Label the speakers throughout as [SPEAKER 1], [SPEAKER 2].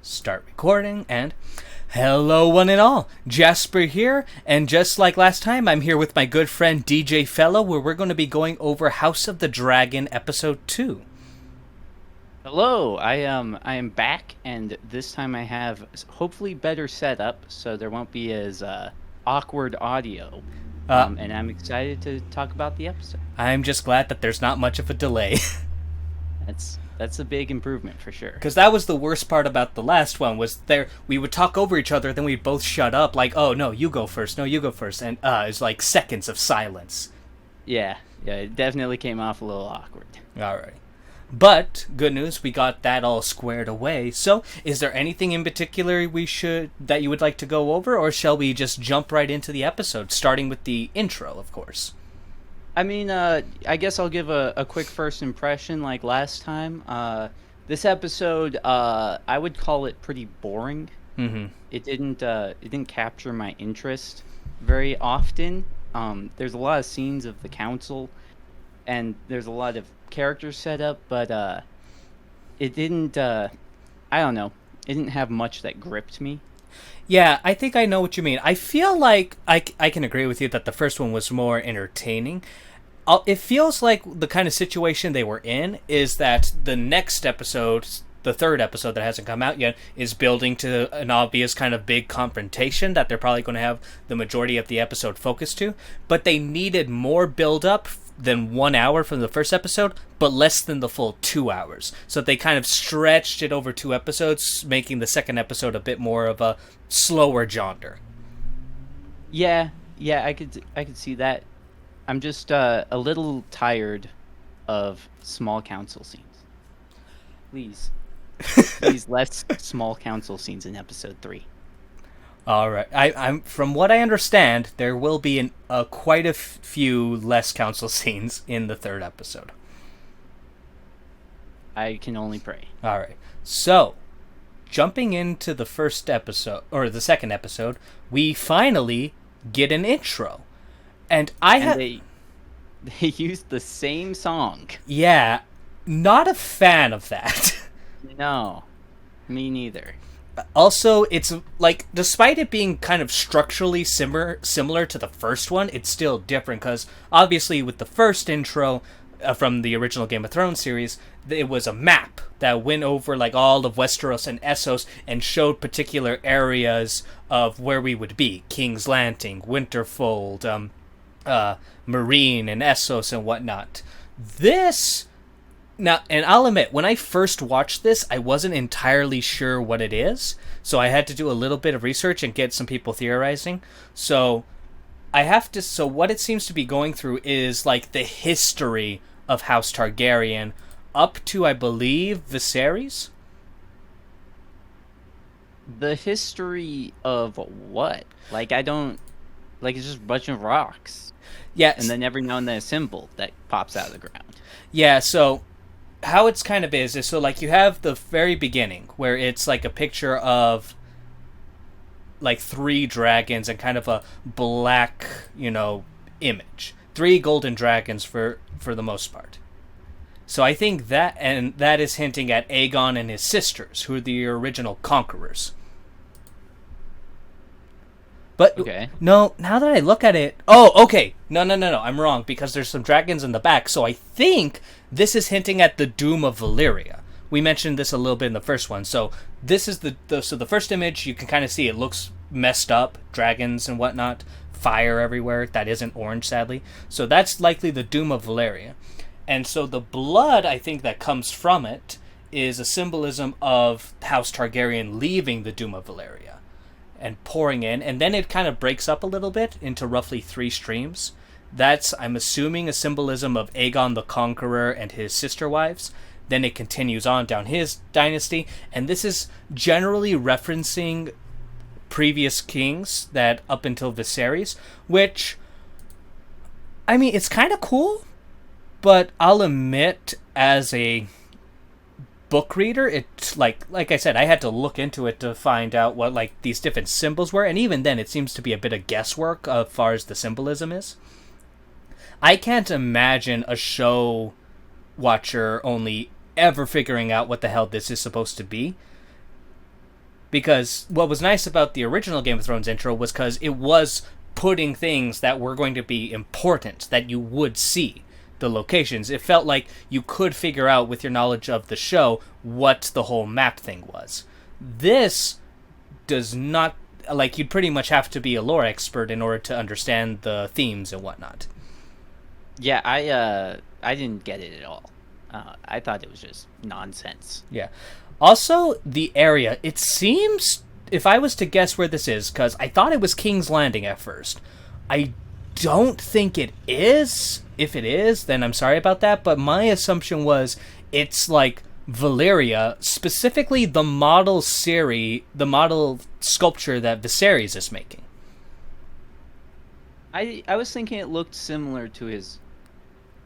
[SPEAKER 1] Start recording, and hello one and all, Jasper here, and just like last time, I'm here with my good friend DJ Fellow, where we're going to be going over House of the Dragon Episode 2.
[SPEAKER 2] Hello, I am back, and this time I have hopefully better setup, so there won't be as awkward audio, and I'm excited to talk about the episode.
[SPEAKER 1] I'm just glad that there's not much of a delay.
[SPEAKER 2] That's a big improvement for sure.
[SPEAKER 1] Because that was the worst part about the last one, was we would talk over each other, then we'd both shut up, like, oh, no, you go first, no, you go first, and it's like seconds of silence.
[SPEAKER 2] Yeah, it definitely came off a little awkward.
[SPEAKER 1] Alright. But, good news, we got that all squared away. So, is there anything in particular that you would like to go over, or shall we just jump right into the episode, starting with the intro, of course?
[SPEAKER 2] I mean, I guess I'll give a quick first impression like last time. This episode, I would call it pretty boring.
[SPEAKER 1] Mm-hmm.
[SPEAKER 2] It didn't capture my interest very often. There's a lot of scenes of the council, and there's a lot of characters set up, but it didn't. I don't know. It didn't have much that gripped me.
[SPEAKER 1] Yeah, I think I know what you mean. I feel like I can agree with you that the first one was more entertaining. It feels like the kind of situation they were in is that the next episode, the third episode that hasn't come out yet, is building to an obvious kind of big confrontation that they're probably going to have the majority of the episode focused to. But they needed more build-up than 1 hour from the first episode, but less than the full 2 hours. So they kind of stretched it over 2 episodes, making the second episode a bit more of a slower jaunder.
[SPEAKER 2] Yeah, I could see that. I'm just a little tired of small council scenes. Please, less small council scenes in episode 3.
[SPEAKER 1] All right. I'm from what I understand, there will be quite a few less council scenes in the third episode.
[SPEAKER 2] I can only pray.
[SPEAKER 1] All right. So, jumping into the first episode or the second episode, we finally get an intro, and
[SPEAKER 2] they used the same song.
[SPEAKER 1] Yeah, not a fan of that.
[SPEAKER 2] No, me neither.
[SPEAKER 1] Also, it's like, despite it being kind of structurally similar to the first one, it's still different, because obviously with the first intro from the original Game of Thrones series, it was a map that went over like all of Westeros and Essos and showed particular areas of where we would be. King's Landing, Winterfold, Marine and Essos and whatnot. Now, and I'll admit, when I first watched this, I wasn't entirely sure what it is, so I had to do a little bit of research and get some people theorizing. So what it seems to be going through is like the history of House Targaryen up to, I believe, Viserys?
[SPEAKER 2] The history of what? Like, it's just a bunch of rocks.
[SPEAKER 1] Yeah.
[SPEAKER 2] And then every now and then a symbol that pops out of the ground.
[SPEAKER 1] Yeah, so how it's kind of is so like you have the very beginning where it's like a picture of like 3 dragons and kind of a black, image. 3 golden dragons for the most part. So I think that is hinting at Aegon and his sisters, who are the original conquerors. But
[SPEAKER 2] okay.
[SPEAKER 1] No, now that I look at it... Oh, okay. No, I'm wrong, because there's some dragons in the back, so I think this is hinting at the Doom of Valyria. We mentioned this a little bit in the first one. So this is the first image, you can kind of see it looks messed up, dragons and whatnot, fire everywhere. That isn't orange, sadly. So that's likely the Doom of Valyria. And so the blood, I think, that comes from it is a symbolism of House Targaryen leaving the Doom of Valyria and pouring in, and then it kind of breaks up a little bit into roughly 3 streams. That's, I'm assuming, a symbolism of Aegon the Conqueror and his sister wives. Then it continues on down his dynasty, and this is generally referencing previous kings that up until Viserys, which, I mean, it's kind of cool, but I'll admit, as a book reader, it's like I said, I had to look into it to find out what like these different symbols were, and even then it seems to be a bit of guesswork as far as the symbolism is. I can't imagine a show watcher only ever figuring out what the hell this is supposed to be. Because what was nice about the original Game of Thrones intro was because it was putting things that were going to be important, that you would see, the locations. It felt like you could figure out with your knowledge of the show what the whole map thing was. This does not, like, you'd pretty much have to be a lore expert in order to understand the themes and whatnot.
[SPEAKER 2] Yeah, I didn't get it at all. I thought it was just nonsense.
[SPEAKER 1] Yeah. Also, the area, it seems, if I was to guess where this is, because I thought it was King's Landing at first. I don't think it is. If it is, then I'm sorry about that, but my assumption was it's like Valeria, specifically the model sculpture that Viserys is making.
[SPEAKER 2] I was thinking it looked similar to his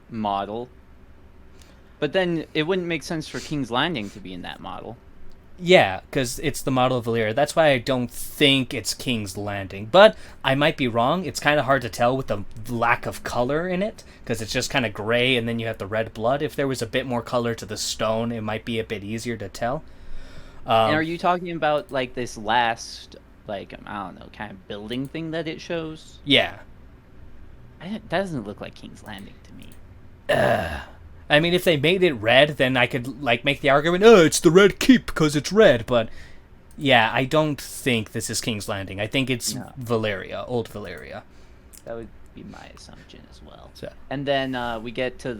[SPEAKER 2] model, but then it wouldn't make sense for King's Landing to be in that model.
[SPEAKER 1] Yeah, because it's the model of Valeria. That's why I don't think it's King's Landing. But I might be wrong. It's kind of hard to tell with the lack of color in it, because it's just kind of gray, and then you have the red blood. If there was a bit more color to the stone, it might be a bit easier to tell.
[SPEAKER 2] And are you talking about, like, this last, like, I don't know, kind of building thing that it shows?
[SPEAKER 1] Yeah.
[SPEAKER 2] That doesn't look like King's Landing to me.
[SPEAKER 1] I mean, if they made it red, then I could, like, make the argument, oh, it's the Red Keep because it's red. But, yeah, I don't think this is King's Landing. I think it's Valeria, old Valeria.
[SPEAKER 2] That would be my assumption as well.
[SPEAKER 1] So.
[SPEAKER 2] And then we get to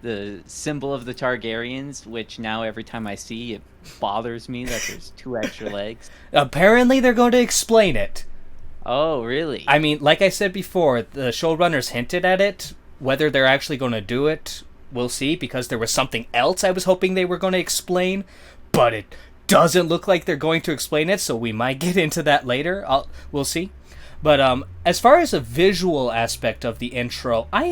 [SPEAKER 2] the symbol of the Targaryens, which now every time I see, it bothers me that there's 2 extra legs.
[SPEAKER 1] Apparently they're going to explain it.
[SPEAKER 2] Oh, really?
[SPEAKER 1] I mean, like I said before, the showrunners hinted at it. Whether they're actually going to do it, we'll see, because there was something else I was hoping they were going to explain, but it doesn't look like they're going to explain it, so we might get into that later. We'll see. But as far as a visual aspect of the intro, I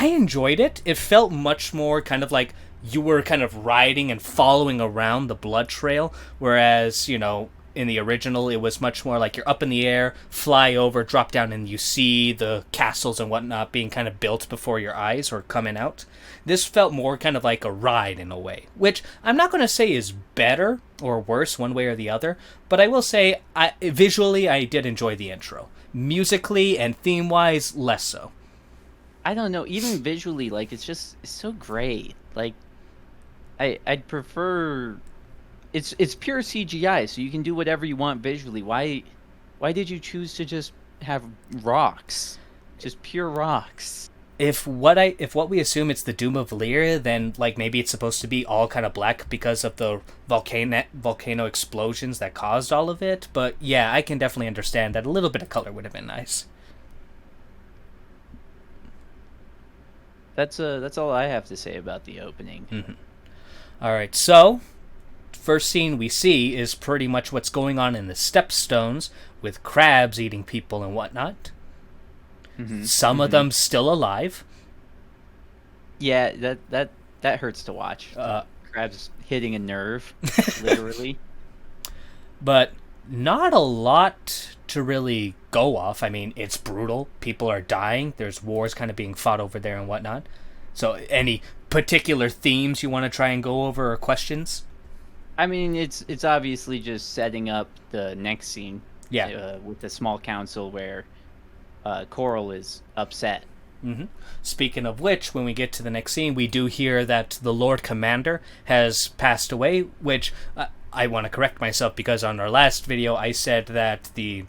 [SPEAKER 1] enjoyed it. It felt much more kind of like you were kind of riding and following around the blood trail, whereas, you know, in the original, it was much more like you're up in the air, fly over, drop down, and you see the castles and whatnot being kind of built before your eyes or coming out. This felt more kind of like a ride in a way, which I'm not going to say is better or worse one way or the other, but I will say visually I did enjoy the intro. Musically and theme-wise, less so.
[SPEAKER 2] I don't know, even visually, like, it's so gray. Like, I'd prefer... It's pure CGI, so you can do whatever you want visually. Why did you choose to just have rocks? Just pure rocks.
[SPEAKER 1] If what we assume it's the Doom of Valyria, then, like, maybe it's supposed to be all kind of black because of the volcano explosions that caused all of it. But yeah, I can definitely understand that a little bit of color would have been nice.
[SPEAKER 2] That's all I have to say about the opening.
[SPEAKER 1] Mm-hmm. All right, so first scene we see is pretty much what's going on in the Stepstones, with crabs eating people and whatnot. Mm-hmm. Some of them still alive.
[SPEAKER 2] Yeah, that hurts to watch. Crabs hitting a nerve, literally.
[SPEAKER 1] But not a lot to really go off. I mean, it's brutal. People are dying. There's wars kind of being fought over there and whatnot. So any particular themes you want to try and go over or questions?
[SPEAKER 2] I mean, it's obviously just setting up the next scene.
[SPEAKER 1] Yeah.
[SPEAKER 2] With the small council where Coral is upset.
[SPEAKER 1] Mm-hmm. Speaking of which, when we get to the next scene, we do hear that the Lord Commander has passed away, which I want to correct myself, because on our last video I said that the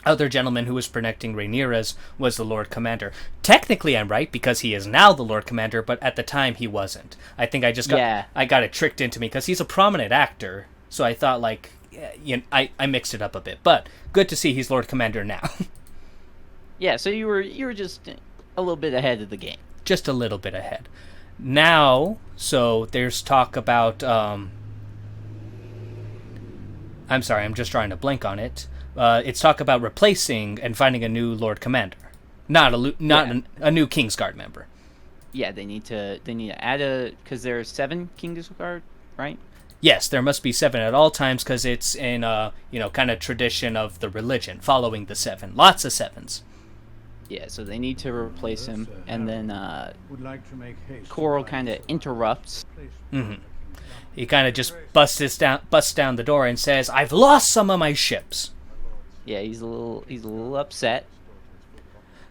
[SPEAKER 1] other gentleman who was protecting Rhaenyra's was the Lord Commander. Technically I'm right, because he is now the Lord Commander, but at the time he wasn't. I think I just got it tricked into me, because he's a prominent actor, so I thought, like, I mixed it up a bit. But good to see he's Lord Commander now.
[SPEAKER 2] Yeah, so you were just a little bit ahead of the game.
[SPEAKER 1] Just a little bit ahead. Now, so there's talk about I'm sorry, I'm just trying to blank on it. It's talk about replacing and finding a new Lord Commander, not a new Kingsguard member.
[SPEAKER 2] Yeah, they need to add because there are 7 Kingsguard, right?
[SPEAKER 1] Yes, there must be 7 at all times, because it's in kind of tradition of the religion, following the 7. Lots of 7s.
[SPEAKER 2] Yeah, so they need to replace him, and then Coral kind of interrupts.
[SPEAKER 1] Mm-hmm. He kind of just busts down the door and says, "I've lost some of my ships."
[SPEAKER 2] Yeah, he's a little upset.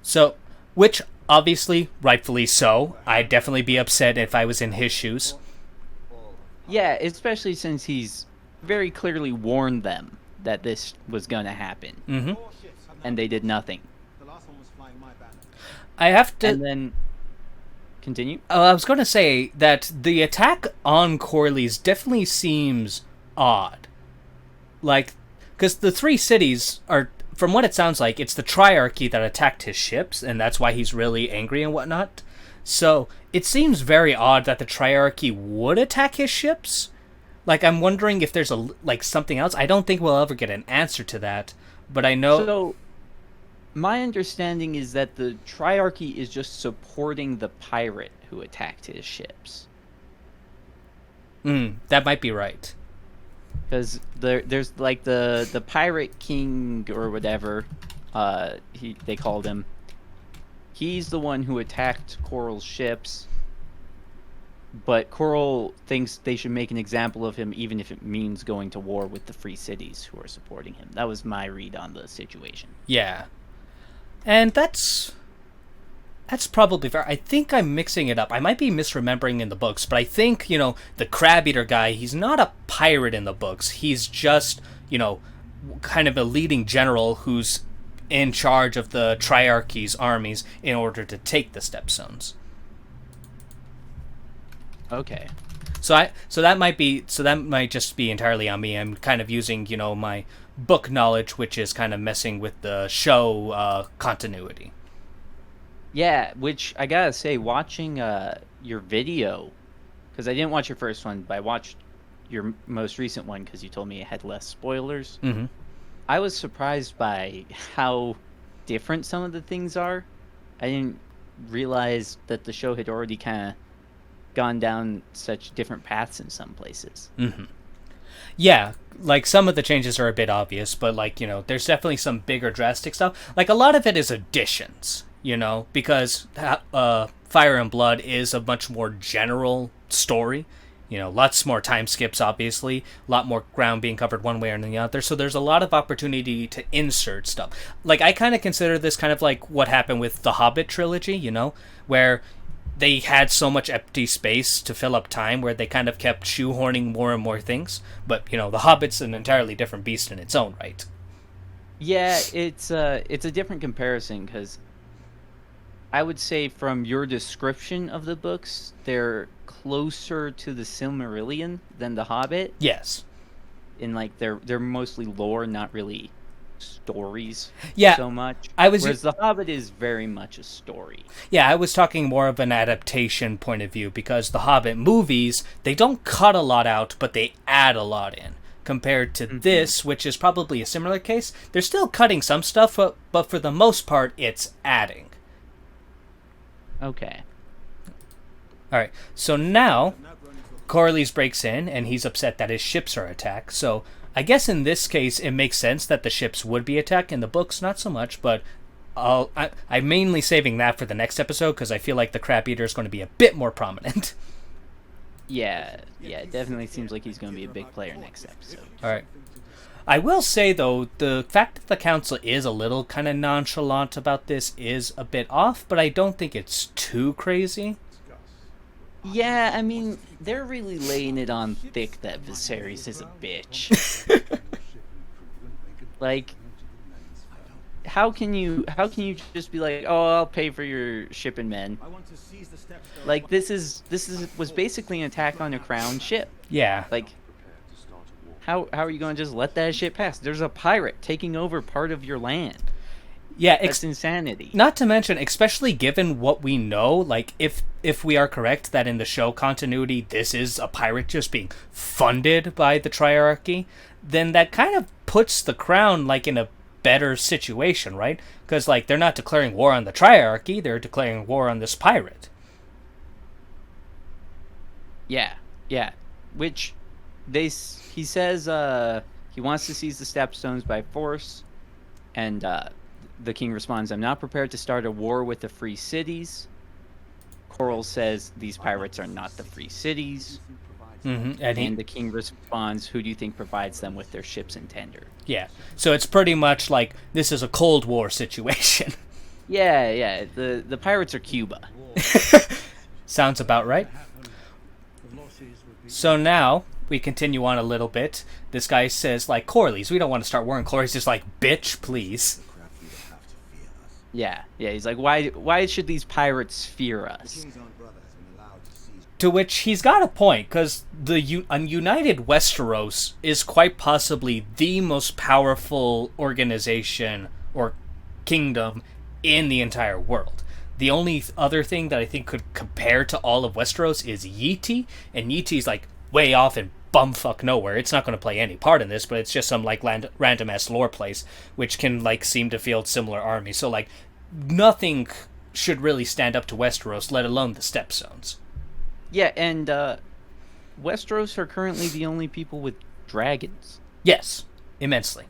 [SPEAKER 1] So, which obviously, rightfully so, I'd definitely be upset if I was in his shoes.
[SPEAKER 2] Yeah, especially since he's very clearly warned them that this was going to happen.
[SPEAKER 1] Mm-hmm.
[SPEAKER 2] And they did nothing.
[SPEAKER 1] I have to...
[SPEAKER 2] And then... Continue?
[SPEAKER 1] I was going to say that the attack on Corlys definitely seems odd. Like, because the three cities are... From what it sounds like, it's the Triarchy that attacked his ships, and that's why he's really angry and whatnot. So, it seems very odd that the Triarchy would attack his ships. Like, I'm wondering if there's something else. I don't think we'll ever get an answer to that, but I know...
[SPEAKER 2] So, my understanding is that the Triarchy is just supporting the pirate who attacked his ships.
[SPEAKER 1] That might be right.
[SPEAKER 2] Because there's like the pirate king or whatever, they called him. He's the one who attacked Coral's ships, but Coral thinks they should make an example of him, even if it means going to war with the free cities who are supporting him. That was my read on the situation.
[SPEAKER 1] Yeah, and that's probably fair. I think I'm mixing it up. I might be misremembering in the books, but I think, the crab eater guy, he's not a pirate in the books. He's just, kind of a leading general who's in charge of the Triarchy's armies in order to take the Stepstones.
[SPEAKER 2] Okay.
[SPEAKER 1] So that might just be entirely on me. I'm kind of using, my book knowledge, which is kind of messing with the show continuity.
[SPEAKER 2] Yeah, which I gotta say, watching your video, because I didn't watch your first one, but I watched your most recent one because you told me it had less spoilers.
[SPEAKER 1] Mm-hmm.
[SPEAKER 2] I was surprised by how different some of the things are. I didn't realize that the show had already kind of gone down such different paths in some places.
[SPEAKER 1] Mm-hmm. Yeah, like some of the changes are a bit obvious, but there's definitely some bigger drastic stuff. Like a lot of it is additions. Because Fire and Blood is a much more general story. Lots more time skips, obviously. A lot more ground being covered one way or the other. So there's a lot of opportunity to insert stuff. Like, I kind of consider this kind of like what happened with the Hobbit trilogy, where they had so much empty space to fill up time where they kind of kept shoehorning more and more things. But, The Hobbit's an entirely different beast in its own right.
[SPEAKER 2] Yeah, it's a different comparison because I would say from your description of the books, they're closer to the Silmarillion than the Hobbit.
[SPEAKER 1] Yes.
[SPEAKER 2] In they're mostly lore, not really stories.
[SPEAKER 1] Yeah,
[SPEAKER 2] so much.
[SPEAKER 1] Whereas
[SPEAKER 2] the Hobbit is very much a story.
[SPEAKER 1] Yeah, I was talking more of an adaptation point of view because the Hobbit movies, they don't cut a lot out, but they add a lot in. Compared to this, which is probably a similar case, they're still cutting some stuff, but for the most part, it's adding.
[SPEAKER 2] Okay.
[SPEAKER 1] Alright, so now Corlys breaks in and he's upset that his ships are attacked. So I guess in this case it makes sense that the ships would be attacked. In the books, not so much, but I'm mainly saving that for the next episode because I feel like the Crab Eater is going to be a bit more prominent.
[SPEAKER 2] Yeah, it definitely seems like he's going to be a big player next episode.
[SPEAKER 1] Alright. I will say, though, the fact that the council is a little kind of nonchalant about this is a bit off, but I don't think it's too crazy.
[SPEAKER 2] Yeah, I mean, they're really laying it on thick that Viserys is a bitch. Like, how can you just be like, oh, I'll pay for your shipping men? Like, this was basically an attack on a crown ship.
[SPEAKER 1] Yeah.
[SPEAKER 2] Like, how are you going to just let that ship pass? There's a pirate taking over part of your land.
[SPEAKER 1] Yeah,
[SPEAKER 2] that's insanity.
[SPEAKER 1] Not to mention, especially given what we know, like if we are correct that in the show continuity this is a pirate just being funded by the Triarchy, then that kind of puts the crown in a better situation, right? Because they're not declaring war on the Triarchy, they're declaring war on this pirate.
[SPEAKER 2] Yeah. Which he says he wants to seize the Stepstones by force, and the king responds, "I'm not prepared to start a war with the free cities." Coral says these pirates are not the free cities. And the king responds, "Who do you think provides them with their ships and tender?"
[SPEAKER 1] Yeah. So it's pretty much like this is a Cold War situation.
[SPEAKER 2] Yeah. The pirates are Cuba.
[SPEAKER 1] Sounds about right. So now we continue on a little bit. This guy says, like, Corlys, we don't want to start war. And Corlys is like, bitch, please.
[SPEAKER 2] Yeah. He's like, why should these pirates fear us?
[SPEAKER 1] To which he's got a point, because the United Westeros is quite possibly the most powerful organization or kingdom in the entire world. The only other thing that I think could compare to all of Westeros is Yeeti, and Yeeti's like way off in bumfuck nowhere. It's not going to play any part in this, but it's just some like random ass lore place, which can like seem to field similar armies. So like nothing should really stand up to Westeros, let alone the Stepstones.
[SPEAKER 2] Yeah, and Westeros are currently the only people with dragons.
[SPEAKER 1] Yes, immensely.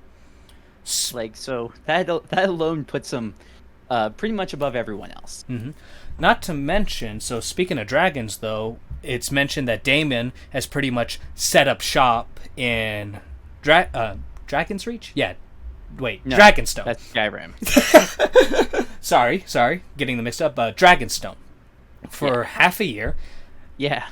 [SPEAKER 2] Like, so that alone puts them pretty much above everyone else.
[SPEAKER 1] Mm-hmm. Not to mention, so speaking of dragons, though, it's mentioned that Daemon has pretty much set up shop in Dragon's Reach? Yeah. Wait, no, Dragonstone.
[SPEAKER 2] That's Skyrim.
[SPEAKER 1] Sorry, getting them mixed up. Dragonstone. For half a year.
[SPEAKER 2] Yeah.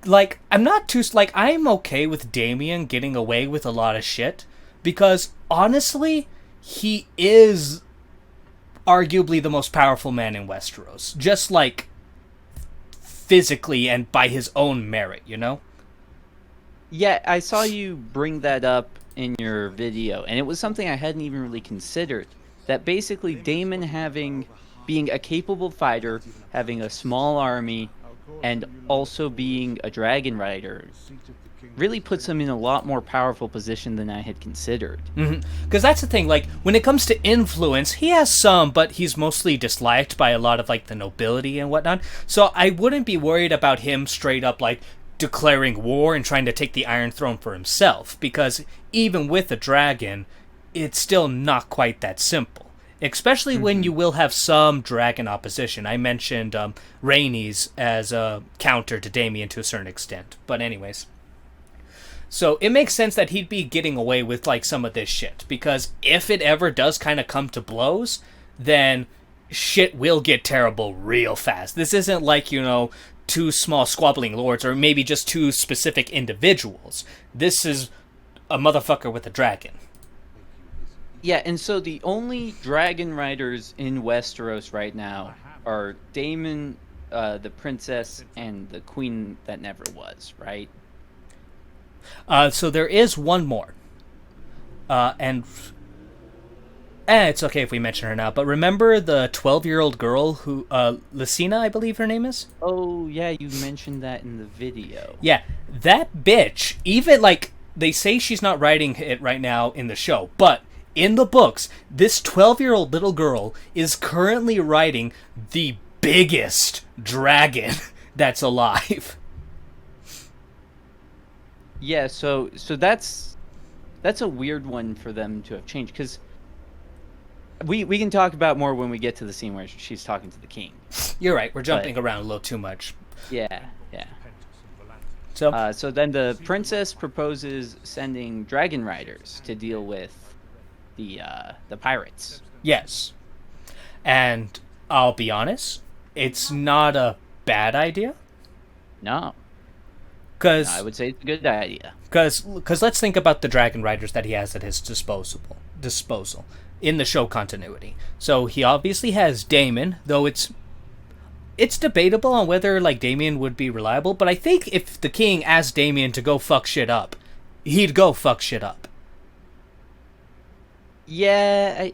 [SPEAKER 1] Like, I'm okay with Daemon getting away with a lot of shit, because, honestly, he is arguably the most powerful man in Westeros. Just, like, physically and by his own merit, you know?
[SPEAKER 2] Yeah, I saw you bring that up in your video, and it was something I hadn't even really considered. That basically Daemon being a capable fighter, having a small army, and also being a dragon rider really puts him in a lot more powerful position than I had considered.
[SPEAKER 1] Because that's the thing, like, when it comes to influence, he has some, but he's mostly disliked by a lot of, like, the nobility and whatnot. So I wouldn't be worried about him straight up, like, declaring war and trying to take the Iron Throne for himself. Because even with a dragon, it's still not quite that simple. Especially when you will have some dragon opposition. I mentioned Rhaenys as a counter to Daemon to a certain extent. But anyways. So it makes sense that he'd be getting away with like some of this shit. Because if it ever does kind of come to blows, then shit will get terrible real fast. This isn't like, you know, two small squabbling lords or maybe just two specific individuals. This is a motherfucker with a dragon.
[SPEAKER 2] Yeah, and so the only dragon riders in Westeros right now are Daemon, the princess, and the queen that never was, right?
[SPEAKER 1] So there is one more. And it's okay if we mention her now, but remember the 12-year-old girl who, Lucina, I believe her name is?
[SPEAKER 2] Oh, yeah, you mentioned that in the video.
[SPEAKER 1] Yeah, that bitch, even, like, they say she's not writing it right now in the show, but in the books, this 12-year-old little girl is currently writing the biggest dragon that's alive.
[SPEAKER 2] Yeah, so that's a weird one for them to have changed, because we can talk about more when we get to the scene where she's talking to the king.
[SPEAKER 1] You're right, we're jumping around a little too much.
[SPEAKER 2] Yeah.
[SPEAKER 1] So
[SPEAKER 2] then the princess proposes sending dragon riders to deal with the pirates.
[SPEAKER 1] Yes. And I'll be honest, it's not a bad idea.
[SPEAKER 2] No.
[SPEAKER 1] Because
[SPEAKER 2] I would say it's a good idea.
[SPEAKER 1] Because let's think about the dragon riders that he has at his disposal in the show continuity. So he obviously has Daemon, though it's debatable on whether like Daemon would be reliable. But I think if the king asked Daemon to go fuck shit up, he'd go fuck shit up.
[SPEAKER 2] Yeah,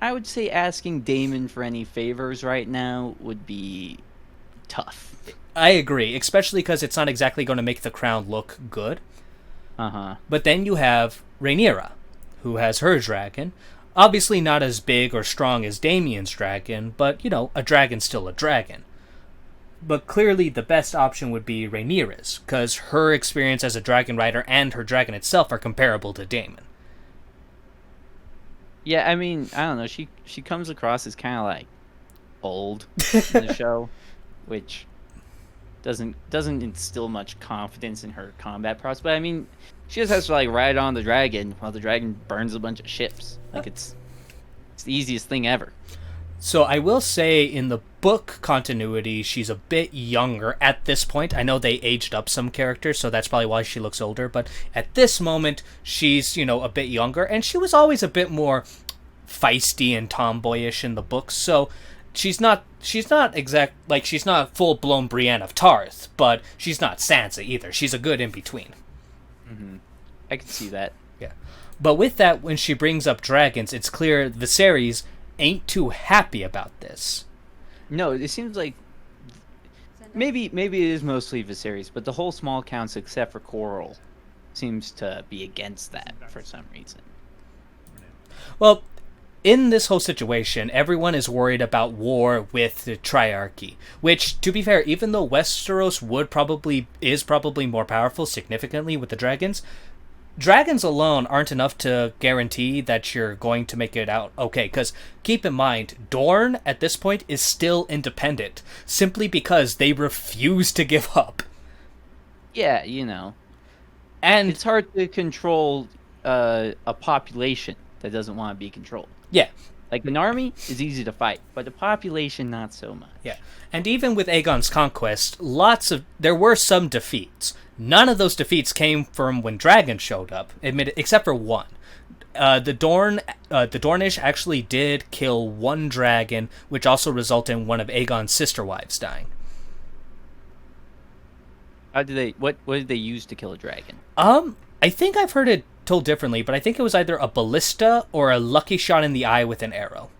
[SPEAKER 2] I would say asking Daemon for any favors right now would be tough.
[SPEAKER 1] I agree, especially because it's not exactly going to make the crown look good. But then you have Rhaenyra, who has her dragon. Obviously not as big or strong as Damien's dragon, but, you know, a dragon's still a dragon. But clearly the best option would be Rhaenyra's, because her experience as a dragon rider and her dragon itself are comparable to Daemon.
[SPEAKER 2] Yeah, I mean, I don't know. She comes across as kind of like old in the show, which doesn't instill much confidence in her combat prowess. But I mean, she just has to like ride on the dragon while the dragon burns a bunch of ships. Like it's the easiest thing ever.
[SPEAKER 1] So I will say in the book continuity, she's a bit younger at this point. I know they aged up some characters, so that's probably why she looks older. But at this moment, she's, a bit younger. And she was always a bit more feisty and tomboyish in the books. So she's not full-blown Brienne of Tarth, but she's not Sansa either. She's a good in-between.
[SPEAKER 2] Mm-hmm. I can see that.
[SPEAKER 1] Yeah. But with that, when she brings up dragons, it's clear Viserys ain't too happy about this.
[SPEAKER 2] No, it seems like maybe it is mostly Viserys, but the whole small counts except for Coral seems to be against that for some reason.
[SPEAKER 1] Well, in this whole situation, everyone is worried about war with the Triarchy, which, to be fair, even though Westeros is probably more powerful significantly with the dragons alone aren't enough to guarantee that you're going to make it out okay, because keep in mind, Dorne at this point is still independent, simply because they refuse to give up.
[SPEAKER 2] Yeah, and it's hard to control a population that doesn't want to be controlled.
[SPEAKER 1] Yeah.
[SPEAKER 2] Like an army is easy to fight, but the population not so much.
[SPEAKER 1] Yeah. And even with Aegon's conquest, there were some defeats. None of those defeats came from when dragons showed up, except for one. The Dornish actually did kill one dragon, which also resulted in one of Aegon's sister wives dying.
[SPEAKER 2] What did they use to kill a dragon?
[SPEAKER 1] I think I've heard it told differently, but I think it was either a ballista or a lucky shot in the eye with an arrow.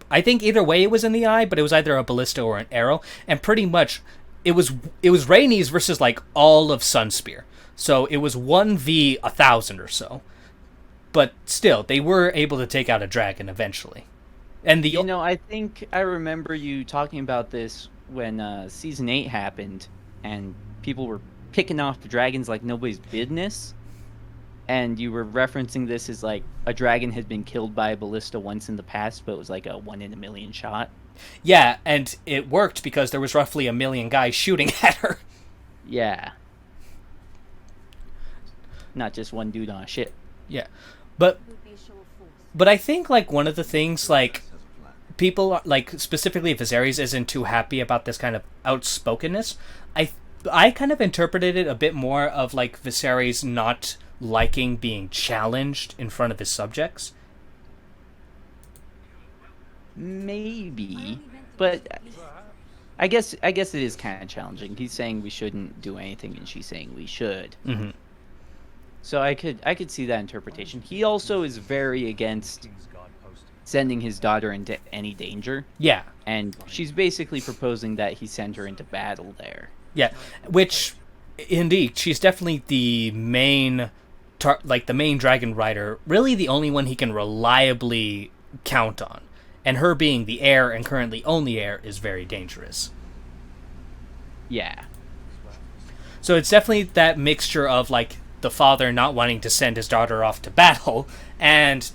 [SPEAKER 1] I think either way it was in the eye, but it was either a ballista or an arrow, and pretty much it was Rhaenys versus like all of Sunspear. So it was 1v1,000 or so. But still, they were able to take out a dragon eventually. And
[SPEAKER 2] I think I remember you talking about this when season 8 happened and people were picking off the dragons like nobody's business. And you were referencing this as like a dragon had been killed by a ballista once in the past, but it was like a 1 in a million shot.
[SPEAKER 1] Yeah, and it worked because there was roughly 1 million guys shooting at her.
[SPEAKER 2] Yeah. Not just one dude on a ship.
[SPEAKER 1] Yeah. But I think like one of the things like people like specifically Viserys isn't too happy about this kind of outspokenness. I kind of interpreted it a bit more of like Viserys not liking being challenged in front of his subjects.
[SPEAKER 2] Maybe, but I guess it is kind of challenging. He's saying we shouldn't do anything, and she's saying we should.
[SPEAKER 1] Mm-hmm.
[SPEAKER 2] So I could see that interpretation. He also is very against sending his daughter into any danger.
[SPEAKER 1] Yeah,
[SPEAKER 2] and she's basically proposing that he send her into battle there.
[SPEAKER 1] Yeah, which indeed she's definitely the main dragon rider, really the only one he can reliably count on. And her being the heir and currently only heir is very dangerous.
[SPEAKER 2] Yeah.
[SPEAKER 1] So it's definitely that mixture of like the father not wanting to send his daughter off to battle, and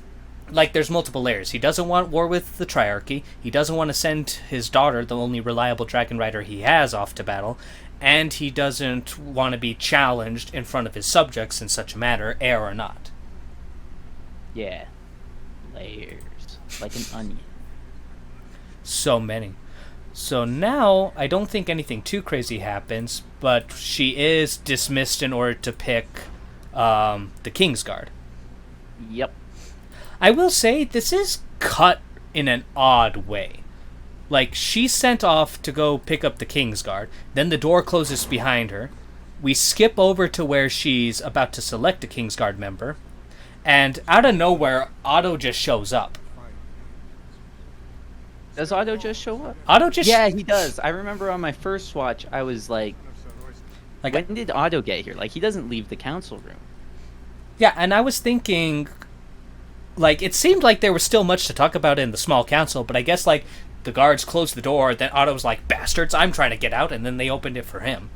[SPEAKER 1] like there's multiple layers. He doesn't want war with the Triarchy. He doesn't want to send his daughter, the only reliable dragon rider he has, off to battle. And he doesn't want to be challenged in front of his subjects in such a matter, heir or not.
[SPEAKER 2] Yeah. Layers. Like an onion.
[SPEAKER 1] So many. So now, I don't think anything too crazy happens, but she is dismissed in order to pick the Kingsguard.
[SPEAKER 2] Yep.
[SPEAKER 1] I will say, this is cut in an odd way. Like, she's sent off to go pick up the Kingsguard, then the door closes behind her. We skip over to where she's about to select a Kingsguard member, and out of nowhere, Otto just shows up.
[SPEAKER 2] Does Otto just show up?
[SPEAKER 1] Otto just...
[SPEAKER 2] Yeah, he does. I remember on my first watch, I was like, when did Otto get here? Like, he doesn't leave the council room.
[SPEAKER 1] Yeah, and I was thinking, like, it seemed like there was still much to talk about in the small council, but I guess, like, the guards closed the door, then Otto was like, bastards, I'm trying to get out, and then they opened it for him.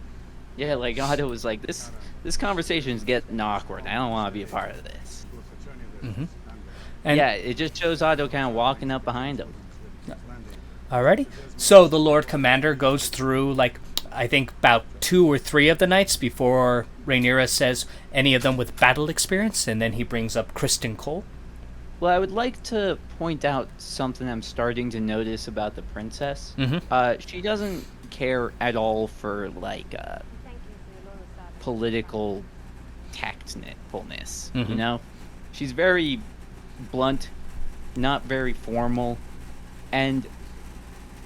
[SPEAKER 2] Yeah, like, Otto was like, this conversation's getting awkward. I don't want to be a part of this.
[SPEAKER 1] Mm-hmm.
[SPEAKER 2] And yeah, it just shows Otto kind of walking up behind him.
[SPEAKER 1] Alrighty. So the Lord Commander goes through, like, I think about 2 or 3 of the knights before Rhaenyra says any of them with battle experience, and then he brings up Kristen Cole.
[SPEAKER 2] Well, I would like to point out something I'm starting to notice about the princess. She doesn't care at all for, like, political tactfulness, you know? She's very blunt, not very formal, and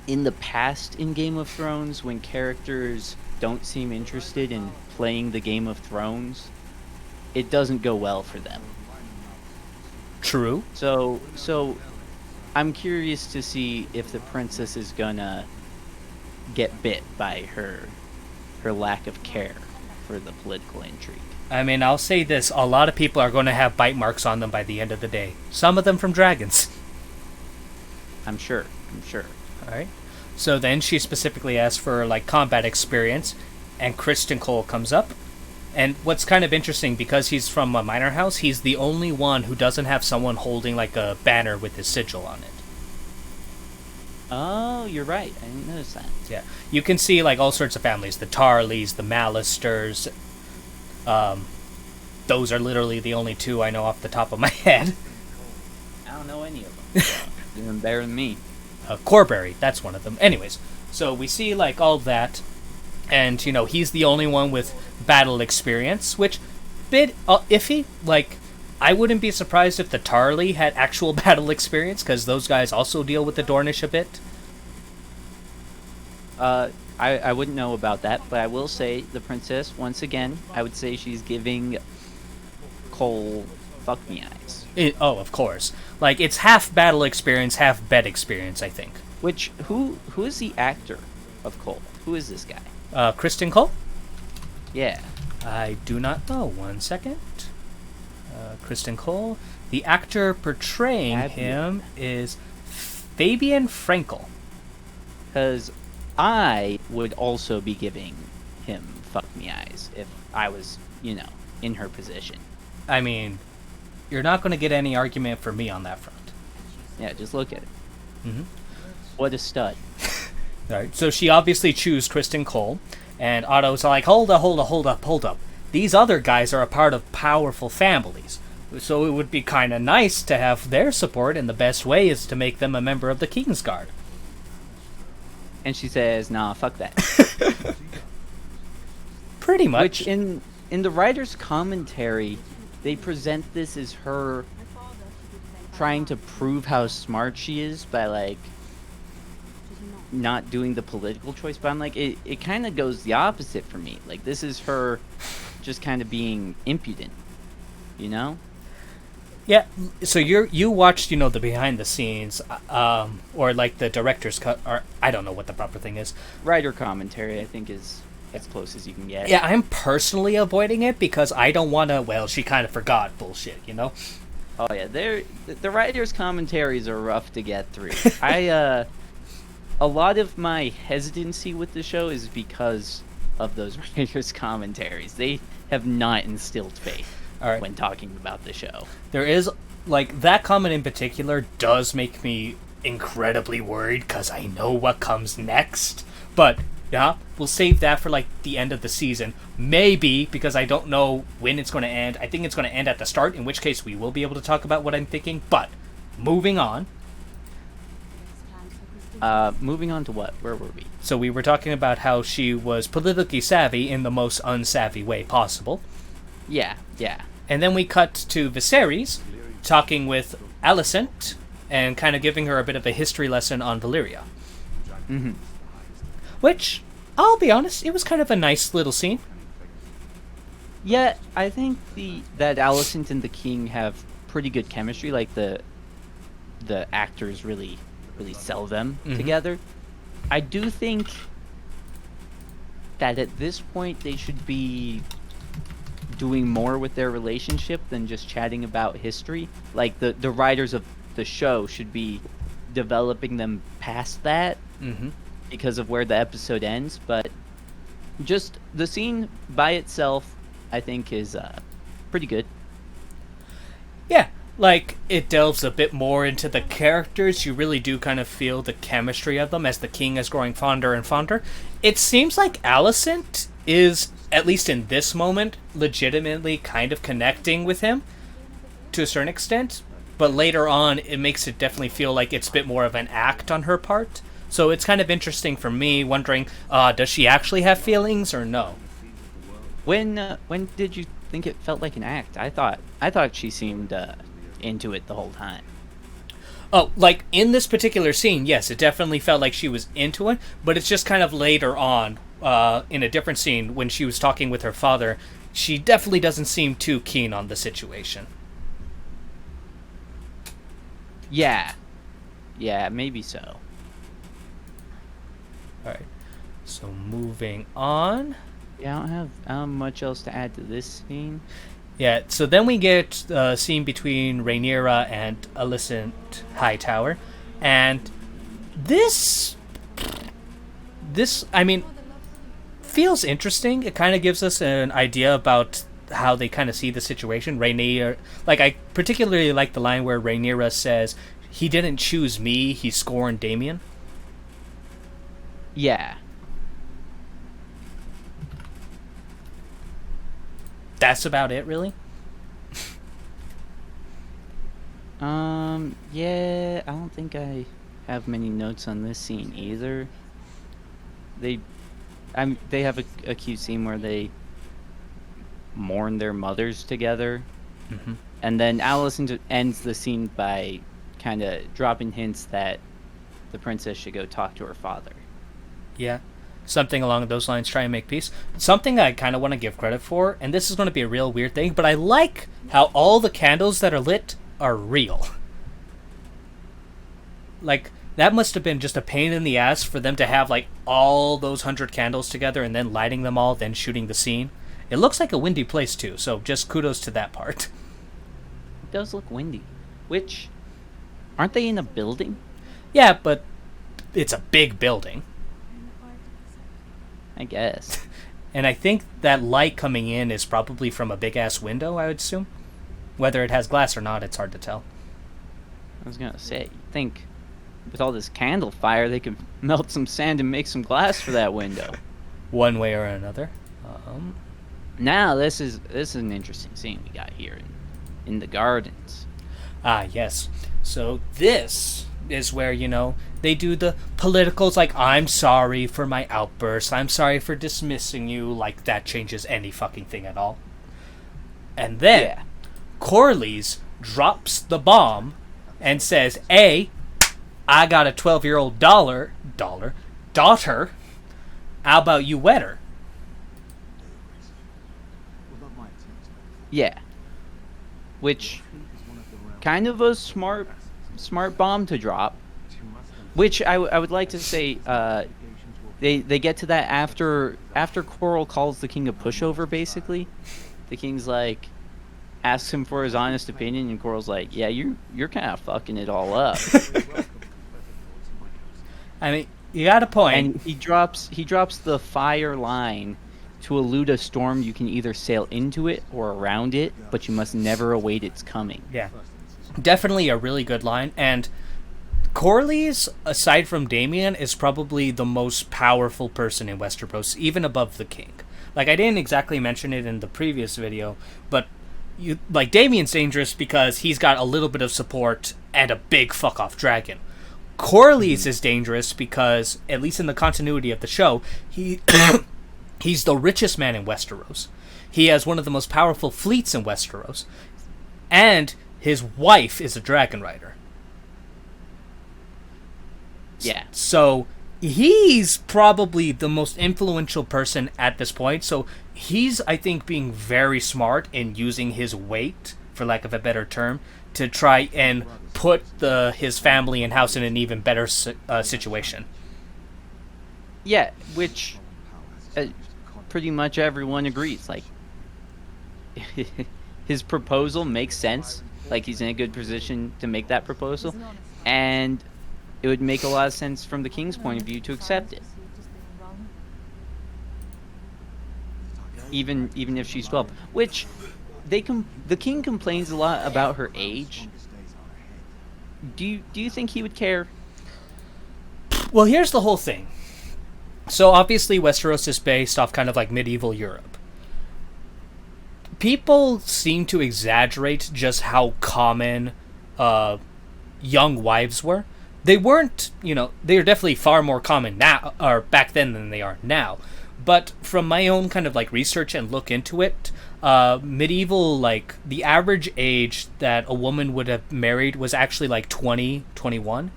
[SPEAKER 2] in the past in Game of Thrones, when characters don't seem interested in playing the Game of Thrones, it doesn't go well for them.
[SPEAKER 1] True.
[SPEAKER 2] So I'm curious to see if the princess is gonna get bit by her lack of care for the political intrigue.
[SPEAKER 1] I mean, I'll say this, a lot of people are going to have bite marks on them by the end of the day. Some of them from dragons.
[SPEAKER 2] I'm sure.
[SPEAKER 1] Alright. So then she specifically asks for, like, combat experience, and Kristen Cole comes up. And what's kind of interesting, because he's from a minor house, he's the only one who doesn't have someone holding, like, a banner with his sigil on it.
[SPEAKER 2] Oh, you're right. I didn't notice that.
[SPEAKER 1] Yeah. You can see, like, all sorts of families. The Tarleys, the Mallisters. Those are literally the only 2 I know off the top of my head.
[SPEAKER 2] I don't know any of them. Even better than me.
[SPEAKER 1] Corbury, that's one of them. Anyways, so we see, like, all that, and, you know, he's the only one with battle experience, which, bit iffy. Like, I wouldn't be surprised if the Tarley had actual battle experience, because those guys also deal with the Dornish a bit.
[SPEAKER 2] I wouldn't know about that, but I will say the princess, once again, I would say she's giving Cole fuck me eyes.
[SPEAKER 1] Of course. Like, it's half battle experience, half bed experience, I think.
[SPEAKER 2] Which, who is the actor of Cole? Who is this guy?
[SPEAKER 1] Kristen Cole?
[SPEAKER 2] Yeah.
[SPEAKER 1] I do not know. 1 second. Kristen Cole. The actor portraying him is Fabian Frankel.
[SPEAKER 2] Because I would also be giving him fuck me eyes if I was, you know, in her position.
[SPEAKER 1] I mean, you're not going to get any argument for me on that front.
[SPEAKER 2] Yeah, just look at it. What a stud.
[SPEAKER 1] Alright, so she obviously chooses Kristen Cole, and Otto's like, hold up. These other guys are a part of powerful families, so it would be kind of nice to have their support, and the best way is to make them a member of the Kingsguard.
[SPEAKER 2] And she says, nah, fuck that.
[SPEAKER 1] Pretty much.
[SPEAKER 2] Which, in the writer's commentary, they present this as her trying to prove how smart she is by, like, not doing the political choice. But I'm like, it kind of goes the opposite for me. Like, this is her just kind of being impudent, you know?
[SPEAKER 1] Yeah, so you watched, you know, the behind the scenes, or like the director's cut, or I don't know what the proper thing is.
[SPEAKER 2] Writer commentary, I think, is as close as you can get.
[SPEAKER 1] Yeah, I'm personally avoiding it because I don't want to, well, she kind of forgot bullshit, you know?
[SPEAKER 2] Oh yeah, the writer's commentaries are rough to get through. A lot of my hesitancy with the show is because of those writer's commentaries. They have not instilled faith. Right. When talking about the show.
[SPEAKER 1] There is, like, that comment in particular does make me incredibly worried because I know what comes next. But, yeah, we'll save that for, like, the end of the season. Maybe, because I don't know when it's going to end. I think it's going to end at the start, in which case we will be able to talk about what I'm thinking. But, moving on.
[SPEAKER 2] Moving on to what? Where were we?
[SPEAKER 1] So we were talking about how she was politically savvy in the most unsavvy way possible.
[SPEAKER 2] Yeah.
[SPEAKER 1] And then we cut to Viserys talking with Allison and kind of giving her a bit of a history lesson on Valeria. Which, I'll be honest, it was kind of a nice little scene.
[SPEAKER 2] Yeah, I think that Allison and the King have pretty good chemistry. Like, the actors really sell them together. I do think that at this point they should be doing more with their relationship than just chatting about history. Like, the writers of the show should be developing them past that because of where the episode ends. But just the scene by itself, I think, is pretty good.
[SPEAKER 1] Yeah, like it delves a bit more into the characters. You really do kind of feel the chemistry of them as the king is growing fonder and fonder. It seems like Allison is, at least in this moment, legitimately kind of connecting with him to a certain extent, but later on it makes it definitely feel like it's a bit more of an act on her part. So it's kind of interesting for me, wondering, does she actually have feelings or no?
[SPEAKER 2] When did you think it felt like an act? I thought she seemed into it the whole time.
[SPEAKER 1] Oh, like in this particular scene, yes, it definitely felt like she was into it, but it's just kind of later on, in a different scene, when she was talking with her father, she definitely doesn't seem too keen on the situation.
[SPEAKER 2] Yeah, maybe so.
[SPEAKER 1] Alright, so moving on.
[SPEAKER 2] Yeah, I don't have much else to add to this scene.
[SPEAKER 1] Yeah, so then we get a scene between Rhaenyra and Allison Hightower, and this, I mean, feels interesting. It kind of gives us an idea about how they kind of see the situation. Rhaenyra, like, I particularly like the line where Rhaenyra says, "He didn't choose me, he scorned Damien."
[SPEAKER 2] Yeah.
[SPEAKER 1] That's about it, really?
[SPEAKER 2] Yeah, I don't think I have many notes on this scene either. They have a cute scene where they mourn their mothers together.
[SPEAKER 1] Mm-hmm.
[SPEAKER 2] And then Allison ends the scene by kind of dropping hints that the princess should go talk to her father.
[SPEAKER 1] Yeah. Something along those lines, try and make peace. Something I kind of want to give credit for, and this is going to be a real weird thing, but I like how all the candles that are lit are real. Like, that must have been just a pain in the ass for them to have, like, all those 100 candles together and then lighting them all, then shooting the scene. It looks like a windy place, too, so just kudos to that part.
[SPEAKER 2] It does look windy. Which, aren't they in a building?
[SPEAKER 1] Yeah, but it's a big building.
[SPEAKER 2] I guess.
[SPEAKER 1] And I think that light coming in is probably from a big-ass window, I would assume. Whether it has glass or not, it's hard to tell.
[SPEAKER 2] I was gonna say, you think with all this candle fire, they could melt some sand and make some glass for that window.
[SPEAKER 1] One way or another.
[SPEAKER 2] Now, this is an interesting scene we got here in the gardens.
[SPEAKER 1] Ah, yes. So this is where, they do the politicals, like, I'm sorry for my outburst, I'm sorry for dismissing you, like that changes any fucking thing at all. And then, Corlys drops the bomb and says, "Hey, I got a 12-year-old daughter, how about you wed her?"
[SPEAKER 2] Yeah. Which, kind of a smart bomb to drop. Which I would like to say, they get to that after Coral calls the king a pushover, basically. The king's like, asks him for his honest opinion, and Coral's like, yeah, you're kind of fucking it all up.
[SPEAKER 1] I mean, you got a point.
[SPEAKER 2] And he drops the fire line to elude a storm. You can either sail into it or around it, but you must never await its coming.
[SPEAKER 1] Yeah. Definitely a really good line, and Corlys, aside from Damien, is probably the most powerful person in Westeros, even above the king. Like, I didn't exactly mention it in the previous video, but Damien's dangerous because he's got a little bit of support and a big fuck-off dragon. Corlys is dangerous because, at least in the continuity of the show, he's the richest man in Westeros. He has one of the most powerful fleets in Westeros, and his wife is a dragon rider.
[SPEAKER 2] Yeah.
[SPEAKER 1] So he's probably the most influential person at this point. So he's, I think, being very smart in using his weight, for lack of a better term, to try and put his family and house in an even better situation.
[SPEAKER 2] Yeah, which pretty much everyone agrees. Like, his proposal makes sense. Like, he's in a good position to make that proposal, and it would make a lot of sense from the king's point of view to accept it. Even if she's 12. Which, the king complains a lot about her age. Do you think he would care?
[SPEAKER 1] Well, here's the whole thing. So obviously Westeros is based off kind of like medieval Europe. People seem to exaggerate just how common young wives were. They weren't, they are definitely far more common now, or back then, than they are now. But from my own kind of like research and look into it, medieval, like the average age that a woman would have married was actually like 20, 21.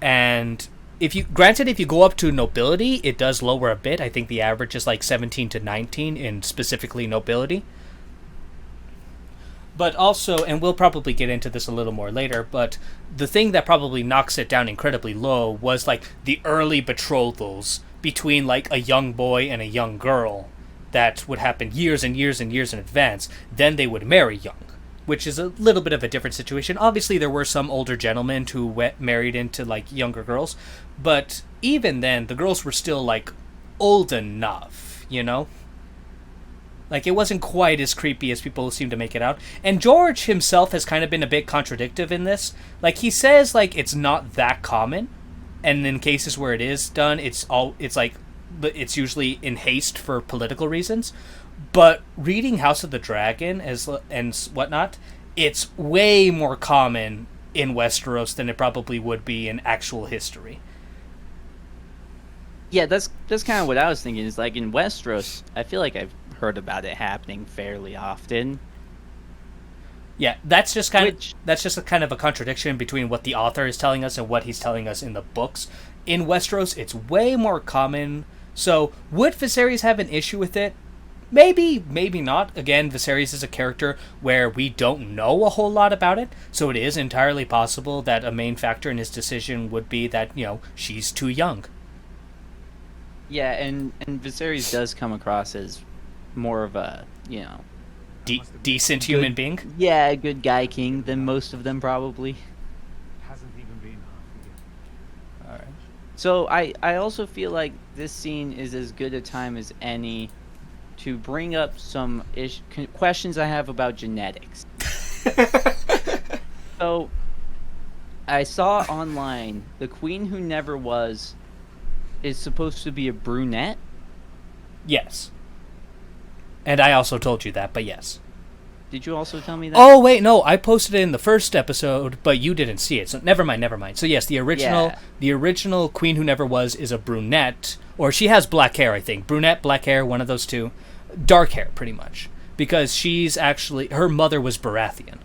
[SPEAKER 1] And if you go up to nobility, it does lower a bit. I think the average is like 17 to 19 in specifically nobility. But also, and we'll probably get into this a little more later, but the thing that probably knocks it down incredibly low was like the early betrothals between like a young boy and a young girl that would happen years and years and years in advance. Then they would marry young, which is a little bit of a different situation. Obviously, there were some older gentlemen who married into like younger girls, but even then, the girls were still like old enough, Like, it wasn't quite as creepy as people seem to make it out. And George himself has kind of been a bit contradictive in this. Like, he says, like, it's not that common. And in cases where it is done, it's usually in haste for political reasons. But reading House of the Dragon and whatnot, it's way more common in Westeros than it probably would be in actual history.
[SPEAKER 2] Yeah, that's kind of what I was thinking. Is like in Westeros, I feel like I've heard about it happening fairly often.
[SPEAKER 1] Yeah, that's just kind of a contradiction between what the author is telling us and what he's telling us in the books. In Westeros, it's way more common. So, would Viserys have an issue with it? Maybe, maybe not. Again, Viserys is a character where we don't know a whole lot about it, so it is entirely possible that a main factor in his decision would be that, she's too young.
[SPEAKER 2] Yeah, and Viserys does come across as more of a,
[SPEAKER 1] decent human being?
[SPEAKER 2] Yeah, a good guy king than most of them, probably.
[SPEAKER 3] Hasn't even been half a year.
[SPEAKER 2] Alright. So, I also feel like this scene is as good a time as any to bring up some questions I have about genetics. So, I saw online the Queen Who Never Was is supposed to be a brunette.
[SPEAKER 1] Yes. And I also told you that, but yes.
[SPEAKER 2] Did you also tell me that?
[SPEAKER 1] Oh, wait, no, I posted it in the first episode, but you didn't see it, so never mind. So yes, the original Queen Who Never Was is a brunette, or she has black hair, I think. Brunette, black hair, one of those two. Dark hair, pretty much. Because she's actually, her mother was Baratheon.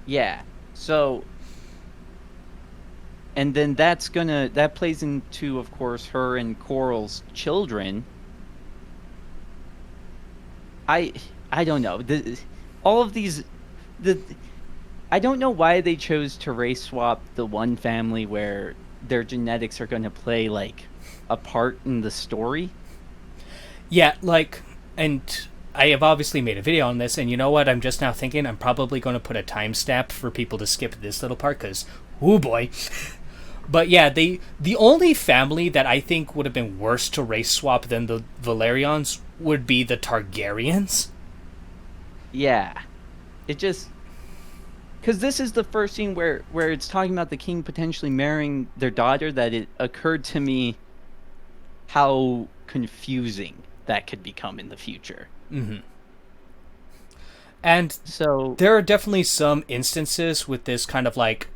[SPEAKER 2] Yeah, so... And then that plays into, of course, her and Coral's children. I don't know. All of these... I don't know why they chose to race swap the one family where their genetics are going to play, like, a part in the story.
[SPEAKER 1] Yeah, like, and I have obviously made a video on this, and you know what? I'm just now thinking I'm probably going to put a timestamp for people to skip this little part, because, oh boy... But yeah, the only family that I think would have been worse to race swap than the Valerians would be the Targaryens.
[SPEAKER 2] Yeah. It just... Because this is the first scene where it's talking about the king potentially marrying their daughter, that it occurred to me how confusing that could become in the future.
[SPEAKER 1] Mm-hmm. And
[SPEAKER 2] so
[SPEAKER 1] there are definitely some instances with this kind of like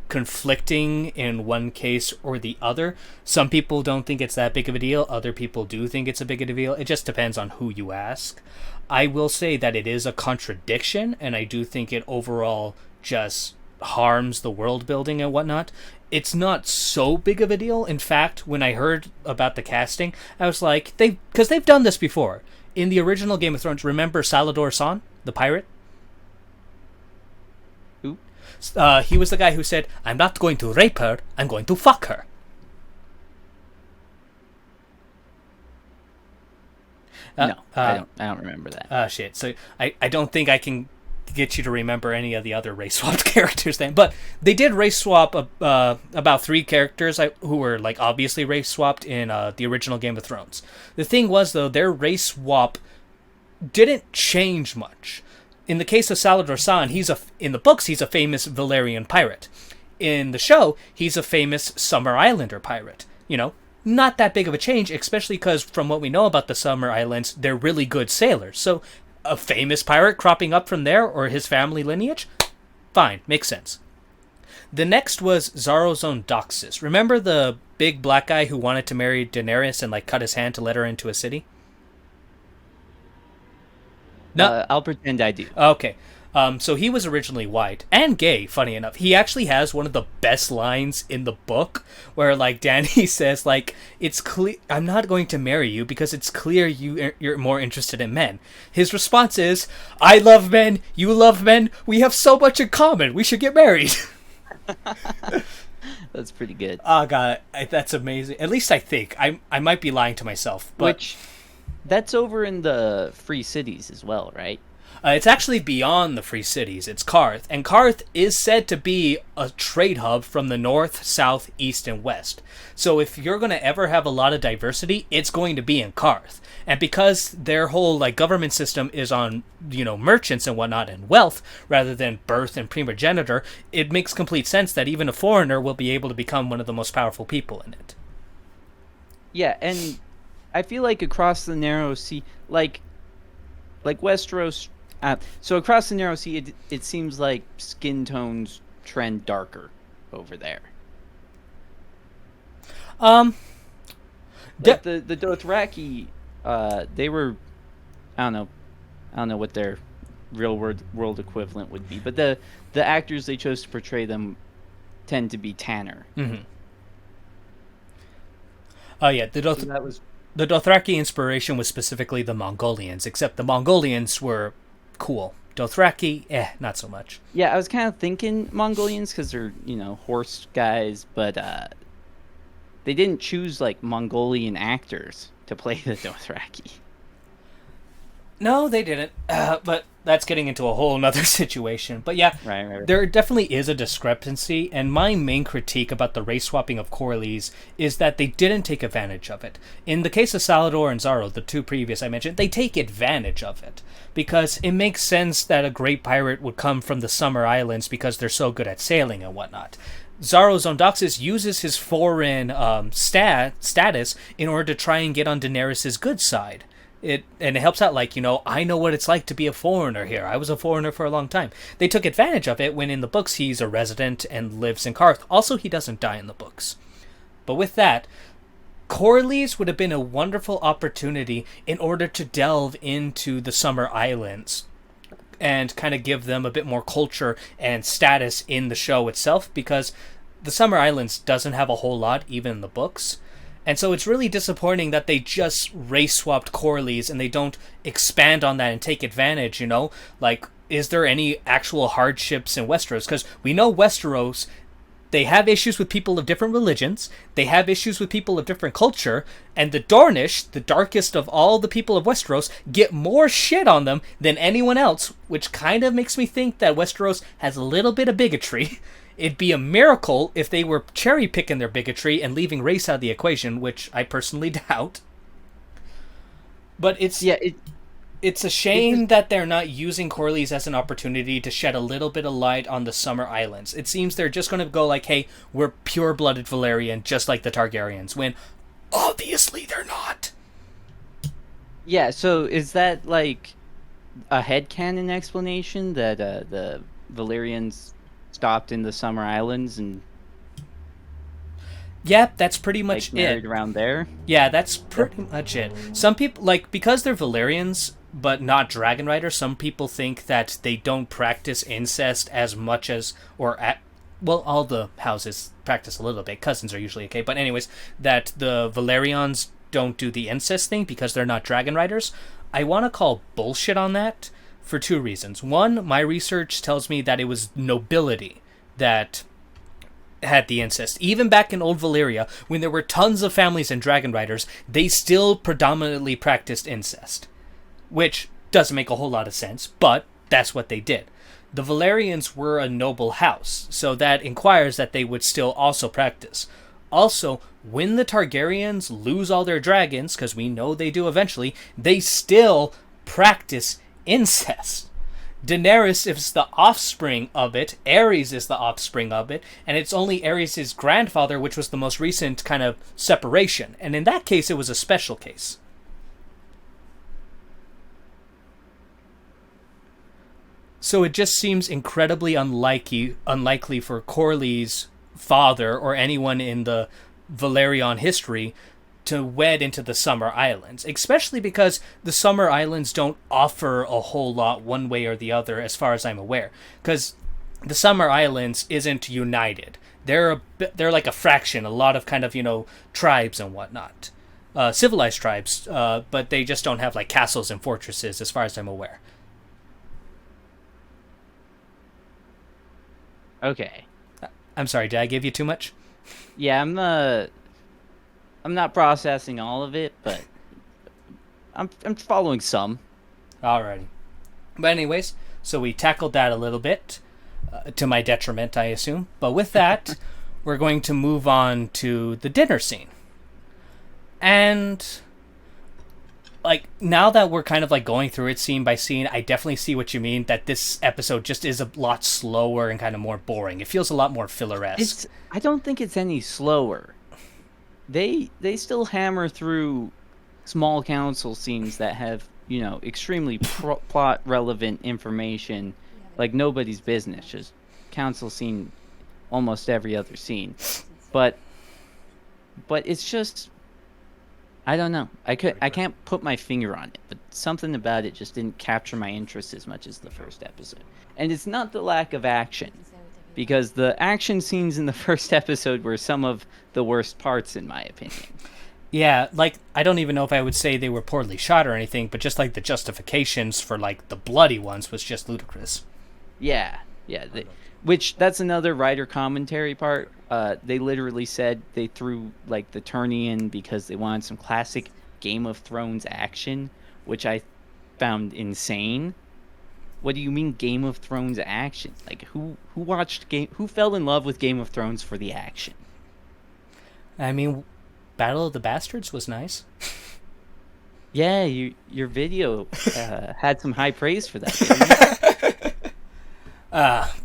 [SPEAKER 1] conflicting in one case or the other. Some people don't think it's that big of a deal. Other people do think it's a big of a deal. It just depends on who you ask. I will say that it is a contradiction, and I do think it overall just harms the world building and whatnot. It's not so big of a deal. In fact, when I heard about the casting, I was like, because they've done this before. In the original Game of Thrones, remember Salladhor Saan, the pirate? He was the guy who said, "I'm not going to rape her, I'm going to fuck her."
[SPEAKER 2] No, I don't remember that.
[SPEAKER 1] Shit. So I don't think I can get you to remember any of the other race swapped characters then. But they did race swap about 3 characters who were like obviously race swapped in the original Game of Thrones. The thing was, though, their race swap didn't change much. In the case of Salador Saan, in the books he's a famous Valyrian pirate. In the show, he's a famous Summer Islander pirate. Not that big of a change, especially because from what we know about the Summer Islands, they're really good sailors. So a famous pirate cropping up from there, or his family lineage, fine, makes sense. The next was Xarozone Doxus. Remember the big black guy who wanted to marry Daenerys and cut his hand to let her into a city? No,
[SPEAKER 2] I'll pretend I do.
[SPEAKER 1] Okay. So he was originally white and gay, funny enough. He actually has one of the best lines in the book where Dany says it's clear I'm not going to marry you because it's clear you're more interested in men. His response is, I love men, you love men, we have so much in common, we should get married.
[SPEAKER 2] That's pretty good.
[SPEAKER 1] Oh god, that's amazing. At least I think. I might be lying to myself, but
[SPEAKER 2] that's over in the Free Cities as well, right?
[SPEAKER 1] It's actually beyond the Free Cities. It's Karth. And Karth is said to be a trade hub from the north, south, east, and west. So if you're going to ever have a lot of diversity, it's going to be in Karth. And because their whole government system is on, merchants and whatnot and wealth, rather than birth and primogeniture, it makes complete sense that even a foreigner will be able to become one of the most powerful people in it.
[SPEAKER 2] Yeah, and I feel like across the Narrow Sea, like Westeros... so across the Narrow Sea, it seems like skin tones trend darker over there. The Dothraki, they were, I don't know what their real world equivalent would be, but the actors they chose to portray them tend to be tanner.
[SPEAKER 1] Mm-hmm. Oh yeah, the Dothraki inspiration was specifically the Mongolians, except the Mongolians were cool. Dothraki, not so much.
[SPEAKER 2] Yeah, I was kind of thinking Mongolians because they're, horse guys, but they didn't choose, Mongolian actors to play the Dothraki.
[SPEAKER 1] No, they didn't. But that's getting into a whole nother situation. But yeah,
[SPEAKER 2] right.
[SPEAKER 1] There definitely is a discrepancy, and my main critique about the race swapping of Corlys is that they didn't take advantage of it. In the case of Salador and Xaro, the two previous I mentioned, they take advantage of it. Because it makes sense that a great pirate would come from the Summer Islands because they're so good at sailing and whatnot. Xarozone Doxus uses his foreign status in order to try and get on Daenerys' good side. It helps out, I know what it's like to be a foreigner here. I was a foreigner for a long time. They took advantage of it when in the books he's a resident and lives in Karth. Also, he doesn't die in the books. But with that, Corlys would have been a wonderful opportunity in order to delve into the Summer Islands and kind of give them a bit more culture and status in the show itself, because the Summer Islands doesn't have a whole lot, even in the books. And so it's really disappointing that they just race-swapped Corlys and they don't expand on that and take advantage, is there any actual hardships in Westeros? Because we know Westeros, they have issues with people of different religions, they have issues with people of different culture, and the Dornish, the darkest of all the people of Westeros, get more shit on them than anyone else, which kind of makes me think that Westeros has a little bit of bigotry. It'd be a miracle if they were cherry-picking their bigotry and leaving race out of the equation, which I personally doubt. But it's a shame that they're not using Corlys as an opportunity to shed a little bit of light on the Summer Islands. It seems they're just going to go hey, we're pure-blooded Valyrian, just like the Targaryens, when obviously they're not.
[SPEAKER 2] Yeah, so is that a headcanon explanation that the Valyrians stopped in the Summer Islands and
[SPEAKER 1] Yep, that's pretty much
[SPEAKER 2] married
[SPEAKER 1] it.
[SPEAKER 2] around there?
[SPEAKER 1] Yeah, that's pretty much it. Some people, because they're Valyrians, but not dragon riders, some people think that they don't practice incest as much as, all the houses practice a little bit. Cousins are usually okay. But anyways, that the Valerians don't do the incest thing because they're not dragon riders. I want to call bullshit on that for two reasons. One, my research tells me that it was nobility that had the incest. Even back in old Valeria, when there were tons of families and dragon riders, they still predominantly practiced incest. Which doesn't make a whole lot of sense, but that's what they did. The Valerians were a noble house, so that inquires that they would still also practice. Also, when the Targaryens lose all their dragons, because we know they do eventually, they still practice incest. Daenerys is the offspring of it, Aerys is the offspring of it, and it's only Aerys' grandfather, which was the most recent kind of separation. And in that case, it was a special case. So it just seems incredibly unlikely for Corley's father or anyone in the Valerian history to wed into the Summer Islands, especially because the Summer Islands don't offer a whole lot one way or the other, as far as I'm aware. Because the Summer Islands isn't united; they're like a fraction, a lot of kind of tribes and whatnot, civilized tribes, but they just don't have like castles and fortresses, as far as I'm aware.
[SPEAKER 2] Okay.
[SPEAKER 1] I'm sorry, did I give you too much?
[SPEAKER 2] Yeah, I'm not processing all of it, but I'm following some.
[SPEAKER 1] Alrighty. But anyways, so we tackled that a little bit, to my detriment, I assume. But with that, we're going to move on to the dinner scene. And like now that we're kind of like going through it scene by scene, I definitely see what you mean, that this episode just is a lot slower and kind of more boring. It feels a lot more filler-esque.
[SPEAKER 2] I don't think it's any slower. They still hammer through small council scenes that have, extremely plot relevant information, like nobody's business. Just council scene almost every other scene. But it's just, I don't know. I can't put my finger on it, but something about it just didn't capture my interest as much as the first episode. And it's not the lack of action, because the action scenes in the first episode were some of the worst parts, in my opinion.
[SPEAKER 1] Yeah, like, I don't even know if I would say they were poorly shot or anything, but just like the justifications for like the bloody ones was just ludicrous.
[SPEAKER 2] Yeah. Which, that's another writer commentary part. They literally said they threw like the tourney in because they wanted some classic Game of Thrones action, which I found insane. What do you mean Game of Thrones action? Like, who fell in love with Game of Thrones for the action?
[SPEAKER 1] I mean, Battle of the Bastards was nice.
[SPEAKER 2] Yeah, your video had some high praise for that, didn't it?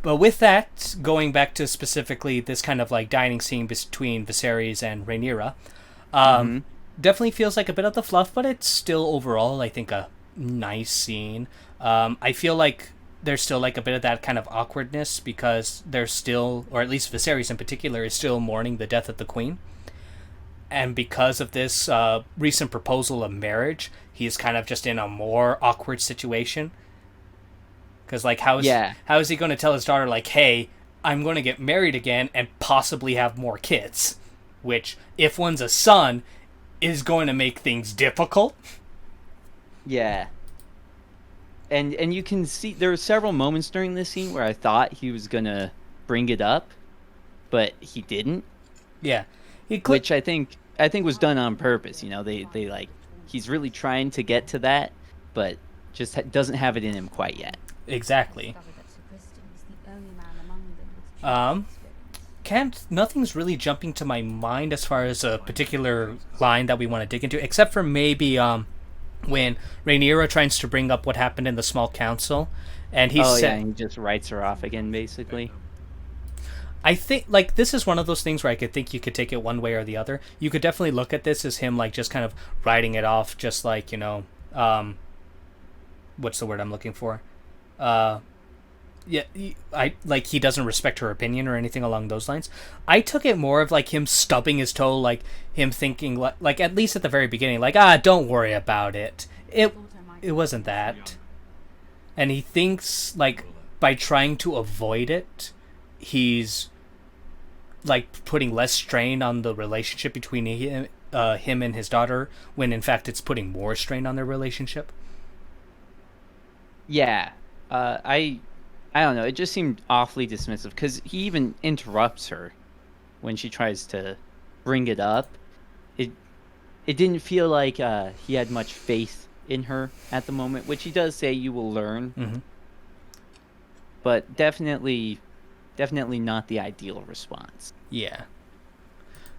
[SPEAKER 1] But with that, going back to specifically this kind of like dining scene between Viserys and Rhaenyra, definitely feels like a bit of the fluff, but it's still overall, I think, a nice scene. I feel like there's still like a bit of that kind of awkwardness because they're still, or at least Viserys in particular, is still mourning the death of the queen. And because of this recent proposal of marriage, he's kind of just in a more awkward situation. Because, like, how is he going to tell his daughter, like, hey, I'm going to get married again and possibly have more kids? Which, if one's a son, is going to make things difficult.
[SPEAKER 2] Yeah. And you can see, there were several moments during this scene where I thought he was going to bring it up, but he didn't.
[SPEAKER 1] Yeah.
[SPEAKER 2] Which I think was done on purpose. They like, he's really trying to get to that, but just doesn't have it in him quite yet.
[SPEAKER 1] Exactly. Nothing's really jumping to my mind as far as a particular line that we want to dig into, except for maybe when Rhaenyra tries to bring up what happened in the small council, and he
[SPEAKER 2] just writes her off again, basically.
[SPEAKER 1] I think, like, this is one of those things where I could think you could take it one way or the other. You could definitely look at this as him, like, just kind of writing it off, just like, what's the word I'm looking for? He doesn't respect her opinion or anything along those lines. I took it more of like him stubbing his toe, like him thinking, like at least at the very beginning, like, don't worry about it. It wasn't that. And he thinks, like, by trying to avoid it, he's like putting less strain on the relationship between him and his daughter, when in fact it's putting more strain on their relationship.
[SPEAKER 2] Yeah, I don't know. It just seemed awfully dismissive because he even interrupts her when she tries to bring it up. It didn't feel like he had much faith in her at the moment, which he does say you will learn.
[SPEAKER 1] Mm-hmm.
[SPEAKER 2] But definitely not the ideal response.
[SPEAKER 1] Yeah.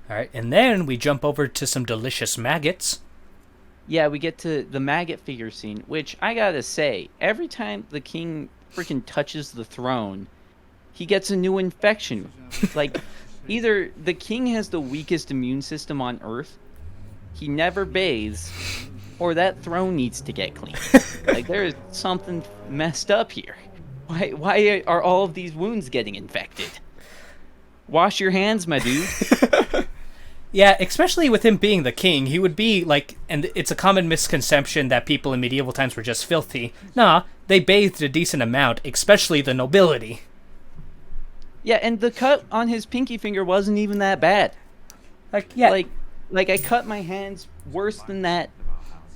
[SPEAKER 1] All right, and then we jump over to some delicious maggots.
[SPEAKER 2] yeah, we get to the maggot figure scene, which I gotta say, every time the king freaking touches the throne, he gets a new infection. Like, either the king has the weakest immune system on Earth, he never bathes, or that throne needs to get cleaned. Like, there is something messed up here. Why are all of these wounds getting infected? Wash your hands, my dude.
[SPEAKER 1] Yeah, especially with him being the king, he would be like, and it's a common misconception that people in medieval times were just filthy. Nah, they bathed a decent amount, especially the nobility.
[SPEAKER 2] Yeah, and the cut on his pinky finger wasn't even that bad.
[SPEAKER 1] Like, yeah.
[SPEAKER 2] Like I cut my hands worse than that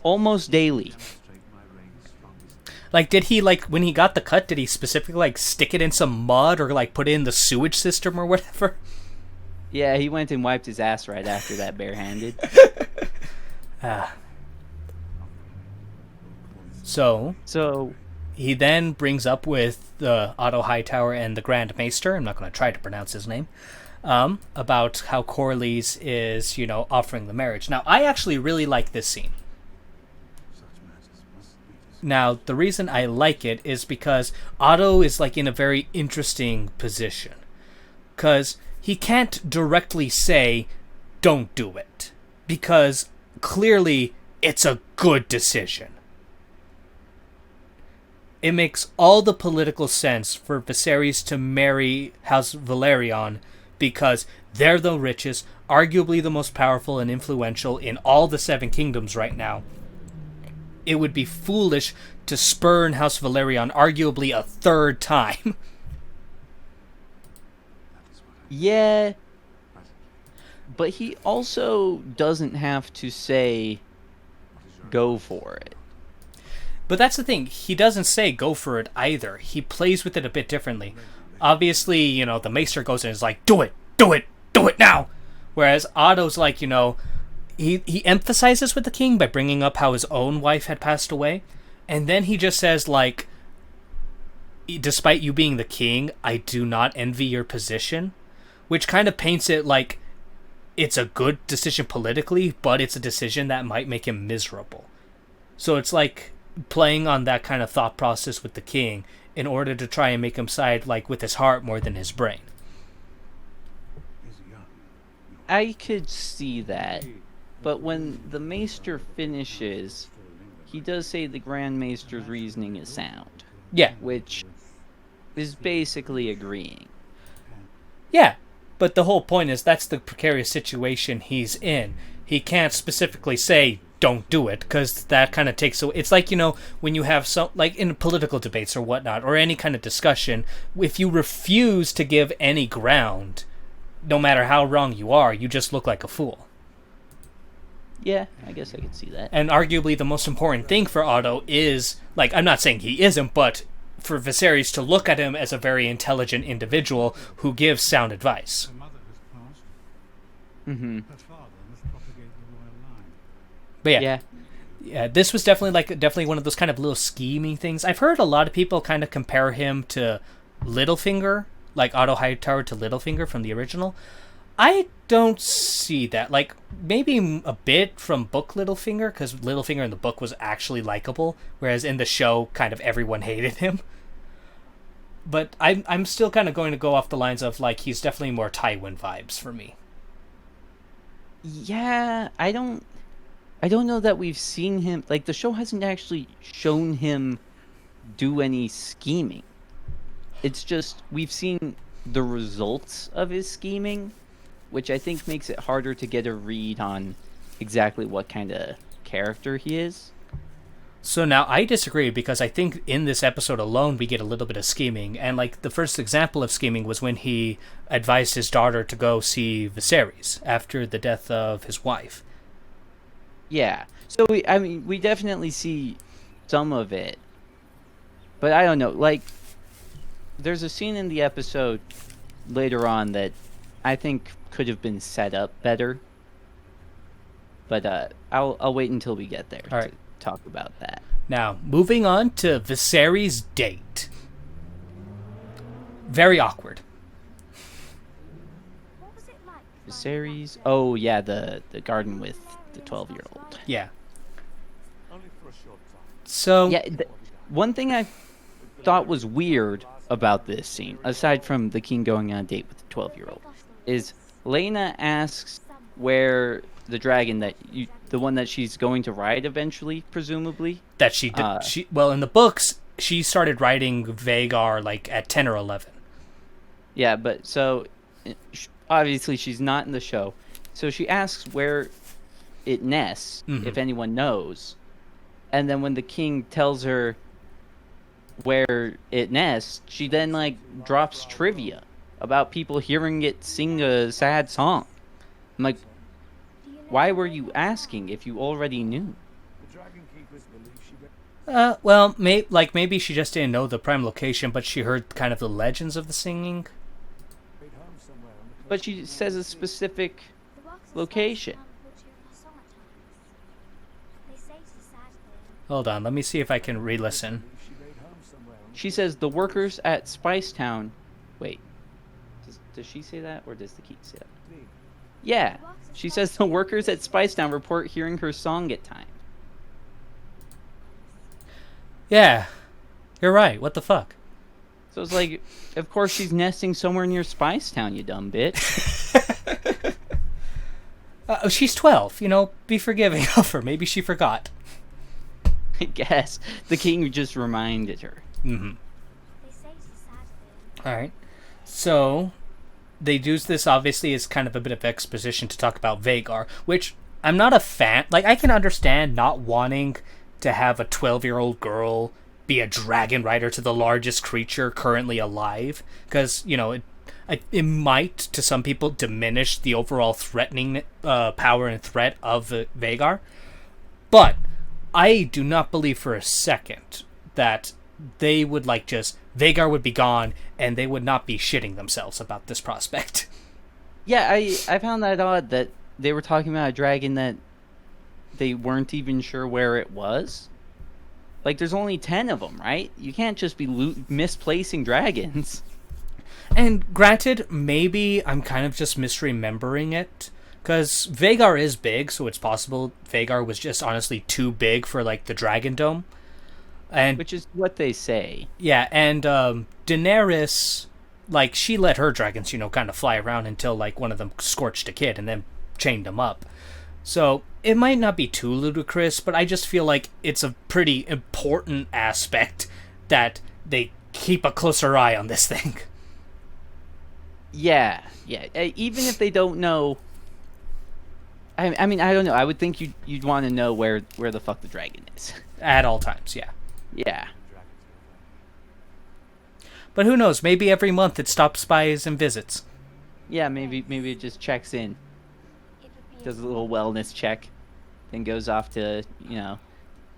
[SPEAKER 2] almost daily.
[SPEAKER 1] Like, did he, like, when he got the cut, did he specifically, like, stick it in some mud or, like, put it in the sewage system or whatever?
[SPEAKER 2] Yeah, he went and wiped his ass right after that barehanded.
[SPEAKER 1] So
[SPEAKER 2] So,
[SPEAKER 1] he then brings up with the Otto Hightower and the Grand Maester, I'm not going to try to pronounce his name, about how Corlys is, offering the marriage. Now, I actually really like this scene. Now, the reason I like it is because Otto is, like, in a very interesting position. Because he can't directly say, don't do it. Because, clearly, it's a good decision. It makes all the political sense for Viserys to marry House Valerion because they're the richest, arguably the most powerful and influential in all the Seven Kingdoms right now. It would be foolish to spurn House Valerion arguably a third time.
[SPEAKER 2] yeah. But he also doesn't have to say, go for it.
[SPEAKER 1] But that's the thing, he doesn't say go for it either. He plays with it a bit differently. Obviously, the Maester goes in and is like, do it now! Whereas Otto's like, he emphasizes with the king by bringing up how his own wife had passed away. And then he just says, like, despite you being the king, I do not envy your position. Which kind of paints it like it's a good decision politically, but it's a decision that might make him miserable. So it's like playing on that kind of thought process with the king in order to try and make him side, like, with his heart more than his brain.
[SPEAKER 2] I could see that. But when the Maester finishes, he does say the Grand Maester's reasoning is sound.
[SPEAKER 1] Yeah.
[SPEAKER 2] Which is basically agreeing.
[SPEAKER 1] Yeah. But the whole point is that's the precarious situation he's in. He can't specifically say, don't do it, because that kind of takes away. It's like, when you have some, like in political debates or whatnot, or any kind of discussion, if you refuse to give any ground, no matter how wrong you are, you just look like a fool.
[SPEAKER 2] Yeah, I guess I could see that.
[SPEAKER 1] And arguably the most important thing for Otto is, like, I'm not saying he isn't, but for Viserys to look at him as a very intelligent individual who gives sound advice.
[SPEAKER 2] Mm-hmm.
[SPEAKER 1] But yeah, this was definitely one of those kind of little scheming things. I've heard a lot of people kind of compare him to Littlefinger, like Otto Hightower to Littlefinger from the original. I don't see that. Like, maybe a bit from book Littlefinger, because Littlefinger in the book was actually likable, whereas in the show, kind of everyone hated him. But I'm still kind of going to go off the lines of, like, he's definitely more Tywin vibes for me.
[SPEAKER 2] Yeah, I don't know that we've seen him, like, the show hasn't actually shown him do any scheming. It's just, we've seen the results of his scheming, which I think makes it harder to get a read on exactly what kind of character he is.
[SPEAKER 1] So now I disagree, because I think in this episode alone we get a little bit of scheming, and like the first example of scheming was when he advised his daughter to go see Viserys after the death of his wife.
[SPEAKER 2] Yeah, so we definitely see some of it, but I don't know, like, there's a scene in the episode later on that I think could have been set up better, but I'll wait until we get there to talk about that.
[SPEAKER 1] Now, moving on to Viserys' date. Very awkward.
[SPEAKER 4] What was it like?
[SPEAKER 2] Viserys, oh yeah, the garden with the 12-year-old.
[SPEAKER 1] Yeah. So
[SPEAKER 2] Yeah, one thing I thought was weird about this scene, aside from the king going on a date with the 12-year-old, is Lena asks where the dragon the one that she's going to ride eventually, presumably.
[SPEAKER 1] that well, in the books, she started riding Vagar like at 10 or 11.
[SPEAKER 2] Yeah, but so obviously she's not in the show. So she asks where it nests, if anyone knows. And then when the king tells her where it nests, she then like drops trivia about people hearing it sing a sad song. I'm like, why were you asking if you already knew?
[SPEAKER 1] Well, maybe she just didn't know the prime location, but she heard kind of the legends of the singing.
[SPEAKER 2] But she says a specific location.
[SPEAKER 1] Hold on, let me see if I can re-listen.
[SPEAKER 2] She says the workers at Spicetown. Wait, does she say that, or does the key say that? Yeah, she says the workers at Spicetown report hearing her song at times.
[SPEAKER 1] Yeah, you're right. What the fuck?
[SPEAKER 2] So it's like, of course she's nesting somewhere near Spicetown, you dumb bitch.
[SPEAKER 1] She's 12. Be forgiving of her. Maybe she forgot.
[SPEAKER 2] I guess the king just reminded her.
[SPEAKER 1] Mm-hmm. All right. So they use this obviously as kind of a bit of exposition to talk about Vagar, which I'm not a fan. Like, I can understand not wanting to have a 12-year-old girl be a dragon rider to the largest creature currently alive, because it might to some people diminish the overall threatening power and threat of Vagar, but I do not believe for a second that they would Vagar would be gone and they would not be shitting themselves about this prospect.
[SPEAKER 2] Yeah, I found that odd that they were talking about a dragon that they weren't even sure where it was. Like, there's only 10 of them, right? You can't just be misplacing dragons.
[SPEAKER 1] And granted, maybe I'm kind of just misremembering it, because Vagar is big, so it's possible Vagar was just honestly too big for, like, the Dragon Dome.
[SPEAKER 2] Which is what they say.
[SPEAKER 1] Yeah, and Daenerys, like, she let her dragons, kind of fly around until, like, one of them scorched a kid and then chained him up. So it might not be too ludicrous, but I just feel like it's a pretty important aspect that they keep a closer eye on this thing.
[SPEAKER 2] Yeah. Even if they don't know, I mean, I don't know. I would think you'd want to know where the fuck the dragon is
[SPEAKER 1] At all times, yeah.
[SPEAKER 2] Yeah.
[SPEAKER 1] But who knows? Maybe every month it stops by and visits.
[SPEAKER 2] Yeah, maybe it just checks in, does a little wellness check, then goes off to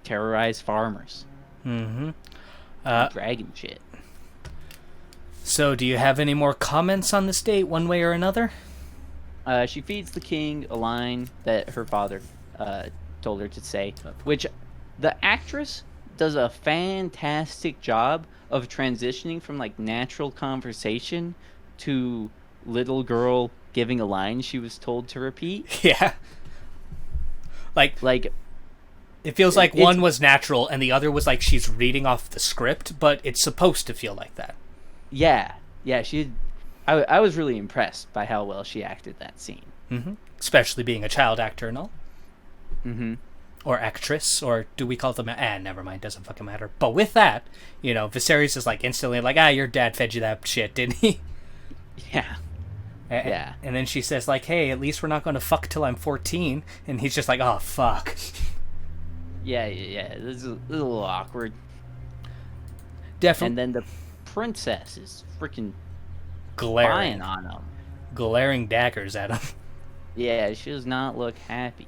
[SPEAKER 2] terrorize farmers.
[SPEAKER 1] Mm-hmm.
[SPEAKER 2] Dragon shit.
[SPEAKER 1] So, do you have any more comments on this date, one way or another?
[SPEAKER 2] She feeds the king a line that her father told her to say, which the actress does a fantastic job of transitioning from like natural conversation to little girl giving a line she was told to repeat.
[SPEAKER 1] Yeah. Like it feels like one was natural and the other was like she's reading off the script, but it's supposed to feel like that.
[SPEAKER 2] Yeah, I was really impressed by how well she acted that scene.
[SPEAKER 1] Mm-hmm. Especially being a child actor and all.
[SPEAKER 2] Mm-hmm.
[SPEAKER 1] Or actress, or do we call them... never mind, doesn't fucking matter. But with that, Viserys is like instantly like, your dad fed you that shit, didn't he?
[SPEAKER 2] Yeah. Yeah.
[SPEAKER 1] And then she says like, hey, at least we're not going to fuck till I'm 14. And he's just like, oh, fuck.
[SPEAKER 2] Yeah. This is a little awkward.
[SPEAKER 1] Definitely.
[SPEAKER 2] And then the princess is freaking
[SPEAKER 1] glaring
[SPEAKER 2] on him.
[SPEAKER 1] Glaring daggers at him.
[SPEAKER 2] Yeah, she does not look happy.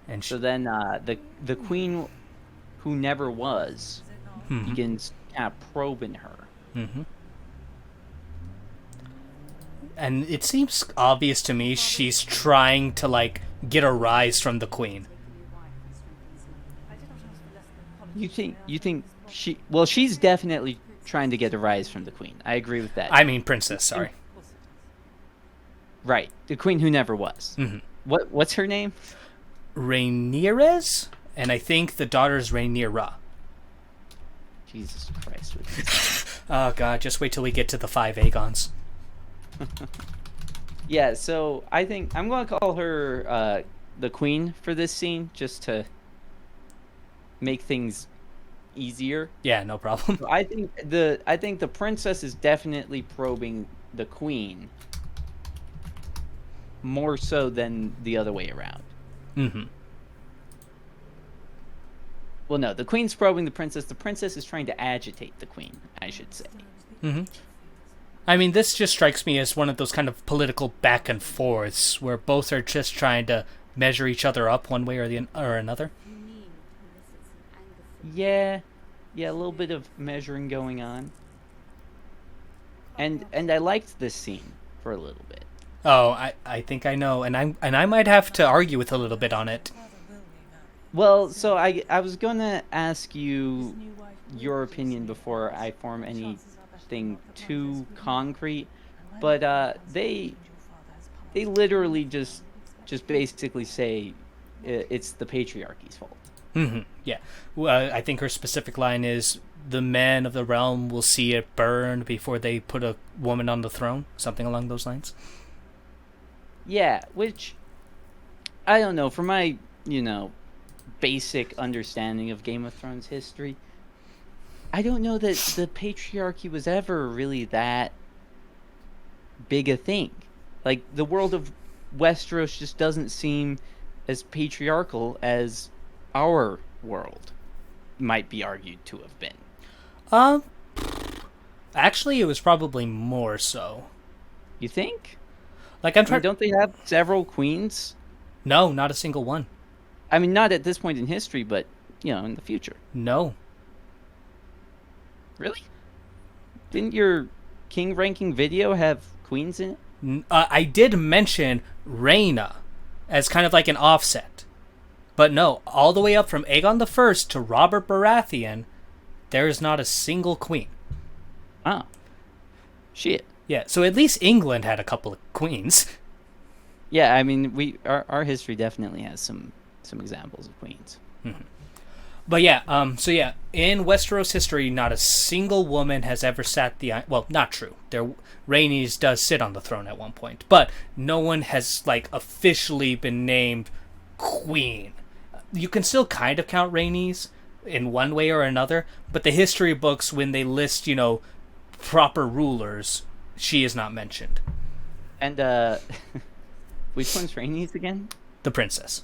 [SPEAKER 1] And
[SPEAKER 2] so then the queen, who never was, begins kind of probing her.
[SPEAKER 1] Mm-hmm. And it seems obvious to me she's trying to like get a rise from the queen.
[SPEAKER 2] You think she? Well, she's definitely trying to get a rise from the queen. I agree with that.
[SPEAKER 1] I mean, princess. Sorry.
[SPEAKER 2] Right, the queen who never was.
[SPEAKER 1] Mm-hmm.
[SPEAKER 2] What's her name?
[SPEAKER 1] Rhaenyra? And I think the daughter is Rhaenyra.
[SPEAKER 2] Jesus Christ. With this.
[SPEAKER 1] Oh god, just wait till we get to the 5 Aegons.
[SPEAKER 2] Yeah, so I think I'm going to call her the queen for this scene, just to make things easier.
[SPEAKER 1] Yeah, no problem.
[SPEAKER 2] I think the princess is definitely probing the queen more so than the other way around.
[SPEAKER 1] Mm-hmm.
[SPEAKER 2] Well, no, the queen's probing the princess. The princess is trying to agitate the queen, I should say.
[SPEAKER 1] Mm-hmm. I mean, this just strikes me as one of those kind of political back and forths where both are just trying to measure each other up one way or another.
[SPEAKER 2] Yeah, a little bit of measuring going on. And I liked this scene for a little bit.
[SPEAKER 1] Oh, I think I know, and I might have to argue with a little bit on it.
[SPEAKER 2] Well, so I was gonna ask you your opinion before I form anything too concrete, but they literally just basically say it's the patriarchy's fault.
[SPEAKER 1] Mm-hmm. Yeah. Well, I think her specific line is, the men of the realm will see it burn before they put a woman on the throne. Something along those lines.
[SPEAKER 2] Yeah, which, I don't know, from my, basic understanding of Game of Thrones history, I don't know that the patriarchy was ever really that big a thing. Like, the world of Westeros just doesn't seem as patriarchal as our world might be argued to have been.
[SPEAKER 1] Actually, it was probably more so.
[SPEAKER 2] You think?
[SPEAKER 1] Like, I'm
[SPEAKER 2] I mean,
[SPEAKER 1] trying.
[SPEAKER 2] don't they have several queens?
[SPEAKER 1] No, not a single one.
[SPEAKER 2] I mean, not at this point in history, but, in the future.
[SPEAKER 1] No.
[SPEAKER 2] Really? Didn't your king ranking video have queens in it?
[SPEAKER 1] I did mention Rhaenyra as kind of like an offset. But no, all the way up from Aegon the First to Robert Baratheon, there is not a single queen.
[SPEAKER 2] Oh. Shit.
[SPEAKER 1] Yeah, so at least England had a couple of queens.
[SPEAKER 2] Yeah, I mean, our history definitely has some examples of queens.
[SPEAKER 1] Mm-hmm. But yeah, in Westeros history, not a single woman has ever sat the... Well, not true. Rhaenys does sit on the throne at one point, but no one has, officially been named queen. You can still kind of count Rhaenys in one way or another, but the history books, when they list, proper rulers, she is not mentioned.
[SPEAKER 2] And, which one's Rhaenys again?
[SPEAKER 1] The princess.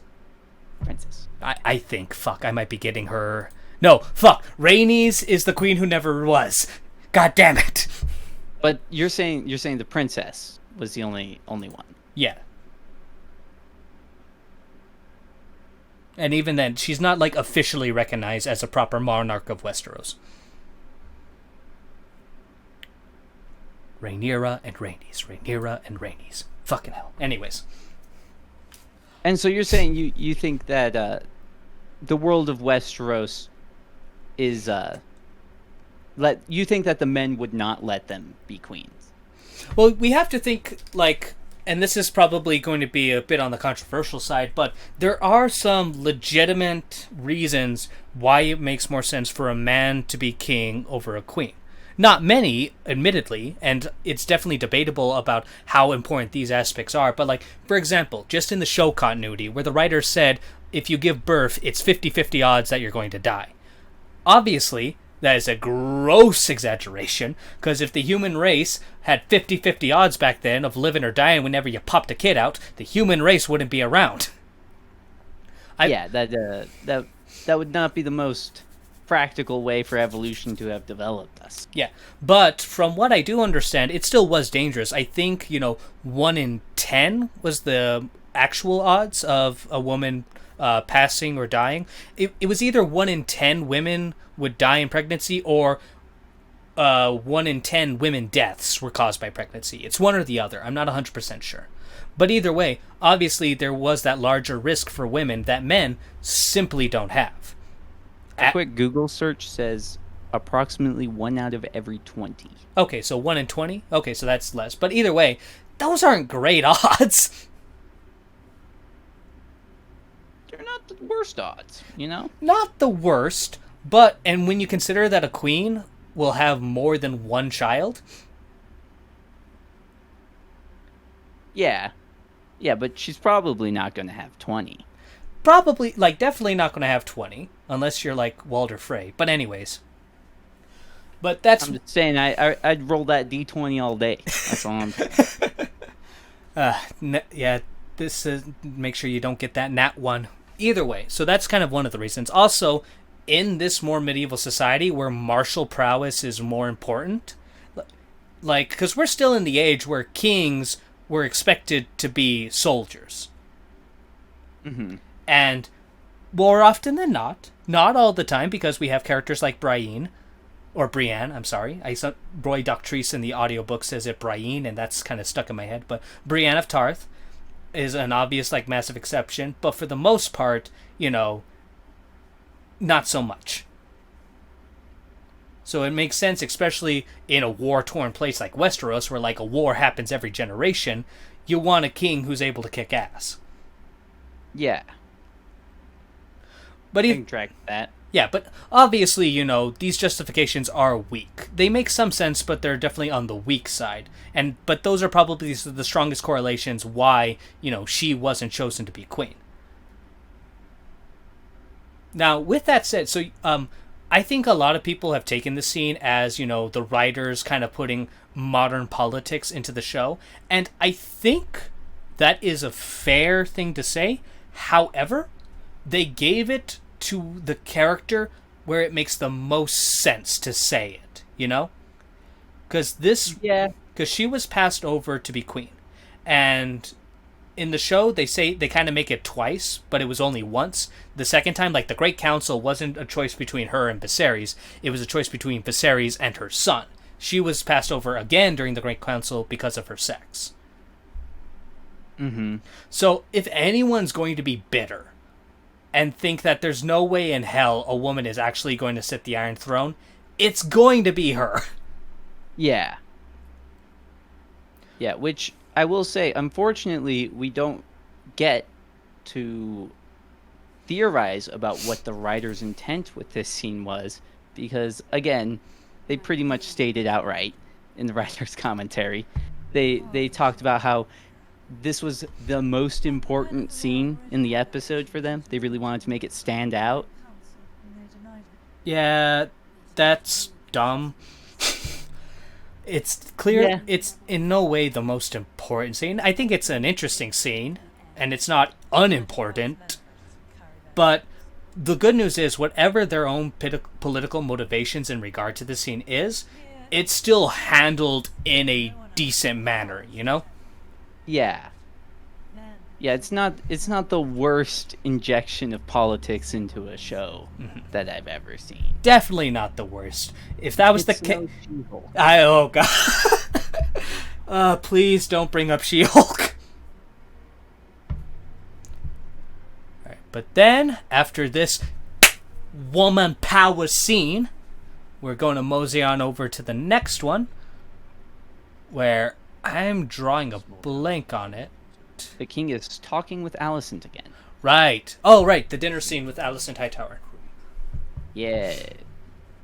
[SPEAKER 2] Princess.
[SPEAKER 1] I think. Fuck, I might be getting her... No, fuck. Rhaenys is the queen who never was. God damn it.
[SPEAKER 2] But you're saying the princess was the only one.
[SPEAKER 1] Yeah. And even then, she's not, officially recognized as a proper monarch of Westeros. Rhaenyra and Rhaenys. Rhaenyra and Rhaenys. Fucking hell. Anyways.
[SPEAKER 2] And so you're saying you think that the world of Westeros is you think that the men would not let them be queens?
[SPEAKER 1] Well, we have to think, and this is probably going to be a bit on the controversial side, but there are some legitimate reasons why it makes more sense for a man to be king over a queen. Not many, admittedly, and it's definitely debatable about how important these aspects are, but for example, just in the show continuity, where the writer said, if you give birth, it's 50-50 odds that you're going to die. Obviously, that is a gross exaggeration, because if the human race had 50-50 odds back then of living or dying whenever you popped a kid out, the human race wouldn't be around.
[SPEAKER 2] That would not be the most practical way for evolution to have developed us.
[SPEAKER 1] Yeah, but from what I do understand, it still was dangerous. I think, 1 in 10 was the actual odds of a woman passing or dying. It was either 1 in 10 women would die in pregnancy, or 1 in 10 women deaths were caused by pregnancy. It's one or the other. I'm not 100% sure. But either way, obviously there was that larger risk for women that men simply don't have.
[SPEAKER 2] A quick Google search says approximately 1 out of every 20.
[SPEAKER 1] Okay, so 1 in 20? Okay, so that's less. But either way, those aren't great odds.
[SPEAKER 2] They're not not the worst odds, you know?
[SPEAKER 1] Not the worst, but and when you consider that a queen will have more than one child,
[SPEAKER 2] Yeah. Yeah, but she's probably not going to have 20.
[SPEAKER 1] probably like definitely not going to have 20 unless you're like Walder Frey. But anyways, but that's
[SPEAKER 2] I'm just saying, I'd roll that D20 all day. That's all I'm saying.
[SPEAKER 1] yeah, this is make sure you don't get that nat one. Either way, so that's kind of one of the reasons. Also, in this more medieval society where martial prowess is more important, like because we're still in the age where kings were expected to be soldiers, and more often than not all the time, because we have characters like Brienne, or Brienne, I'm sorry. I saw Roy Doctrice in the audiobook says it Brienne, and that's kind of stuck in my head. But Brienne of Tarth is an obvious, like, massive exception. But for the most part, not so much. So it makes sense, especially in a war-torn place like Westeros, where, like, a war happens every generation. You want a king who's able to kick ass.
[SPEAKER 2] Yeah.
[SPEAKER 1] But
[SPEAKER 2] I can track that.
[SPEAKER 1] Yeah, but obviously, these justifications are weak. They make some sense, but they're definitely on the weak side. But those are probably the strongest correlations why, she wasn't chosen to be queen. Now, with that said, so I think a lot of people have taken this scene as, the writers kind of putting modern politics into the show. And I think that is a fair thing to say. However, they gave it to the character where it makes the most sense to say it, Because she was passed over to be queen. And in the show, they kind of make it twice, but it was only once. The second time, like, the Great Council wasn't a choice between her and Viserys. It was a choice between Viserys and her son. She was passed over again during the Great Council because of her sex.
[SPEAKER 2] Mm-hmm.
[SPEAKER 1] So if anyone's going to be bitter and think that there's no way in hell a woman is actually going to sit the Iron Throne, it's going to be her.
[SPEAKER 2] Yeah. Yeah, which I will say, unfortunately, we don't get to theorize about what the writer's intent with this scene was, because, again, they pretty much stated outright in the writer's commentary. They talked about how this was the most important scene in the episode for them. They really wanted to make it stand out.
[SPEAKER 1] Yeah, that's dumb. It's clear it's in no way the most important scene. I think it's an interesting scene, and it's not unimportant. But the good news is, whatever their own political motivations in regard to this scene is, it's still handled in a decent manner,
[SPEAKER 2] Yeah. Yeah, it's not the worst injection of politics into a show that I've ever seen.
[SPEAKER 1] Definitely not the worst. If that was the case, oh god, please don't bring up She-Hulk. Alright, but then after this woman power scene, we're going to mosey on over to the next one, where I'm drawing a blank on it.
[SPEAKER 2] The king is talking with Allison again.
[SPEAKER 1] Right. Oh, right. The dinner scene with Allison Hightower.
[SPEAKER 2] Yeah.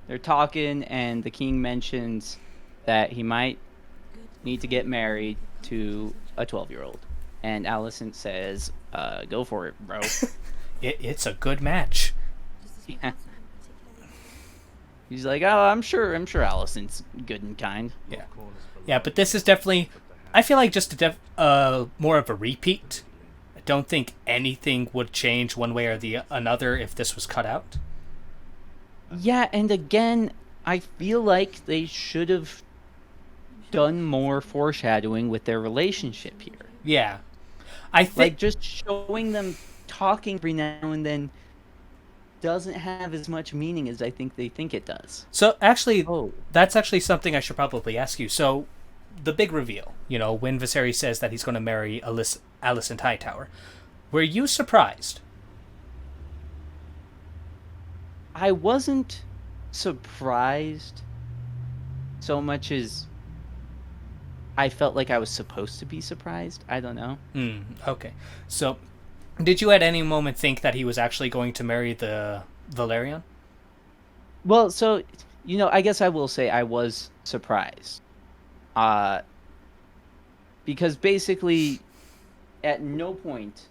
[SPEAKER 2] They're talking, and the king mentions that he might need to get married to a 12-year-old. And Allison says, go for it, bro.
[SPEAKER 1] It's a good match.
[SPEAKER 2] Yeah. He's like, oh, I'm sure Allison's good and kind.
[SPEAKER 1] Yeah. Yeah, but this is definitely, I feel like just more of a repeat. I don't think anything would change one way or the another if this was cut out.
[SPEAKER 2] Yeah, and again, I feel like they should have done more foreshadowing with their relationship here.
[SPEAKER 1] Yeah. I think
[SPEAKER 2] Like, just showing them talking every now and then doesn't have as much meaning as I think they think it does.
[SPEAKER 1] so. Actually, that's actually something I should probably ask you. So, the big reveal, when Viserys says that he's going to marry Allison Hightower, were you surprised?
[SPEAKER 2] I wasn't surprised so much as I felt like I was supposed to be surprised. I don't know.
[SPEAKER 1] Okay. So, Did you at any moment think that he was actually going to marry the Valerian?
[SPEAKER 2] Well, so I guess I will say I was surprised, uh, because basically, at no point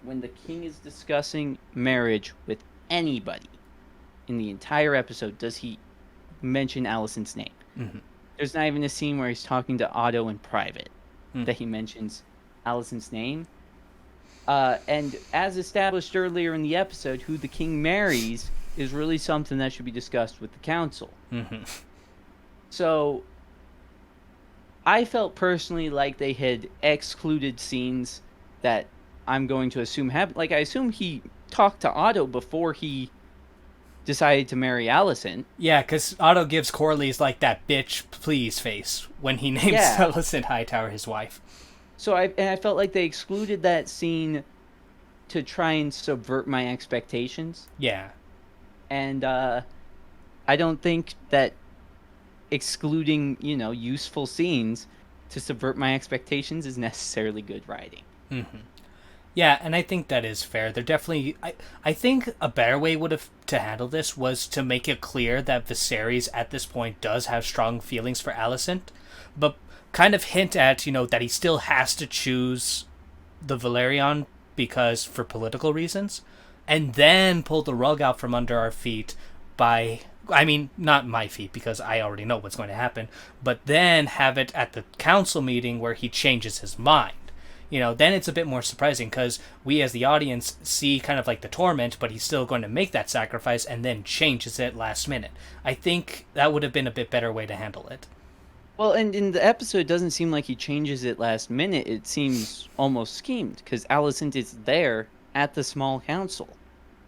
[SPEAKER 2] when the king is discussing marriage with anybody in the entire episode does he mention Allison's name.
[SPEAKER 1] Mm-hmm.
[SPEAKER 2] There's not even a scene where he's talking to Otto in private
[SPEAKER 1] Mm.
[SPEAKER 2] that he mentions Allison's name. And as established earlier in the episode, who the king marries is really something that should be discussed with the council.
[SPEAKER 1] Mm-hmm.
[SPEAKER 2] So I felt personally like they had excluded scenes that I'm going to assume happened. Like, I assume he talked to Otto before he decided to marry Allison.
[SPEAKER 1] Yeah, because Otto gives Corley's like that bitch please face when he names
[SPEAKER 2] Yeah.
[SPEAKER 1] Allison Hightower his wife.
[SPEAKER 2] So I felt like they excluded that scene to try and subvert my expectations.
[SPEAKER 1] Yeah.
[SPEAKER 2] And I don't think that excluding, useful scenes to subvert my expectations is necessarily good writing.
[SPEAKER 1] Mm-hmm. Yeah, and I think that is fair. They're definitely... I think a better way to handle this was to make it clear that Viserys at this point does have strong feelings for Alicent, but kind of hint at, that he still has to choose the Valerian because for political reasons, and then pull the rug out from under our feet by... I mean, not my feet, because I already know what's going to happen, but then have it at the council meeting where he changes his mind. Then it's a bit more surprising because we as the audience see kind of like the torment, but he's still going to make that sacrifice and then changes it last minute. I think that would have been a bit better way to handle it.
[SPEAKER 2] Well, and in the episode, it doesn't seem like he changes it last minute. It seems almost schemed because Alicent is there at the small council.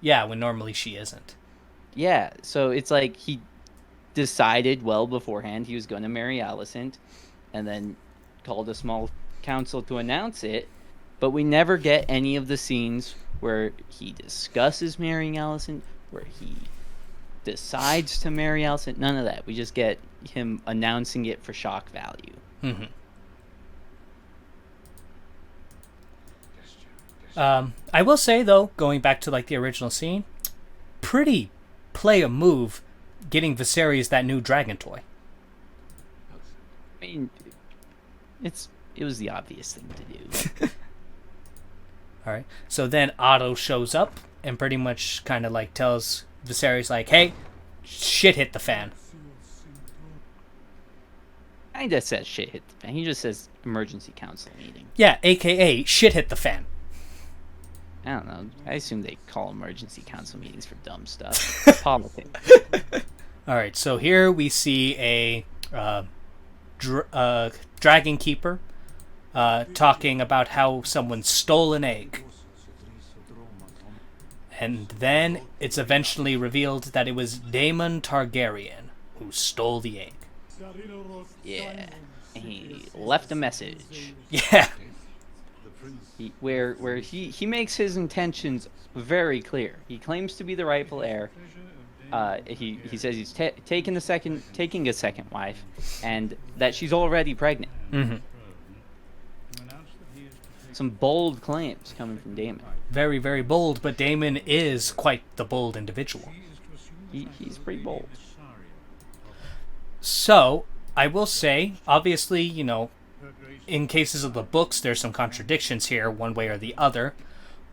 [SPEAKER 1] Yeah, when normally she isn't.
[SPEAKER 2] Yeah, so it's like he decided well beforehand he was going to marry Alicent and then called a small council to announce it, but we never get any of the scenes where he discusses marrying Alicent, where he decides to marry Allison. None of that. We just get him announcing it for shock value.
[SPEAKER 1] Mm-hmm. I will say though, going back to like the original scene, pretty play a move getting Viserys that new dragon toy.
[SPEAKER 2] I mean, it was the obvious thing to do.
[SPEAKER 1] All right. So then Otto shows up and pretty much kind of like tells Viserys like, "Hey, shit hit the fan."
[SPEAKER 2] I just says shit hit the fan. He just says emergency council meeting.
[SPEAKER 1] Yeah, AKA shit hit the fan.
[SPEAKER 2] I don't know. I assume they call emergency council meetings for dumb stuff. Politics.
[SPEAKER 1] All right. So here we see a dragon keeper talking about how someone stole an egg. And then it's eventually revealed that it was Daemon Targaryen who stole the egg.
[SPEAKER 2] Yeah. And he left a message.
[SPEAKER 1] Yeah.
[SPEAKER 2] Where he makes his intentions very clear. He claims to be the rightful heir. He says he's taking a second wife, and that she's already pregnant.
[SPEAKER 1] Mm-hmm.
[SPEAKER 2] Some bold claims coming from Daemon.
[SPEAKER 1] Very, very bold, but Daemon is quite the bold individual.
[SPEAKER 2] He's pretty bold.
[SPEAKER 1] So, I will say, obviously, in cases of the books, there's some contradictions here, one way or the other.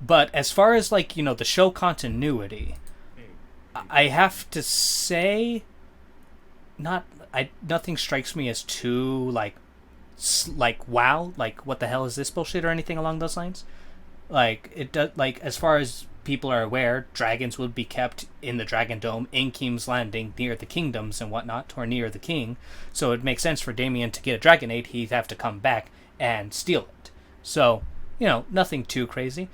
[SPEAKER 1] But as far as, the show continuity, I have to say, nothing strikes me as too, wow, what the hell is this bullshit or anything along those lines. As far as people are aware, dragons would be kept in the Dragon Dome in King's Landing near the kingdoms and whatnot, or near the king. So it makes sense for Damien to get a dragon egg, he'd have to come back and steal it. So, nothing too crazy.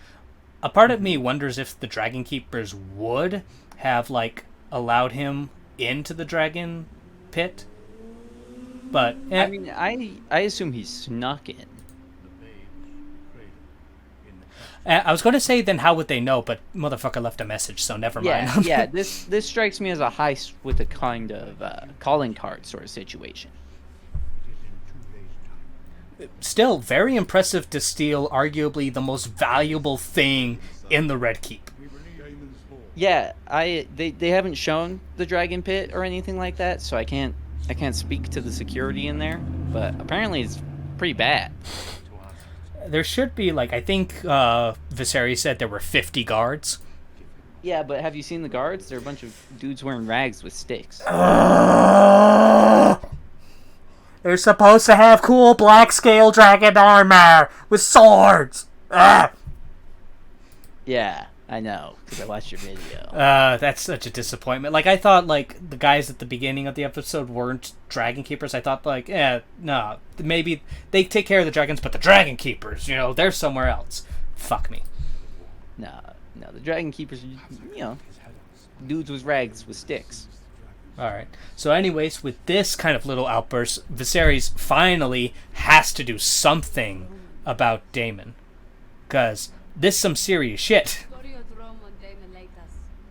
[SPEAKER 1] A part of me wonders if the Dragon Keepers would have, allowed him into the dragon pit. But,
[SPEAKER 2] I mean, I assume he snuck in.
[SPEAKER 1] I was going to say, then how would they know? But motherfucker left a message, so never mind.
[SPEAKER 2] Yeah. This strikes me as a heist with a kind of calling card sort of situation.
[SPEAKER 1] still very impressive to steal arguably the most valuable thing in the Red Keep.
[SPEAKER 2] Yeah, they haven't shown the dragon pit or anything like that, so I can't speak to the security in there, but apparently it's pretty bad.
[SPEAKER 1] There should be, like, I think Viserys said there were 50 guards.
[SPEAKER 2] Yeah, but have you seen the guards? They're a bunch of dudes wearing rags with sticks.
[SPEAKER 1] They're supposed to have cool black scale dragon armor with swords.
[SPEAKER 2] Yeah, I know, because I watched your video.
[SPEAKER 1] That's such a disappointment. Like, I thought, like, the guys at the beginning of the episode weren't dragon keepers. I thought, like, no, maybe they take care of the dragons, but the dragon keepers, they're somewhere else. Fuck me.
[SPEAKER 2] No, the dragon keepers, dudes with rags with sticks.
[SPEAKER 1] Alright. So anyways, with this kind of little outburst, Viserys finally has to do something about Daemon. Because this is some serious shit.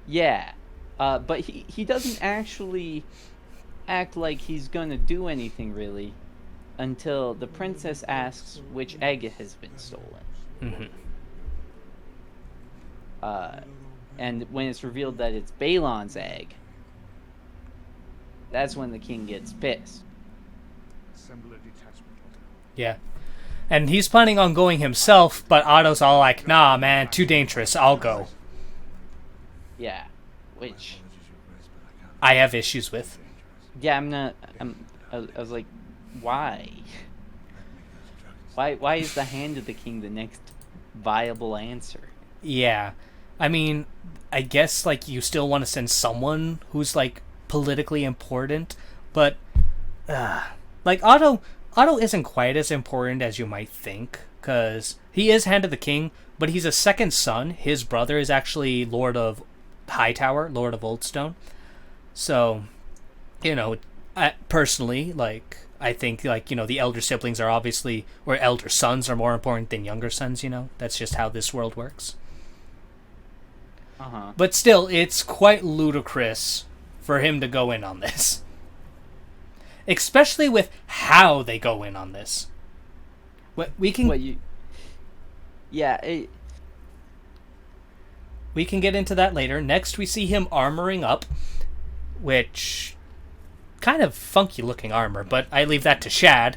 [SPEAKER 2] Yeah, but he doesn't actually act like he's gonna do anything, really, until the princess asks which egg has been stolen.
[SPEAKER 1] Mm-hmm.
[SPEAKER 2] And when it's revealed that it's Balon's egg, that's when the king gets pissed.
[SPEAKER 1] Yeah. And he's planning on going himself, but Otto's all like, nah, man, too dangerous, I'll go.
[SPEAKER 2] Yeah, which
[SPEAKER 1] I have issues with.
[SPEAKER 2] Yeah, I was like, why? Why is the hand of the king the next viable answer?
[SPEAKER 1] Yeah. I mean, I guess, like, you still want to send someone who's, like, politically important, but, like, Otto isn't quite as important as you might think, because he is hand of the king, but he's a second son. His brother is actually Lord of Hightower, Lord of Oldstone. So, personally, like, I think, like, the elder siblings are obviously, or elder sons are more important than younger sons, That's just how this world works.
[SPEAKER 2] Uh-huh.
[SPEAKER 1] But still, it's quite ludicrous for him to go in on this. Especially with how they go in on this. We can get into that later. Next, we see him armoring up, which kind of funky looking armor, but I leave that to Shad.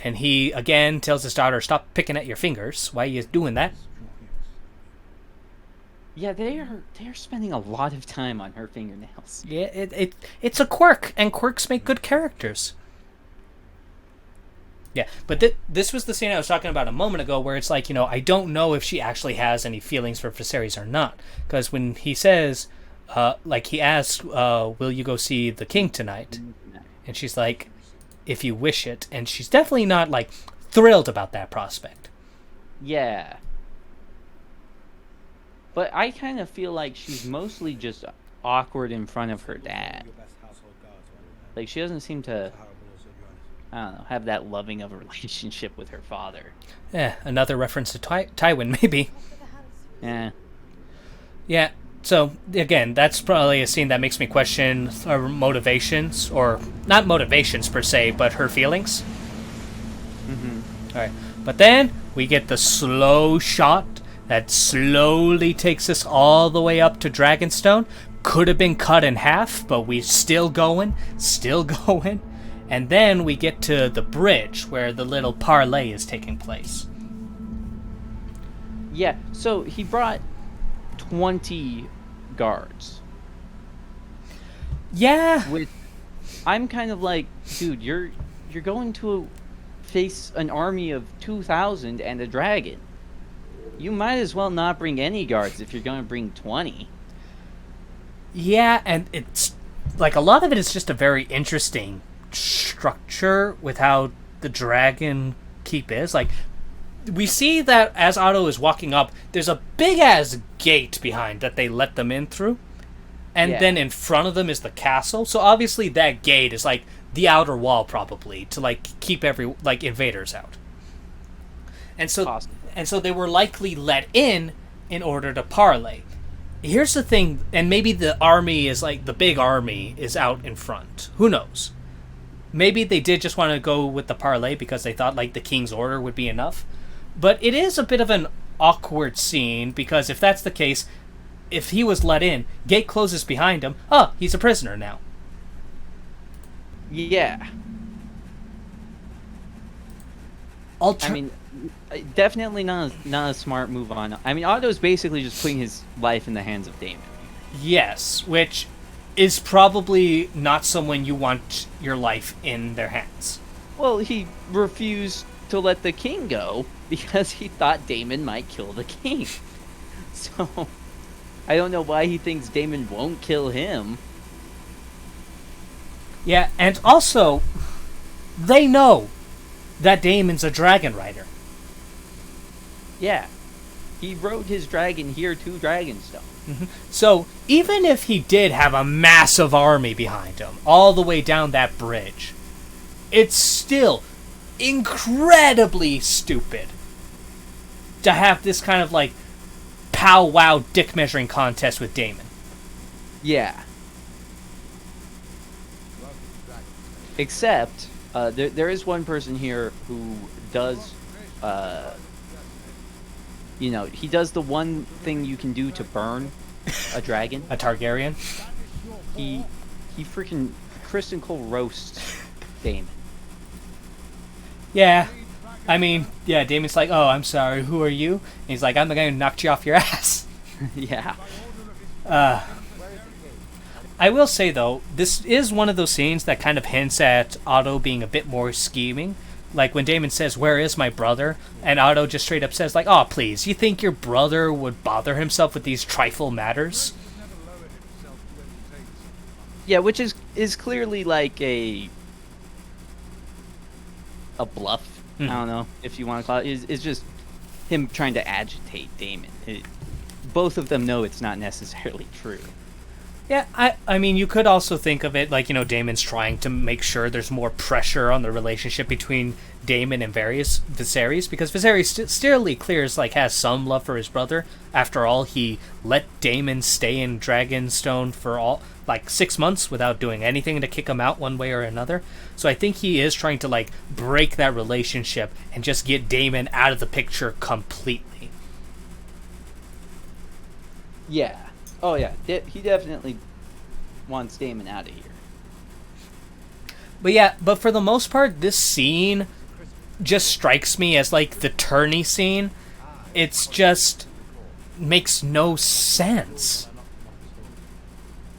[SPEAKER 1] And he again tells his daughter, "Stop picking at your fingers. Why are you doing that?"
[SPEAKER 2] Yeah, they're spending a lot of time on her fingernails.
[SPEAKER 1] Yeah, it's a quirk, and quirks make good characters. Yeah, but this was the scene I was talking about a moment ago, where it's like, I don't know if she actually has any feelings for Viserys or not. Because when he says, he asks, will you go see the king tonight? And she's like, if you wish it. And she's definitely not, like, thrilled about that prospect.
[SPEAKER 2] Yeah. But I kind of feel like she's mostly just awkward in front of her dad. Like, she doesn't seem to, I don't know, have that loving of a relationship with her father.
[SPEAKER 1] Yeah, another reference to Tywin, maybe.
[SPEAKER 2] Yeah.
[SPEAKER 1] Yeah, so, again, that's probably a scene that makes me question her motivations, or not motivations per se, but her feelings.
[SPEAKER 2] Mm-hmm.
[SPEAKER 1] Alright, but then we get the slow shot that slowly takes us all the way up to Dragonstone. Could have been cut in half, but we're still going. And then we get to the bridge where the little parlay is taking place.
[SPEAKER 2] Yeah, so he brought 20 guards.
[SPEAKER 1] Yeah.
[SPEAKER 2] I'm kind of like, dude, you're going to face an army of 2,000 and a dragon. You might as well not bring any guards if you're going to bring 20.
[SPEAKER 1] Yeah, and it's like a lot of it is just a very interesting structure with how the dragon keep is. Like, we see that as Otto is walking up, there's a big ass gate behind that they let them in through. And then in front of them is the castle. So obviously that gate is like the outer wall, probably, to like keep invaders out. And so
[SPEAKER 2] Awesome.
[SPEAKER 1] And so they were likely let in order to parlay. Here's the thing, and maybe the army is like, the big army is out in front. Who knows? maybe they did just want to go with the parlay because they thought like the king's order would be enough. But it is a bit of an awkward scene because if that's the case, if he was let in, gate closes behind him. Oh, he's a prisoner now.
[SPEAKER 2] Yeah. I mean, definitely not a smart move on. I mean, Otto's basically just putting his life in the hands of Daemon.
[SPEAKER 1] Yes, which is probably not someone you want your life in their hands.
[SPEAKER 2] Well, he refused to let the king go because he thought Daemon might kill the king. So, I don't know why he thinks Daemon won't kill him.
[SPEAKER 1] Yeah, and also, they know that Daemon's a dragon rider.
[SPEAKER 2] Yeah. He rode his dragon here to Dragonstone.
[SPEAKER 1] Mm-hmm. So, even if he did have a massive army behind him, all the way down that bridge, it's still incredibly stupid to have this kind of, like, pow-wow dick-measuring contest with Daemon.
[SPEAKER 2] Yeah. Except, there is one person here who does, he does the one thing you can do to burn a dragon.
[SPEAKER 1] A Targaryen?
[SPEAKER 2] He freaking Kristen Cole roasts Daemon.
[SPEAKER 1] Yeah. I mean, yeah, Daemon's like, oh, I'm sorry, who are you? And he's like, I'm the guy who knocked you off your ass.
[SPEAKER 2] Yeah.
[SPEAKER 1] I will say, though, this is one of those scenes that kind of hints at Otto being a bit more scheming. Like, when Daemon says, where is my brother? And Otto just straight up says, like, oh, please, you think your brother would bother himself with these trifle matters?
[SPEAKER 2] Yeah, which is clearly like a bluff. I don't know if you want to call it. It's just him trying to agitate Daemon. Both of them know it's not necessarily true.
[SPEAKER 1] Yeah, I mean, you could also think of it like, Daemon's trying to make sure there's more pressure on the relationship between Daemon and Viserys, because Viserys still clears, like, has some love for his brother. After all, he let Daemon stay in Dragonstone for 6 months without doing anything to kick him out one way or another. So I think he is trying to, like, break that relationship and just get Daemon out of the picture completely.
[SPEAKER 2] Yeah. Oh, yeah. He definitely wants Daemon out of here.
[SPEAKER 1] But for the most part, this scene just strikes me as, like, the tourney scene. It's just makes no sense.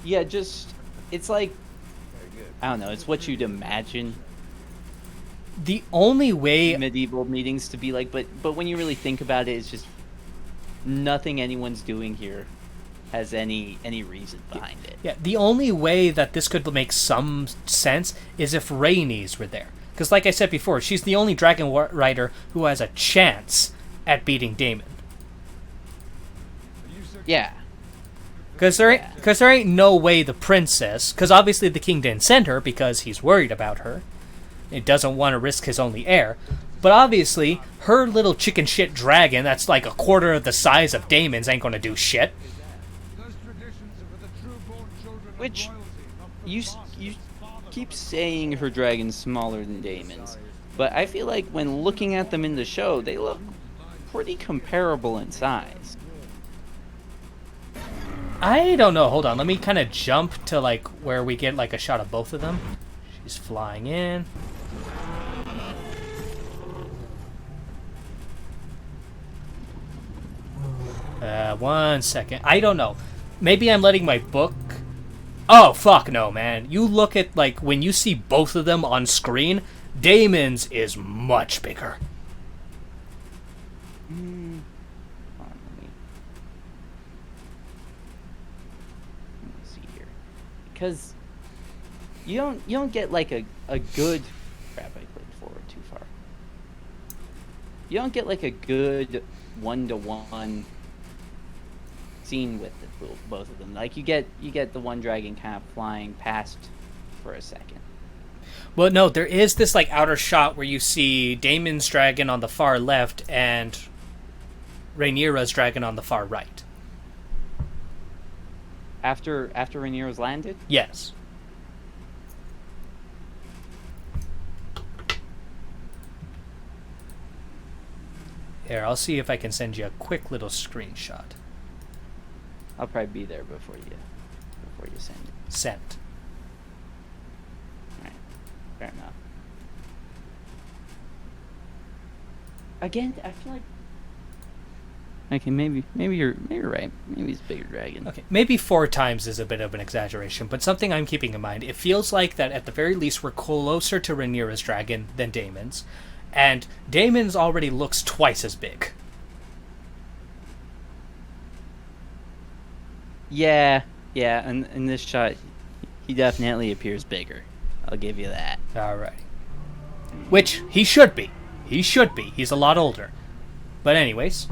[SPEAKER 2] Yeah, it's like, I don't know, it's what you'd imagine
[SPEAKER 1] The only way...
[SPEAKER 2] medieval meetings to be like, but when you really think about it, it's just nothing anyone's doing here has any reason behind it.
[SPEAKER 1] Yeah, the only way that this could make some sense is if Rhaenys were there. Because like I said before, she's the only dragon rider who has a chance at beating Daemon.
[SPEAKER 2] Yeah.
[SPEAKER 1] Because there ain't no way the princess... Because obviously the king didn't send her because he's worried about her. He doesn't want to risk his only heir. But obviously, her little chicken shit dragon that's like a quarter of the size of Daemon's ain't going to do shit.
[SPEAKER 2] Which, you keep saying her dragon's smaller than Daemon's, but I feel like when looking at them in the show, they look pretty comparable in size.
[SPEAKER 1] I don't know. Hold on. Let me kind of jump to like where we get like a shot of both of them. She's flying in. One second. I don't know. Maybe I'm letting my book... Oh, fuck no, man. You look at, like, when you see both of them on screen, Daemon's is much bigger.
[SPEAKER 2] Hold on, let me see here. Because you don't get, like, a good... Crap, I clicked forward too far. You don't get, like, a good one-to-one scene with both of them. Like, you get the one dragon kind of flying past for a second.
[SPEAKER 1] Well, no, there is this like outer shot where you see Daemon's dragon on the far left and Rhaenyra's dragon on the far right.
[SPEAKER 2] After Rhaenyra's landed?
[SPEAKER 1] Yes. Here, I'll see if I can send you a quick little screenshot.
[SPEAKER 2] I'll probably be there before you send it.
[SPEAKER 1] Sent.
[SPEAKER 2] Alright. Fair enough. Again, I feel like... Okay, maybe you're right. Maybe it's a bigger dragon.
[SPEAKER 1] Okay, maybe 4 times is a bit of an exaggeration, but something I'm keeping in mind. It feels like that at the very least we're closer to Rhaenyra's dragon than Daemon's, and Daemon's already looks twice as big.
[SPEAKER 2] Yeah, and in this shot, he definitely appears bigger. I'll give you that.
[SPEAKER 1] Alright. Which, he should be. He should be. He's a lot older. But anyways...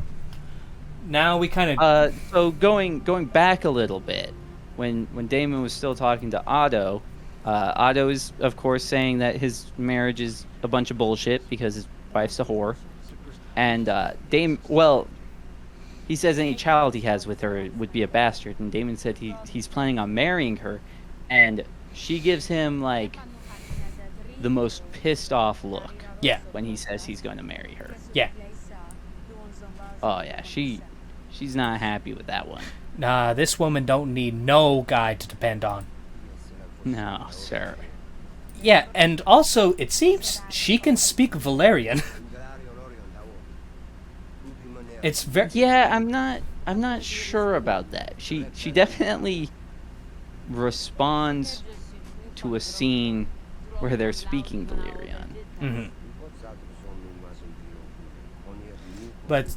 [SPEAKER 1] Now we kind of...
[SPEAKER 2] So going back a little bit, when Daemon was still talking to Otto, Otto is, of course, saying that his marriage is a bunch of bullshit because his wife's a whore. And he says any child he has with her would be a bastard. And Daemon said he's planning on marrying her. And she gives him, like, the most pissed off look.
[SPEAKER 1] Yeah.
[SPEAKER 2] When he says he's going to marry her.
[SPEAKER 1] Yeah.
[SPEAKER 2] Oh, yeah, she's not happy with that one.
[SPEAKER 1] Nah, this woman don't need no guy to depend on.
[SPEAKER 2] No, sir.
[SPEAKER 1] Yeah, and also, it seems she can speak Valerian. It's very...
[SPEAKER 2] Yeah, I'm not sure about that. She definitely responds to a scene where they're speaking Valyrian.
[SPEAKER 1] Mm-hmm. But,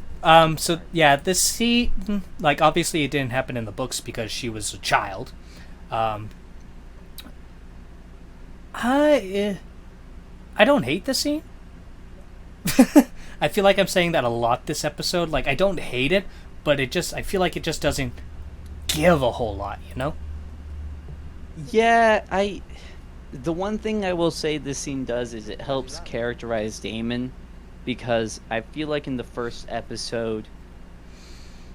[SPEAKER 1] so, yeah, this scene, like, obviously it didn't happen in the books because she was a child. I don't hate the scene. I feel like I'm saying that a lot this episode. Like, I don't hate it, but I feel like it just doesn't give a whole lot, you know?
[SPEAKER 2] Yeah, the one thing I will say this scene does is it helps characterize Daemon. Because I feel like in the first episode,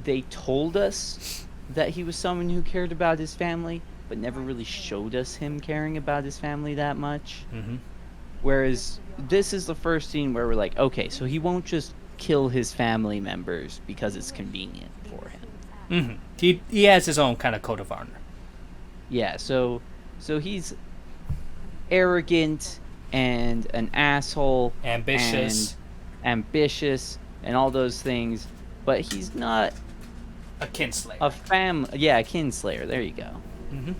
[SPEAKER 2] they told us that he was someone who cared about his family, but never really showed us him caring about his family that much.
[SPEAKER 1] Mm-hmm.
[SPEAKER 2] Whereas this is the first scene where we're like, okay, so he won't just kill his family members because it's convenient for him.
[SPEAKER 1] Mm-hmm. He has his own kind of code of honor.
[SPEAKER 2] Yeah, so he's arrogant and an asshole. Ambitious and all those things, but he's not
[SPEAKER 1] a kinslayer.
[SPEAKER 2] A kinslayer. There you go.
[SPEAKER 1] Mm-hmm.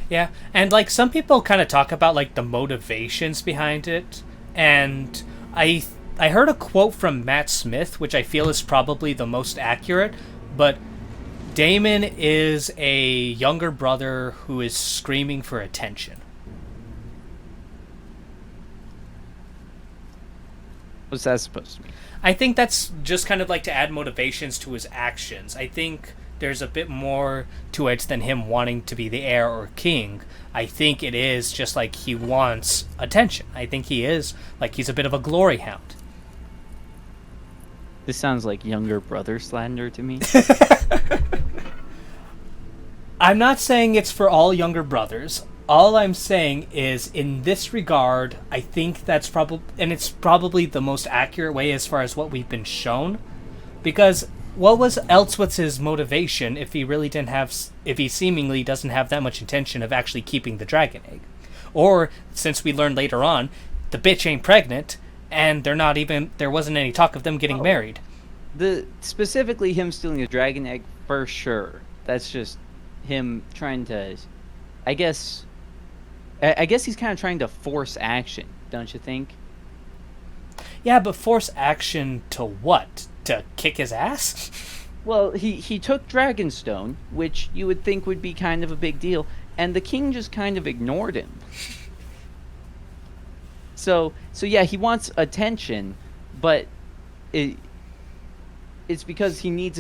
[SPEAKER 1] Yeah, and like some people kind of talk about like the motivations behind it, and I heard a quote from Matt Smith, which I feel is probably the most accurate, but Daemon is a younger brother who is screaming for attention.
[SPEAKER 2] What's that supposed to mean?
[SPEAKER 1] I think that's just kind of like to add motivations to his actions. I think there's a bit more to it than him wanting to be the heir or king. I think it is just like he wants attention. I think he's a bit of a glory hound.
[SPEAKER 2] This sounds like younger brother slander to me.
[SPEAKER 1] I'm not saying it's for all younger brothers. All I'm saying is, in this regard, I think that's it's probably the most accurate way as far as what we've been shown. Because what was his motivation if he seemingly doesn't have that much intention of actually keeping the dragon egg? Or, since we learned later on, the bitch ain't pregnant, and there wasn't any talk of them getting married.
[SPEAKER 2] Specifically him stealing a dragon egg, for sure. That's just him trying to, I guess he's kind of trying to force action, don't you think?
[SPEAKER 1] Yeah, but force action to what? To kick his ass?
[SPEAKER 2] Well, he took Dragonstone, which you would think would be kind of a big deal, and the king just kind of ignored him. So yeah, he wants attention, but it's because he needs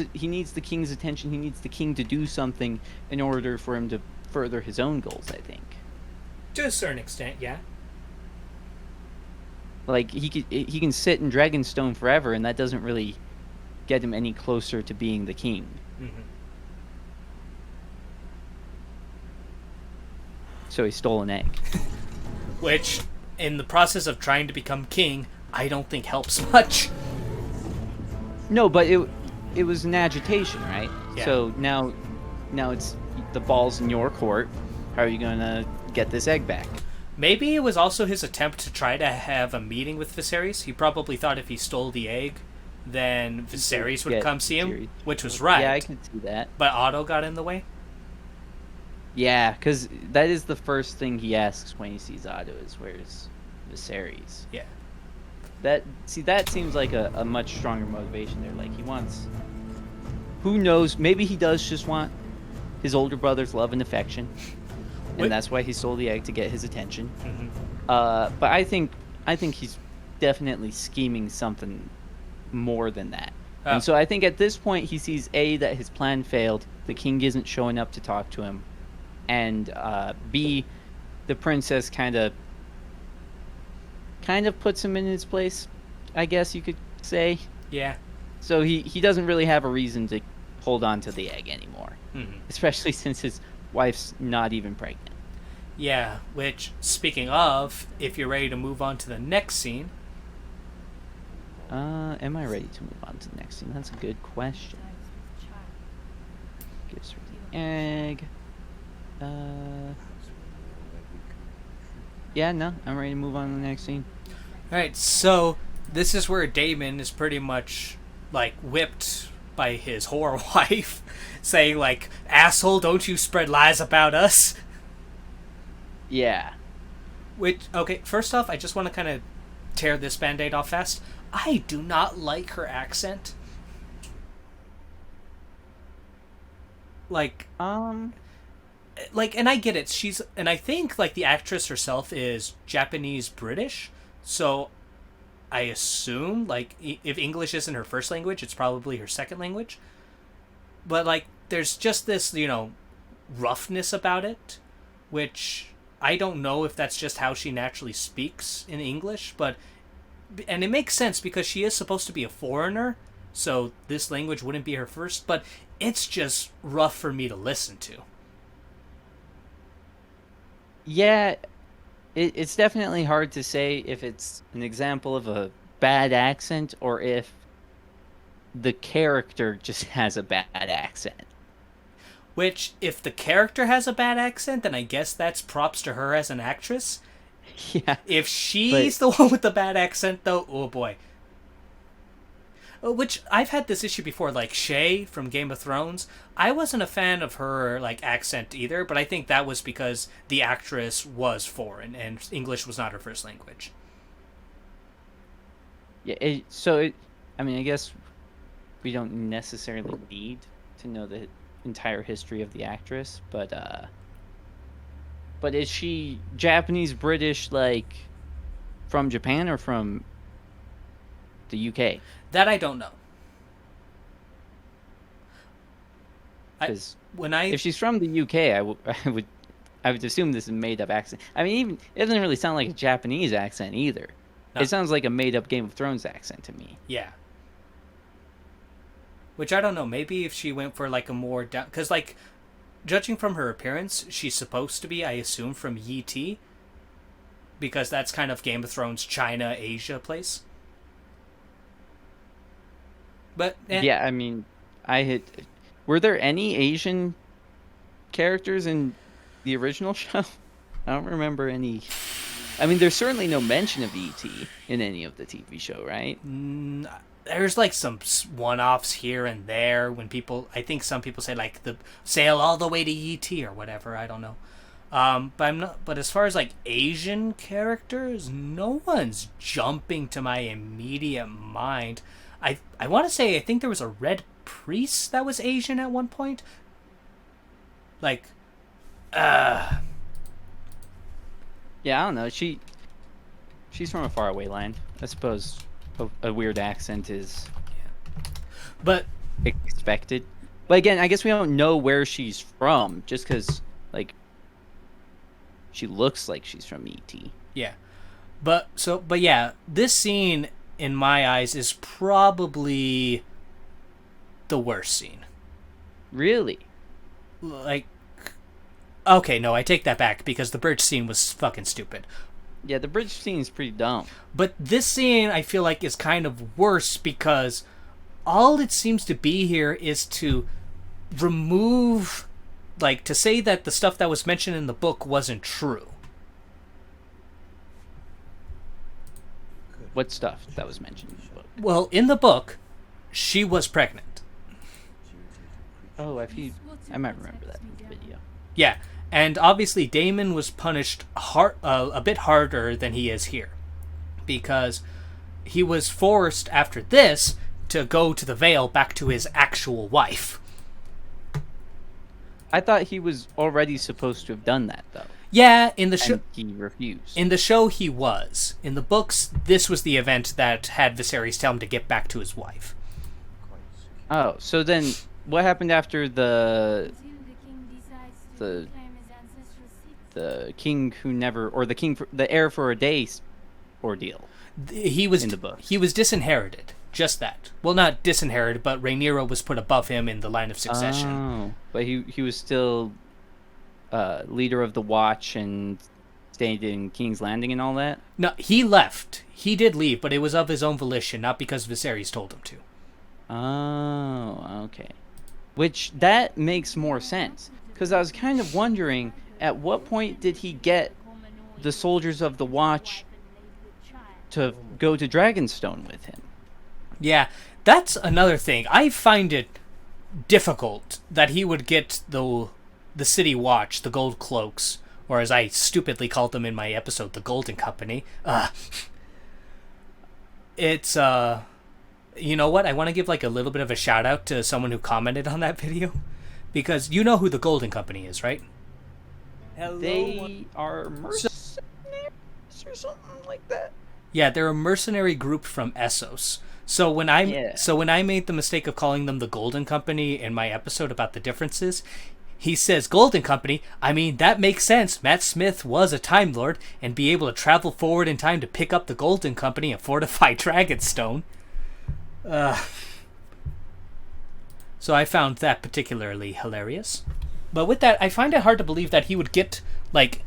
[SPEAKER 2] the king's attention. He needs the king to do something in order for him to further his own goals, I think.
[SPEAKER 1] To a certain extent, yeah.
[SPEAKER 2] Like, he can sit in Dragonstone forever, and that doesn't really get him any closer to being the king.
[SPEAKER 1] Mm-hmm.
[SPEAKER 2] So he stole an egg.
[SPEAKER 1] Which, in the process of trying to become king, I don't think helps much.
[SPEAKER 2] No, but it was an agitation, right?
[SPEAKER 1] Yeah.
[SPEAKER 2] So now it's the ball's in your court. How are you gonna get this egg back?
[SPEAKER 1] Maybe it was also his attempt to try to have a meeting with Viserys. He probably thought if he stole the egg, then Viserys would
[SPEAKER 2] Get
[SPEAKER 1] come see him,
[SPEAKER 2] Viserys.
[SPEAKER 1] which was right.
[SPEAKER 2] Yeah, I can see that.
[SPEAKER 1] But Otto got in the way.
[SPEAKER 2] Yeah, because that is the first thing he asks when he sees Otto is where's Viserys.
[SPEAKER 1] Yeah.
[SPEAKER 2] That seems like a much stronger motivation there. Like he wants, who knows? Maybe he does just want his older brother's love and affection, and that's why he stole the egg to get his attention.
[SPEAKER 1] Mm-hmm.
[SPEAKER 2] But I think he's definitely scheming something more than that.
[SPEAKER 1] Oh.
[SPEAKER 2] And so I think at this point he sees A, that his plan failed, the king isn't showing up to talk to him, and B, the princess kind of puts him in his place, I guess you could say.
[SPEAKER 1] Yeah.
[SPEAKER 2] So he doesn't really have a reason to hold on to the egg anymore, especially since his wife's not even pregnant.
[SPEAKER 1] Yeah, which, speaking of, if you're ready to move on to the next scene.
[SPEAKER 2] Am I ready to move on to the next scene? That's a good question. Gives her the egg. Yeah, no, I'm ready to move on to the next scene.
[SPEAKER 1] Alright, so this is where Daemon is pretty much, like, whipped by his whore wife, saying, like, asshole, don't you spread lies about us.
[SPEAKER 2] Yeah.
[SPEAKER 1] Which, okay, first off, I just want to kind of tear this Band-Aid off fast. I do not like her accent. Like, and I get it. And I think, like, the actress herself is Japanese-British, so I assume, like, if English isn't her first language, it's probably her second language. But, like, there's just this, roughness about it, which I don't know if that's just how she naturally speaks in English, and it makes sense because she is supposed to be a foreigner, so this language wouldn't be her first, but it's just rough for me to listen to.
[SPEAKER 2] Yeah, it's definitely hard to say if it's an example of a bad accent or if the character just has a bad accent.
[SPEAKER 1] Which, if the character has a bad accent, then I guess that's props to her as an actress.
[SPEAKER 2] Yeah.
[SPEAKER 1] If she's the one with the bad accent, though, oh boy. Which, I've had this issue before, like Shay from Game of Thrones. I wasn't a fan of her, like, accent either, but I think that was because the actress was foreign, and English was not her first language.
[SPEAKER 2] Yeah, I guess we don't necessarily need to know the entire history of the actress, but is she Japanese, British, like, from Japan or from the UK?
[SPEAKER 1] That I don't know.
[SPEAKER 2] Because if she's from the UK, I would assume this is a made-up accent. I mean, even it doesn't really sound like a Japanese accent either. No. It sounds like a made-up Game of Thrones accent to me.
[SPEAKER 1] Yeah. Which I don't know. Maybe if she went for, like, a more down, because, like, judging from her appearance, she's supposed to be, I assume, from Yi, because that's kind of Game of Thrones China Asia place. But
[SPEAKER 2] yeah, I mean, were there any Asian characters in the original show? I don't remember any. I mean, there's certainly no mention of E.T. in any of the TV show, right?
[SPEAKER 1] There's, like, some one-offs here and there when I think some people say, like, the sail all the way to E.T. or whatever, I don't know. But as far as, like, Asian characters, no one's jumping to my immediate mind. I want to say, I think there was a red priest that was Asian at one point. Like,
[SPEAKER 2] yeah, I don't know. She's from a faraway land. I suppose a weird accent is
[SPEAKER 1] but
[SPEAKER 2] expected. But again, I guess we don't know where she's from just because, like, she looks like she's from E.T.
[SPEAKER 1] Yeah. But yeah, this scene, in my eyes, is probably the worst scene.
[SPEAKER 2] Really?
[SPEAKER 1] Like, okay, no, I take that back because the bridge scene was fucking stupid.
[SPEAKER 2] Yeah, the bridge scene is pretty dumb.
[SPEAKER 1] But this scene, I feel like, is kind of worse because all it seems to be here is to remove, like, to say that the stuff that was mentioned in the book wasn't true.
[SPEAKER 2] What stuff that was mentioned in the book?
[SPEAKER 1] Well, in the book, she was pregnant.
[SPEAKER 2] Oh, I might remember that video.
[SPEAKER 1] Yeah, and obviously Daemon was punished a bit harder than he is here, because he was forced after this to go to the Vale back to his actual wife.
[SPEAKER 2] I thought he was already supposed to have done that, though.
[SPEAKER 1] Yeah, in the show,
[SPEAKER 2] And he refused.
[SPEAKER 1] in the show he was. In the books, this was the event that had Viserys tell him to get back to his wife.
[SPEAKER 2] Oh, so then what happened after the king who never, or the king, the heir for a day ordeal?
[SPEAKER 1] He was
[SPEAKER 2] In the books.
[SPEAKER 1] He was disinherited. Just that. Well, not disinherited, but Rhaenyra was put above him in the line of succession.
[SPEAKER 2] Oh, but he was still leader of the Watch and stayed in King's Landing and all that?
[SPEAKER 1] No, he left. He did leave, but it was of his own volition, not because Viserys told him to.
[SPEAKER 2] Oh, okay. Which, that makes more sense. Because I was kind of wondering, at what point did he get the soldiers of the Watch to go to Dragonstone with him?
[SPEAKER 1] Yeah, that's another thing. I find it difficult that he would get the City Watch, the Gold Cloaks, or as I stupidly called them in my episode, the Golden Company. It's, you know what? I want to give like a little bit of a shout out to someone who commented on that video. Because you know who the Golden Company is, right?
[SPEAKER 2] They are mercenaries or something like that?
[SPEAKER 1] Yeah, they're a mercenary group from Essos. So when I made the mistake of calling them the Golden Company in my episode about the differences, he says Golden Company. I mean, that makes sense. Matt Smith was a Time Lord and be able to travel forward in time to pick up the Golden Company and fortify Dragonstone. So I found that particularly hilarious. But with that, I find it hard to believe that he would get like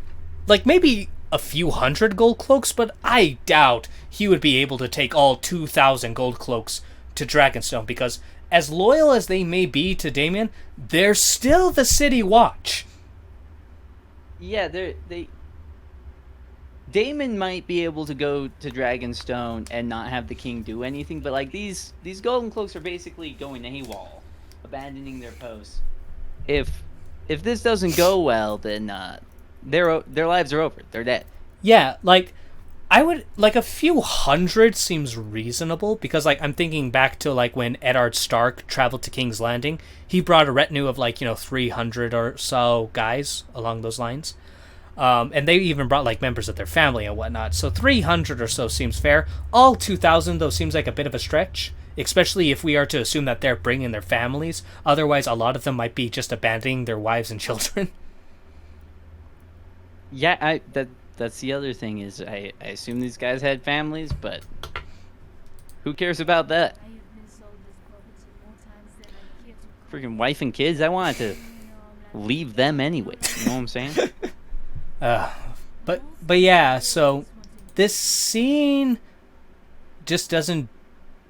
[SPEAKER 1] maybe a few hundred gold cloaks, but I doubt he would be able to take all 2,000 gold cloaks to Dragonstone, because as loyal as they may be to Daemon, they're still the City Watch.
[SPEAKER 2] Yeah, Daemon might be able to go to Dragonstone and not have the king do anything, but like these golden cloaks are basically going AWOL, abandoning their posts. If this doesn't go well, then their lives are over. They're dead.
[SPEAKER 1] Yeah, like I would like a few hundred seems reasonable, because like I'm thinking back to like when Eddard Stark traveled to King's Landing, he brought a retinue of like 300 or so guys along those lines. And they even brought like members of their family and whatnot. So 300 or so seems fair. All 2,000 though seems like a bit of a stretch, especially if we are to assume that they're bringing their families. Otherwise, a lot of them might be just abandoning their wives and children.
[SPEAKER 2] Yeah, that's the other thing is I assume these guys had families, but who cares about that? Freaking wife and kids, I wanted to leave them anyway. You know what I'm saying?
[SPEAKER 1] But yeah, so this scene just doesn't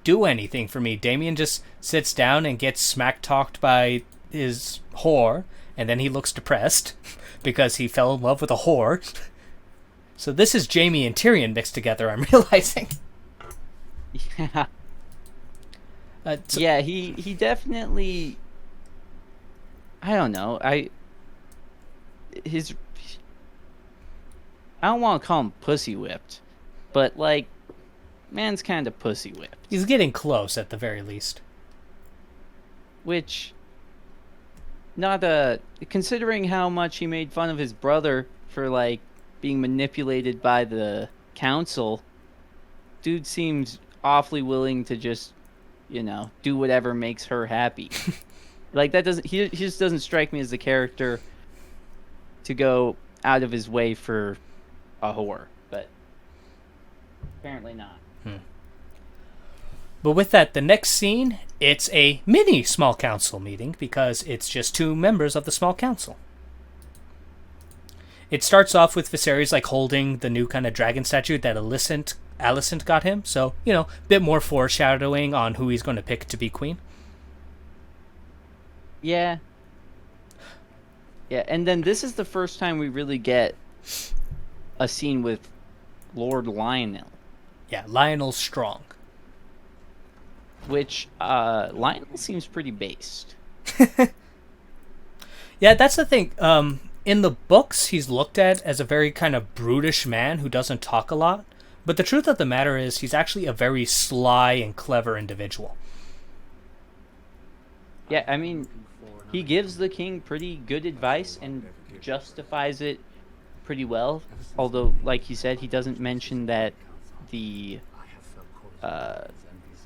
[SPEAKER 1] do anything for me. Damien just sits down and gets smack-talked by his whore, and then he looks depressed because he fell in love with a whore. So this is Jaime and Tyrion mixed together, I'm realizing.
[SPEAKER 2] Yeah. Yeah, he definitely, I don't know. I don't want to call him pussy whipped, but like, man's kind of pussy whipped.
[SPEAKER 1] He's getting close at the very least.
[SPEAKER 2] Which, considering how much he made fun of his brother for like being manipulated by the council, dude seems awfully willing to just, do whatever makes her happy. Like he just doesn't strike me as the character to go out of his way for a whore, but apparently not.
[SPEAKER 1] But with that, the next scene, it's a mini small council meeting because it's just 2 members of the small council. It starts off with Viserys like holding the new kind of dragon statue that Allison got him. So, a bit more foreshadowing on who he's going to pick to be queen.
[SPEAKER 2] Yeah. Yeah, and then this is the first time we really get a scene with Lord Lionel.
[SPEAKER 1] Yeah, Lionel Strong.
[SPEAKER 2] Which, Lionel seems pretty based.
[SPEAKER 1] Yeah, that's the thing. In the books, he's looked at as a very kind of brutish man who doesn't talk a lot. But the truth of the matter is he's actually a very sly and clever individual.
[SPEAKER 2] Yeah, I mean, he gives the king pretty good advice and justifies it pretty well. Although, like you said, he doesn't mention that the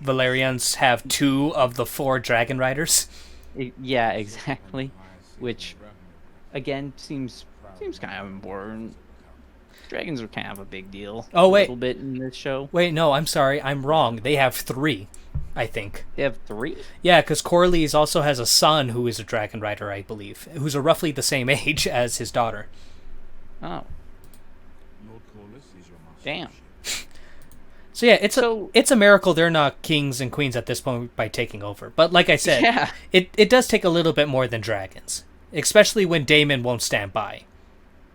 [SPEAKER 1] Valerians have 2 of the 4 dragon riders.
[SPEAKER 2] Yeah, exactly. Which, again, seems kind of important. Dragons are kind of a big deal.
[SPEAKER 1] Oh, wait.
[SPEAKER 2] A little bit in this show.
[SPEAKER 1] Wait, no, I'm sorry. I'm wrong. They have 3, I think.
[SPEAKER 2] They have 3?
[SPEAKER 1] Yeah, because Corlys also has a son who is a dragon rider, I believe, who's roughly the same age as his daughter.
[SPEAKER 2] Oh. Damn.
[SPEAKER 1] So yeah, it's a miracle they're not kings and queens at this point by taking over. But like I said,
[SPEAKER 2] Yeah.
[SPEAKER 1] it does take a little bit more than dragons, especially when Daemon won't stand by.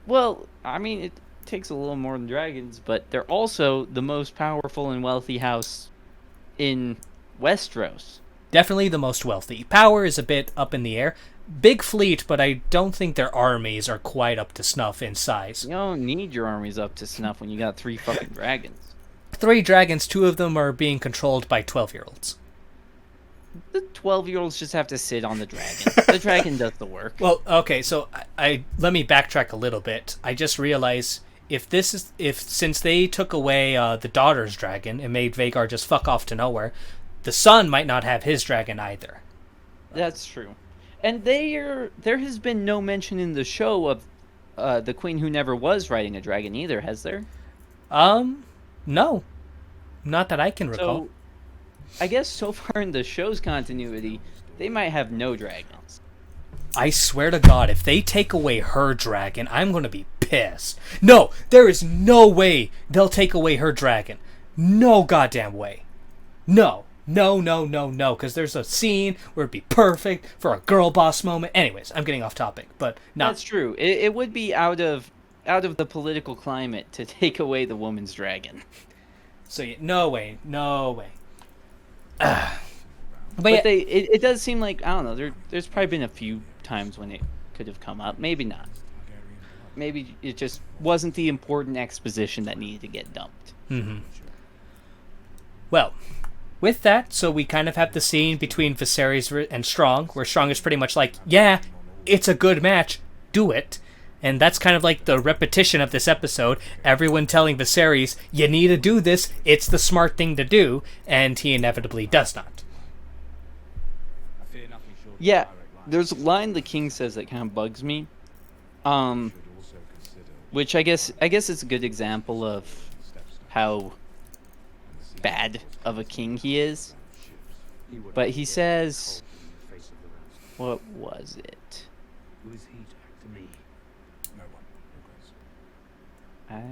[SPEAKER 2] Well, I mean, it takes a little more than dragons, but they're also the most powerful and wealthy house in Westeros.
[SPEAKER 1] Definitely the most wealthy. Power is a bit up in the air. Big fleet, but I don't think their armies are quite up to snuff in size.
[SPEAKER 2] You don't need your armies up to snuff when you got 3 fucking dragons.
[SPEAKER 1] 3 dragons, 2 of them are being controlled by 12-year-olds.
[SPEAKER 2] The 12-year-olds just have to sit on the dragon. The dragon does the work.
[SPEAKER 1] Well, okay, so I let me backtrack a little bit. I just realized since they took away the daughter's dragon and made Vhagar just fuck off to nowhere, the son might not have his dragon either.
[SPEAKER 2] That's true. And there has been no mention in the show of the queen who never was riding a dragon either, has there?
[SPEAKER 1] No. Not that I can recall.
[SPEAKER 2] So, I guess so far in the show's continuity, they might have no dragons.
[SPEAKER 1] I swear to God, if they take away her dragon, I'm going to be pissed. No, there is no way they'll take away her dragon. No goddamn way. No, because there's a scene where it'd be perfect for a girl boss moment. Anyways, I'm getting off topic, but not.
[SPEAKER 2] That's true. It would be out of the political climate to take away the woman's dragon.
[SPEAKER 1] So, yeah, no way.
[SPEAKER 2] But
[SPEAKER 1] yeah,
[SPEAKER 2] it does seem like, I don't know, there's probably been a few times when it could have come up. Maybe not. Maybe it just wasn't the important exposition that needed to get dumped.
[SPEAKER 1] Mm-hmm. Well, with that, so we kind of have the scene between Viserys and Strong, where Strong is pretty much like, yeah, it's a good match, do it. And that's kind of like the repetition of this episode. Everyone telling Viserys, you need to do this, it's the smart thing to do, and he inevitably does not.
[SPEAKER 2] Yeah, there's a line the king says that kind of bugs me. Which I guess it's a good example of how bad of a king he is. But he says, what was it?
[SPEAKER 3] Who is he to me? No one.
[SPEAKER 2] I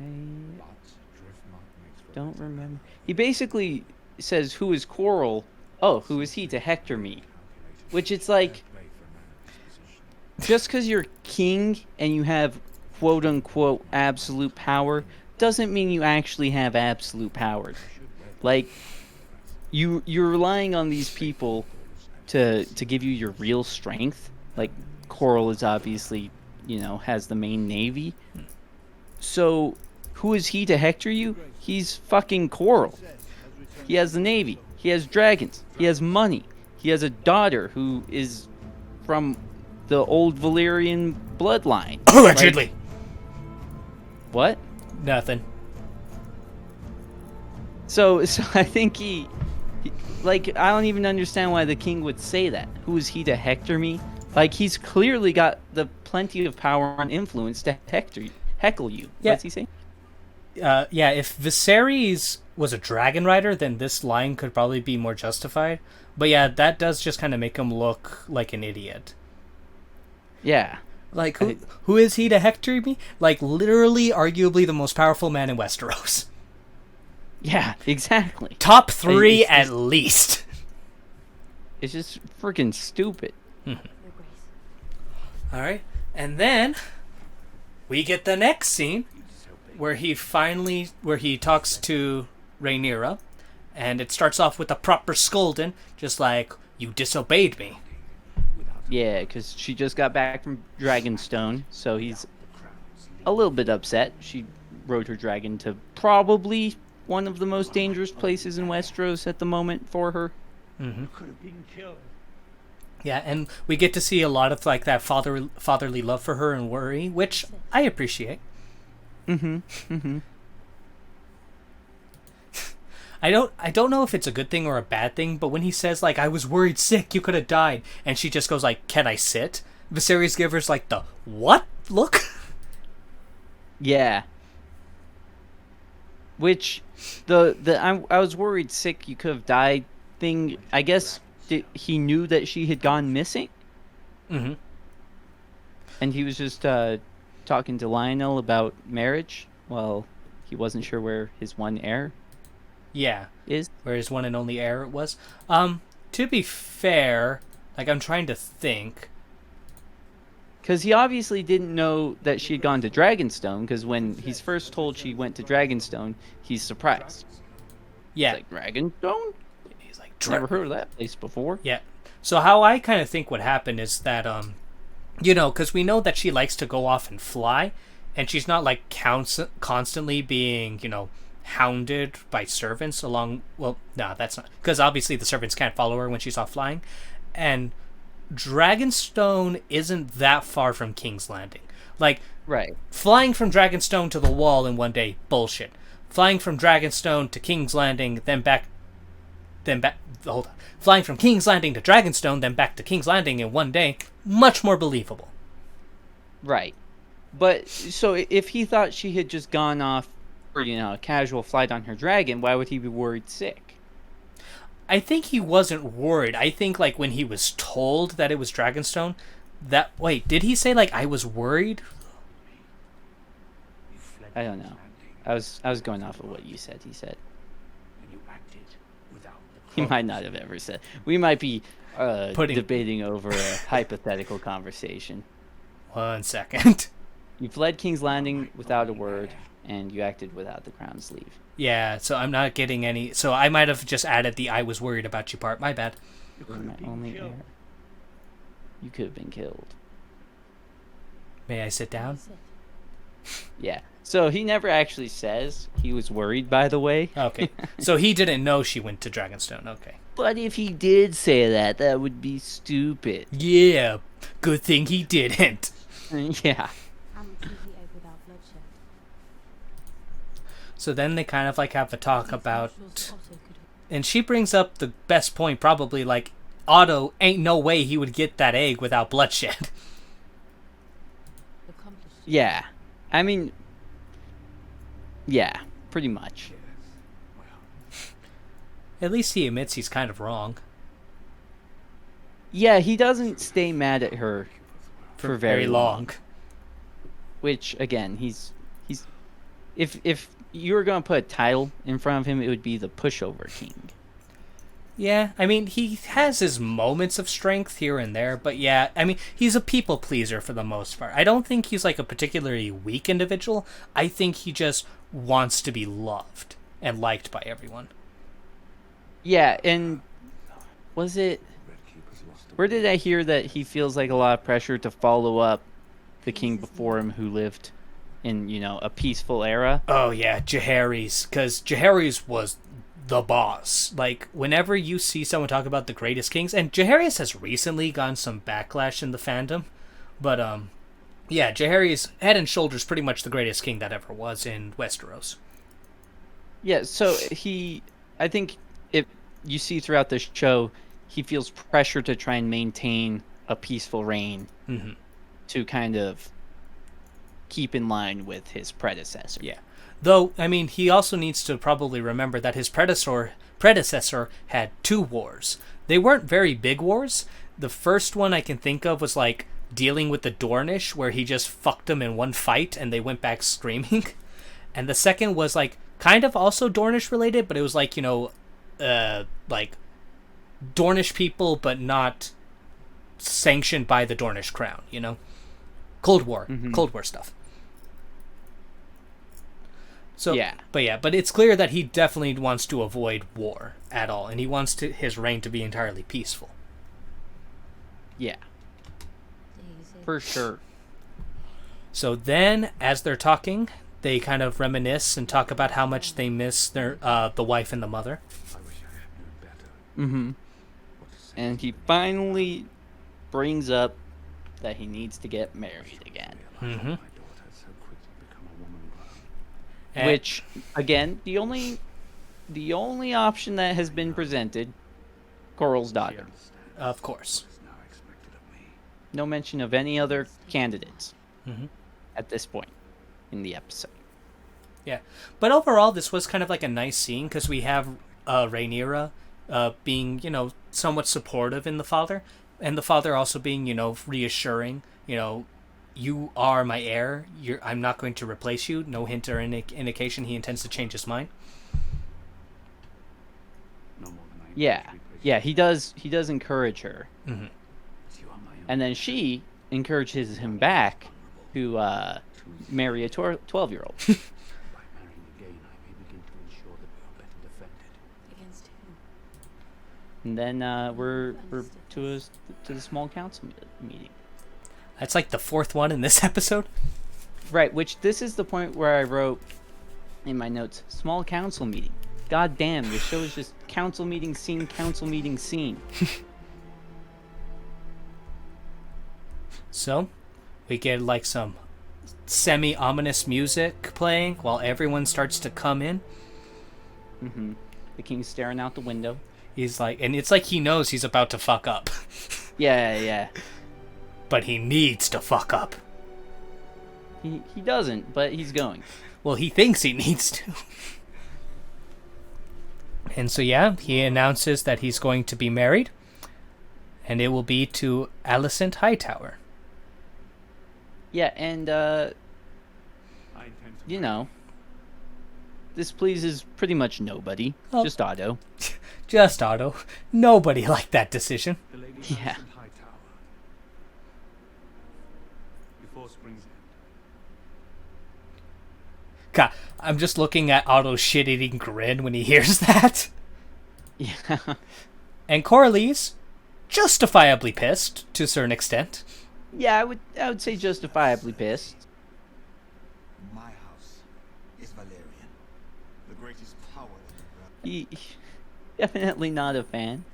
[SPEAKER 2] don't remember. He basically says, who is Quarrel? Oh, who is he to hector me? Which it's like, just because you're king and you have quote-unquote absolute power doesn't mean you actually have absolute power. Like, you're relying on these people to give you your real strength. Like, Quarrel is obviously, has the main navy. So, who is he to hector you? He's fucking Quarrel. He has the navy. He has dragons. He has money. He has a daughter who is from the old Valyrian bloodline.
[SPEAKER 1] Allegedly.
[SPEAKER 2] Like, what?
[SPEAKER 1] Nothing.
[SPEAKER 2] So I think he, like, I don't even understand why the king would say that. Who is he to hector me? Like, he's clearly got the plenty of power and influence to heckle you.
[SPEAKER 1] Yeah.
[SPEAKER 2] What's he saying?
[SPEAKER 1] Yeah, if Viserys was a dragon rider, then this line could probably be more justified. But yeah, that does just kind of make him look like an idiot.
[SPEAKER 2] Yeah.
[SPEAKER 1] Like, who is he to hector me? Like, literally, arguably the most powerful man in Westeros.
[SPEAKER 2] Yeah, exactly.
[SPEAKER 1] Top 3
[SPEAKER 2] It's
[SPEAKER 1] at
[SPEAKER 2] just-
[SPEAKER 1] least.
[SPEAKER 2] It's just freaking stupid.
[SPEAKER 4] Your Grace.
[SPEAKER 1] All right, and then we get the next scene where he talks to Rhaenyra, and it starts off with a proper scolding, just like, you disobeyed me.
[SPEAKER 2] Yeah, because she just got back from Dragonstone, so he's a little bit upset. She rode her dragon to probably one of the most dangerous places in Westeros at the moment for her.
[SPEAKER 1] Mm-hmm.
[SPEAKER 3] Could have been killed.
[SPEAKER 1] Yeah, and we get to see a lot of like that fatherly love for her and worry, which I appreciate. I don't know if it's a good thing or a bad thing, but when he says like, I was worried sick, you could have died, and she just goes like, can I sit? Viserys gives her like the what look?
[SPEAKER 2] Yeah. Which I was worried sick, you could have died thing. I guess he knew that she had gone missing,
[SPEAKER 1] Mm-hmm.
[SPEAKER 2] and he was just talking to Lionel about marriage. Well, he wasn't sure where his one heir
[SPEAKER 1] Yeah,
[SPEAKER 2] is.
[SPEAKER 1] where his one and only heir it was. To be fair, like I'm trying to think.
[SPEAKER 2] Because he obviously didn't know that she had gone to Dragonstone, because when he's first told she went to Dragonstone, he's surprised.
[SPEAKER 1] Yeah,
[SPEAKER 2] He's like, Dragonstone?
[SPEAKER 1] he's like,
[SPEAKER 2] Never heard of that place before.
[SPEAKER 1] Yeah. So how I kind of think what happened is that, because we know that she likes to go off and fly, and she's not like constantly being, hounded by servants along. Well, no, that's not, because obviously the servants can't follow her when she's off flying, and Dragonstone isn't that far from King's Landing. Like,
[SPEAKER 2] Right.
[SPEAKER 1] flying from Dragonstone to the Wall in one day, bullshit. Flying from Dragonstone to King's Landing, then back. Hold on. Flying from King's Landing to Dragonstone, then back to King's Landing in one day, much more believable.
[SPEAKER 2] Right. But, so if he thought she had just gone off for, a casual flight on her dragon, why would he be worried sick?
[SPEAKER 1] I think he wasn't worried. I think, like, when he was told that it was Dragonstone, wait, did he say, like, I was worried?
[SPEAKER 3] You fled
[SPEAKER 2] I don't know.
[SPEAKER 3] King's Landing,
[SPEAKER 2] I was going off of what you said. He said.
[SPEAKER 3] and you acted without the
[SPEAKER 2] He might not have ever said. We might be
[SPEAKER 1] Putting-
[SPEAKER 2] debating over a hypothetical conversation.
[SPEAKER 1] 1 second.
[SPEAKER 2] You fled King's Landing without a word, and you acted without the crown sleeve.
[SPEAKER 1] Yeah, so I'm not getting any. So I might have just added the I was worried about you part. My bad.
[SPEAKER 3] You
[SPEAKER 2] You're
[SPEAKER 3] could
[SPEAKER 2] my
[SPEAKER 3] have been
[SPEAKER 2] only
[SPEAKER 3] killed.
[SPEAKER 2] heir. You could have been killed.
[SPEAKER 1] May I sit down?
[SPEAKER 4] Sit.
[SPEAKER 2] Yeah. So he never actually says he was worried, by the way.
[SPEAKER 1] Okay. So he didn't know she went to Dragonstone. Okay.
[SPEAKER 2] But if he did say that, that would be stupid.
[SPEAKER 1] Yeah. Good thing he didn't.
[SPEAKER 2] Yeah.
[SPEAKER 4] And the treaty over without bloodshed.
[SPEAKER 1] So then they kind of like have a talk
[SPEAKER 4] These
[SPEAKER 1] about.
[SPEAKER 4] marshals Otto could
[SPEAKER 1] And she brings up the best point, probably, like, Otto ain't no way he would get that egg without bloodshed.
[SPEAKER 4] accomplish.
[SPEAKER 2] Yeah. I mean, yeah, pretty much.
[SPEAKER 1] At least he admits he's kind of wrong.
[SPEAKER 2] Yeah, he doesn't stay mad at her for very long. Which, again, he's if you were gonna put a title in front of him, it would be the pushover king.
[SPEAKER 1] Yeah, I mean, he has his moments of strength here and there, but yeah, I mean, he's a people pleaser for the most part. I don't think he's like a particularly weak individual. I think he just wants to be loved and liked by everyone.
[SPEAKER 2] Yeah, and was it? Where did I hear that he feels like a lot of pressure to follow up the king before him who lived in, a peaceful era?
[SPEAKER 1] Oh yeah, Jaehaerys, because Jaehaerys was the boss. Like, whenever you see someone talk about the greatest kings, and Jaehaerys has recently gotten some backlash in the fandom, but yeah, Jaehaerys head and shoulders pretty much the greatest king that ever was in Westeros.
[SPEAKER 2] Yeah, so I think if you see throughout the show, he feels pressure to try and maintain a peaceful reign
[SPEAKER 1] Mhm.
[SPEAKER 2] to kind of keep in line with his predecessor.
[SPEAKER 1] Yeah. Though, I mean, he also needs to probably remember that his predecessor had 2 wars. They weren't very big wars. The first one I can think of was like dealing with the Dornish, where he just fucked them in one fight and they went back screaming. And the second was like kind of also Dornish related, but it was like, like Dornish people, but not sanctioned by the Dornish crown, Cold War stuff. So
[SPEAKER 2] Yeah.
[SPEAKER 1] but it's clear that he definitely wants to avoid war at all, and he wants his reign to be entirely peaceful.
[SPEAKER 2] Yeah,
[SPEAKER 4] Easy.
[SPEAKER 2] for sure.
[SPEAKER 1] So then, as they're talking, they kind of reminisce and talk about how much they miss their the wife and the mother.
[SPEAKER 3] I wish I had known better.
[SPEAKER 2] Mm-hmm.
[SPEAKER 3] What to say.
[SPEAKER 2] And he finally brings up that he needs to get married again.
[SPEAKER 3] Realize
[SPEAKER 1] Mhm.
[SPEAKER 3] my daughter had so quickly become a woman grown.
[SPEAKER 1] And-
[SPEAKER 2] Which, again, the only option that has been presented, Coral's
[SPEAKER 3] She
[SPEAKER 2] daughter.
[SPEAKER 3] understands
[SPEAKER 1] Of course.
[SPEAKER 3] what is now expected of me.
[SPEAKER 2] No mention of any other candidates
[SPEAKER 1] Mhm.
[SPEAKER 2] at this point in the episode.
[SPEAKER 1] Yeah, but overall, this was kind of like a nice scene because we have Rhaenyra being, somewhat supportive in the father, and the father also being, reassuring. You are my heir. I'm not going to replace you. No hint or indication he intends to change his mind.
[SPEAKER 3] No more than I
[SPEAKER 2] Yeah,
[SPEAKER 3] wish we
[SPEAKER 2] yeah, he does encourage her,
[SPEAKER 1] Mm-hmm.
[SPEAKER 3] You are my own.
[SPEAKER 2] and then she encourages him back to marry a 12-year-old.
[SPEAKER 3] By marrying again, I may begin to ensure that we are better defended.
[SPEAKER 4] Against who?
[SPEAKER 2] And then we're to the small council meeting.
[SPEAKER 1] That's like the fourth one in this episode.
[SPEAKER 2] Right, which this is the point where I wrote in my notes, small council meeting. God damn, this show is just council meeting scene, council meeting scene.
[SPEAKER 1] So, we get like some semi-ominous music playing while everyone starts to come in.
[SPEAKER 2] Mm-hmm. The king's staring out the window.
[SPEAKER 1] He's like, and it's like he knows he's about to fuck up.
[SPEAKER 2] Yeah.
[SPEAKER 1] But he needs to fuck up.
[SPEAKER 2] He doesn't, but he's going.
[SPEAKER 1] Well, he thinks he needs to. And so, yeah, he announces that he's going to be married. And it will be to Allison Hightower.
[SPEAKER 2] Yeah, and,
[SPEAKER 3] I intend to
[SPEAKER 2] you
[SPEAKER 3] marry
[SPEAKER 2] know, this pleases pretty much nobody.
[SPEAKER 1] Oh.
[SPEAKER 2] Just Otto.
[SPEAKER 1] Just Otto. Nobody liked that decision.
[SPEAKER 3] the Lady
[SPEAKER 2] Yeah.
[SPEAKER 3] Allison Hightower. Before spring's end.
[SPEAKER 1] God, I'm just looking at Otto's shit-eating grin when he hears that.
[SPEAKER 2] Yeah.
[SPEAKER 1] And Corley's justifiably pissed to a certain extent.
[SPEAKER 2] Yeah, I would say justifiably pissed.
[SPEAKER 5] My house is Valerian, the greatest power that
[SPEAKER 2] He definitely not a fan.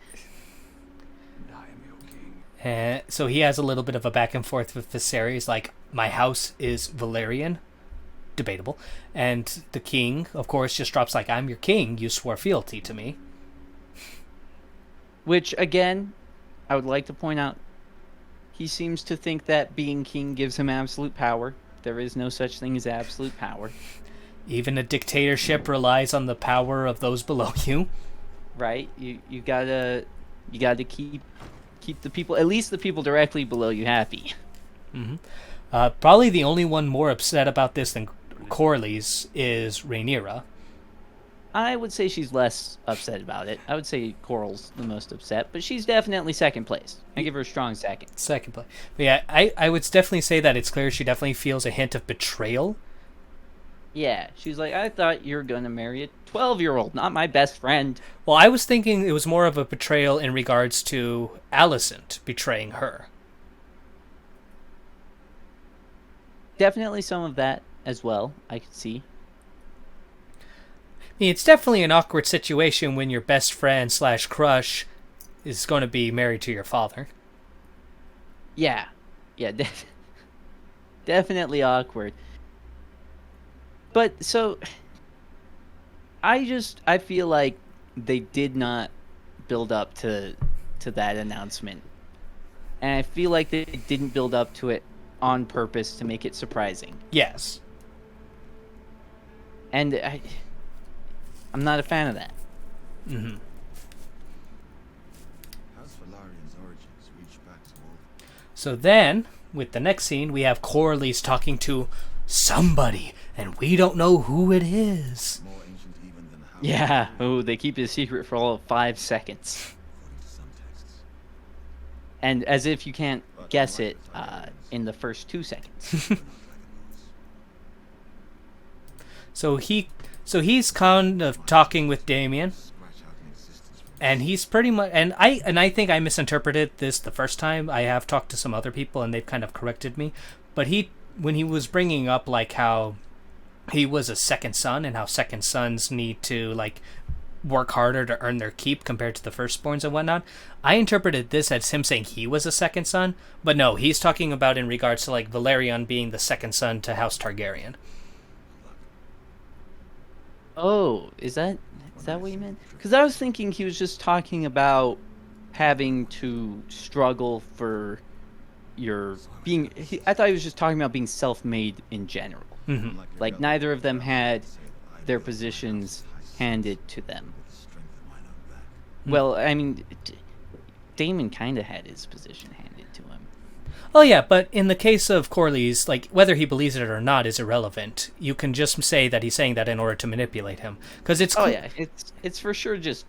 [SPEAKER 3] And I am your king.
[SPEAKER 1] So he has a little bit of a back and forth with Viserys, like, my house is Valerian. Debatable. And the king, of course, just drops like, I'm your king, you swore fealty to me.
[SPEAKER 2] Which, again, I would like to point out, he seems to think that being king gives him absolute power. There is no such thing as absolute power,
[SPEAKER 1] Even a dictatorship relies on the power of those below you.
[SPEAKER 2] right? You gotta keep the people, at least the people directly below you, happy.
[SPEAKER 1] Probably the only one more upset about this than Corley's is Rhaenyra.
[SPEAKER 2] I would say she's less upset about it. I would say Coral's the most upset, but she's definitely second place. I give her a strong second.
[SPEAKER 1] Second place. But yeah, I would definitely say that it's clear she definitely feels a hint of betrayal.
[SPEAKER 2] Yeah, she's like, I thought you were gonna marry a 12-year-old, not my best friend.
[SPEAKER 1] Well, I was thinking it was more of a betrayal in regards to Allison betraying her.
[SPEAKER 2] Definitely some of that as well, I could see.
[SPEAKER 1] I mean, it's definitely an awkward situation when your best friend / crush is going to be married to your father.
[SPEAKER 2] Yeah, definitely awkward. But so, I feel like they did not build up to that announcement, and I feel like they didn't build up to it on purpose to make it surprising.
[SPEAKER 1] Yes.
[SPEAKER 2] And I'm not a fan of that.
[SPEAKER 1] Mm-hmm.
[SPEAKER 5] House Valarian's origins reach back to old.
[SPEAKER 1] So then with the next scene, we have Corlys talking to somebody, and we don't know who it is.
[SPEAKER 5] More ancient even than how
[SPEAKER 2] Yeah. Oh, they keep it a secret for all of 5 seconds.
[SPEAKER 5] according to some texts.
[SPEAKER 2] And as if you can't guess it in the first 2 seconds.
[SPEAKER 1] So he's kind of talking with Damien,
[SPEAKER 5] Scratch out an existence from
[SPEAKER 1] and he's pretty much, and I think I misinterpreted this the first time. I have talked to some other people, and they've kind of corrected me. But when he was bringing up like how he was a second son and how second sons need to like work harder to earn their keep compared to the firstborns and whatnot, I interpreted this as him saying he was a second son. But no, he's talking about in regards to like Valerian being the second son to House Targaryen.
[SPEAKER 2] Oh, is that what you meant? Because I was thinking he was just talking about having to struggle for your being. I thought he was just talking about being self-made in general.
[SPEAKER 1] Mm-hmm.
[SPEAKER 2] Like neither of them had their positions handed to them. Well, I mean, Daemon kind of had his position handed to him.
[SPEAKER 1] Oh yeah, but in the case of Corlys, like whether he believes it or not is irrelevant. You can just say that he's saying that in order to manipulate him, because it's
[SPEAKER 2] Oh yeah, it's for sure just,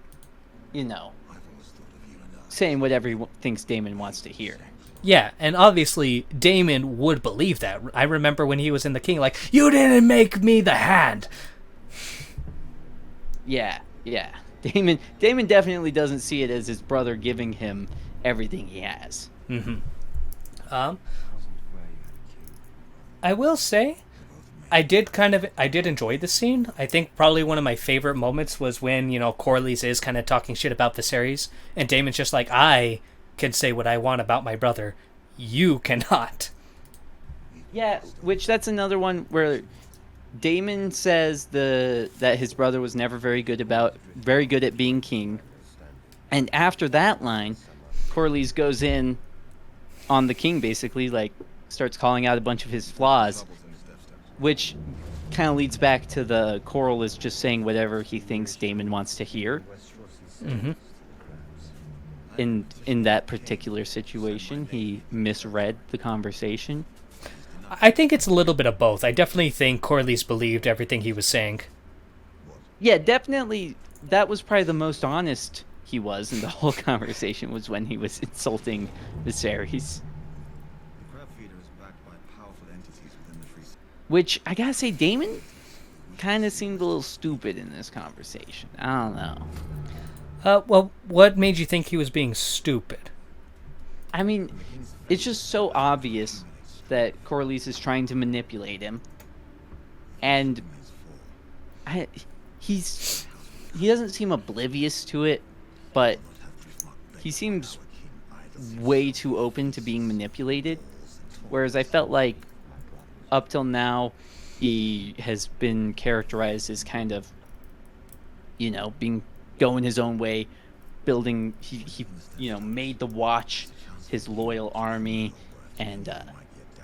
[SPEAKER 2] saying whatever he thinks Daemon wants to hear.
[SPEAKER 1] Yeah, and obviously Daemon would believe that. I remember when he was in the King, like, you didn't make me the hand.
[SPEAKER 2] Yeah. Daemon definitely doesn't see it as his brother giving him everything he has.
[SPEAKER 1] Mm-hmm. I will say, I did enjoy the scene. I think probably one of my favorite moments was when, Corlys is kind of talking shit about Viserys, and Daemon's just like, I can say what I want about my brother. You cannot.
[SPEAKER 2] Yeah, which that's another one where Daemon says that his brother was never very good at being king. And after that line, Corlys goes in on the king, basically, like, starts calling out a bunch of his flaws, which kind of leads back to the Corl is just saying whatever he thinks Daemon wants to hear.
[SPEAKER 1] Mm-hmm.
[SPEAKER 2] In that particular situation, he misread the conversation.
[SPEAKER 1] I think it's a little bit of both. I definitely think Corlys believed everything he was saying.
[SPEAKER 2] Yeah, definitely. That was probably the most honest he was in the whole conversation, was when he was insulting Viserys.
[SPEAKER 5] The crab feeder is backed by powerful entities within the free.
[SPEAKER 2] Which, I gotta say, Daemon kind of seemed a little stupid in this conversation. I don't know.
[SPEAKER 1] Well, what made you think he was being stupid?
[SPEAKER 2] I mean, it's just so obvious that Corlys is trying to manipulate him. And he doesn't seem oblivious to it, but he seems way too open to being manipulated. Whereas I felt like up till now, he has been characterized as kind of, going his own way, building. He made the Watch his loyal army, and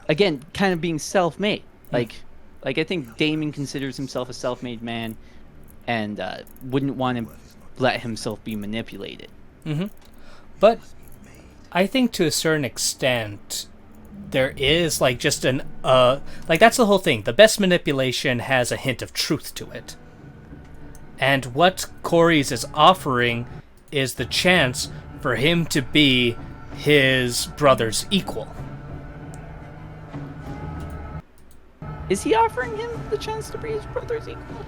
[SPEAKER 2] again, kind of being self-made. Like I think Daemon considers himself a self-made man, and wouldn't want to let himself be manipulated.
[SPEAKER 1] Mm-hmm. But I think to a certain extent, there is like just that's the whole thing. The best manipulation has a hint of truth to it. And what Corlys is offering is the chance for him to be his brother's equal.
[SPEAKER 2] Is he offering him the chance to be his brother's equal?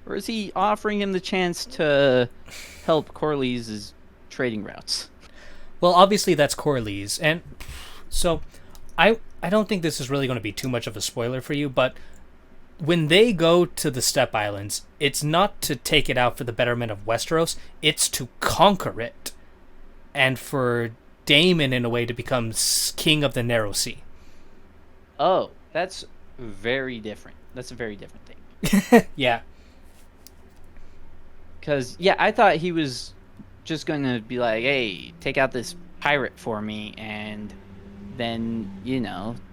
[SPEAKER 2] Or is he offering him the chance to help Corlys' trading routes?
[SPEAKER 1] Well, obviously that's Corlys. And so I don't think this is really going to be too much of a spoiler for you, but when they go to the Steppe Islands, it's not to take it out for the betterment of Westeros, it's to conquer it. And for Daemon, in a way, to become king of the Narrow Sea.
[SPEAKER 2] Oh, that's very different. That's a very different thing.
[SPEAKER 1] Yeah.
[SPEAKER 2] Because, I thought he was just going to be like, hey, take out this pirate for me, and then,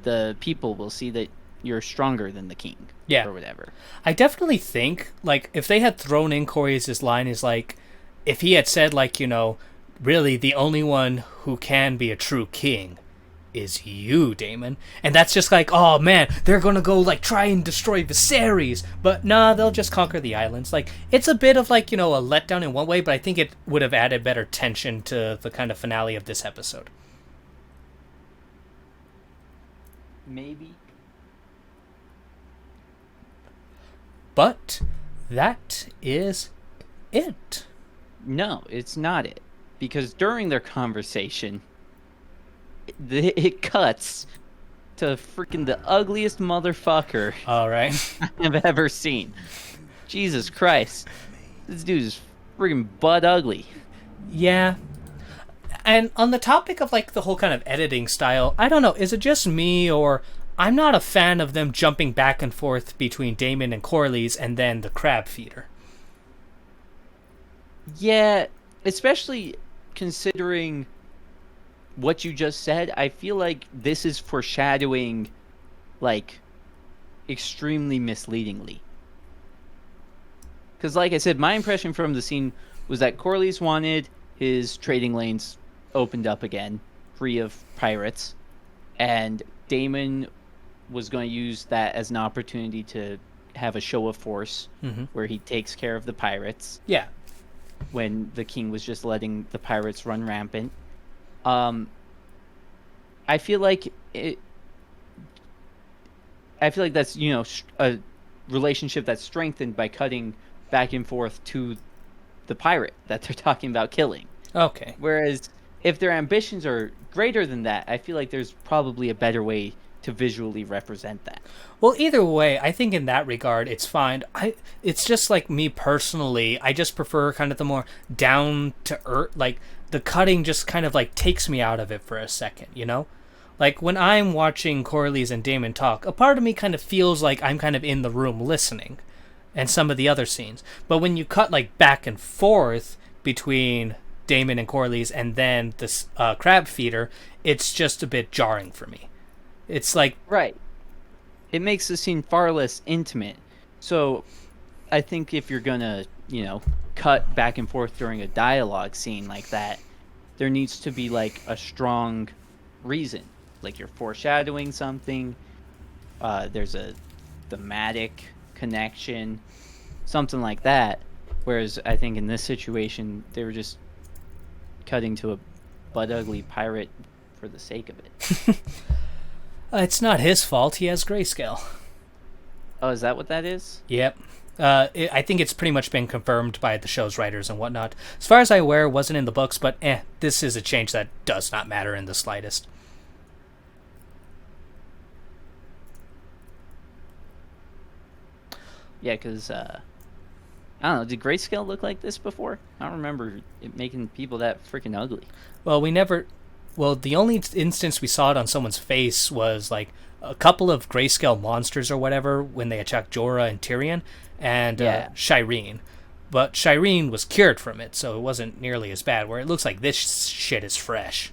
[SPEAKER 2] the people will see that you're stronger than the king.
[SPEAKER 1] Yeah.
[SPEAKER 2] Or whatever.
[SPEAKER 1] I definitely think, like, if they had thrown in Corlys' line is, like, if he had said, like, really the only one who can be a true king is you, Daemon. And that's just like, oh man, they're gonna go like try and destroy Viserys, but nah, they'll just conquer the islands. Like, it's a bit of like, a letdown in one way, but I think it would have added better tension to the kind of finale of this episode.
[SPEAKER 2] Maybe.
[SPEAKER 1] But that is it.
[SPEAKER 2] No, it's not it. Because during their conversation, it cuts to freaking the ugliest motherfucker
[SPEAKER 1] All right.
[SPEAKER 2] I've ever seen. Jesus Christ. This dude is freaking butt ugly.
[SPEAKER 1] Yeah. And on the topic of like the whole kind of editing style, I don't know, is it just me, or I'm not a fan of them jumping back and forth between Daemon and Corlys and then the crab feeder.
[SPEAKER 2] Yeah, especially considering what you just said, I feel like this is foreshadowing, like, extremely misleadingly. Because, like I said, my impression from the scene was that Corlys wanted his trading lanes opened up again, free of pirates, and Daemon was going to use that as an opportunity to have a show of force, where he takes care of the pirates.
[SPEAKER 1] Yeah.
[SPEAKER 2] When the king was just letting the pirates run rampant. I feel like that's, a relationship that's strengthened by cutting back and forth to the pirate that they're talking about killing.
[SPEAKER 1] Okay.
[SPEAKER 2] Whereas if their ambitions are greater than that, I feel like there's probably a better way to visually represent that.
[SPEAKER 1] Well, either way, I think in that regard, it's fine. It's just like me personally, I just prefer kind of the more down to earth, like the cutting just kind of like takes me out of it for a second, Like when I'm watching Corlys and Daemon talk, a part of me kind of feels like I'm kind of in the room listening, and some of the other scenes. But when you cut like back and forth between Daemon and Corlys and then this crab feeder, it's just a bit jarring for me. It's like...
[SPEAKER 2] Right. It makes the scene far less intimate. So I think if you're going to, cut back and forth during a dialogue scene like that, there needs to be like a strong reason. Like you're foreshadowing something. There's a thematic connection. Something like that. Whereas I think in this situation, they were just cutting to a butt ugly pirate for the sake of it.
[SPEAKER 1] It's not his fault. He has grayscale.
[SPEAKER 2] Oh, is that what that is?
[SPEAKER 1] Yep. I think it's pretty much been confirmed by the show's writers and whatnot. As far as I aware, it wasn't in the books, but this is a change that does not matter in the slightest.
[SPEAKER 2] Yeah, because, I don't know, did grayscale look like this before? I don't remember it making people that freaking ugly.
[SPEAKER 1] Well, the only instance we saw it on someone's face was like a couple of grayscale monsters or whatever when they attacked Jorah and Tyrion and Shireen. But Shireen was cured from it, so it wasn't nearly as bad, where it looks like this shit is fresh.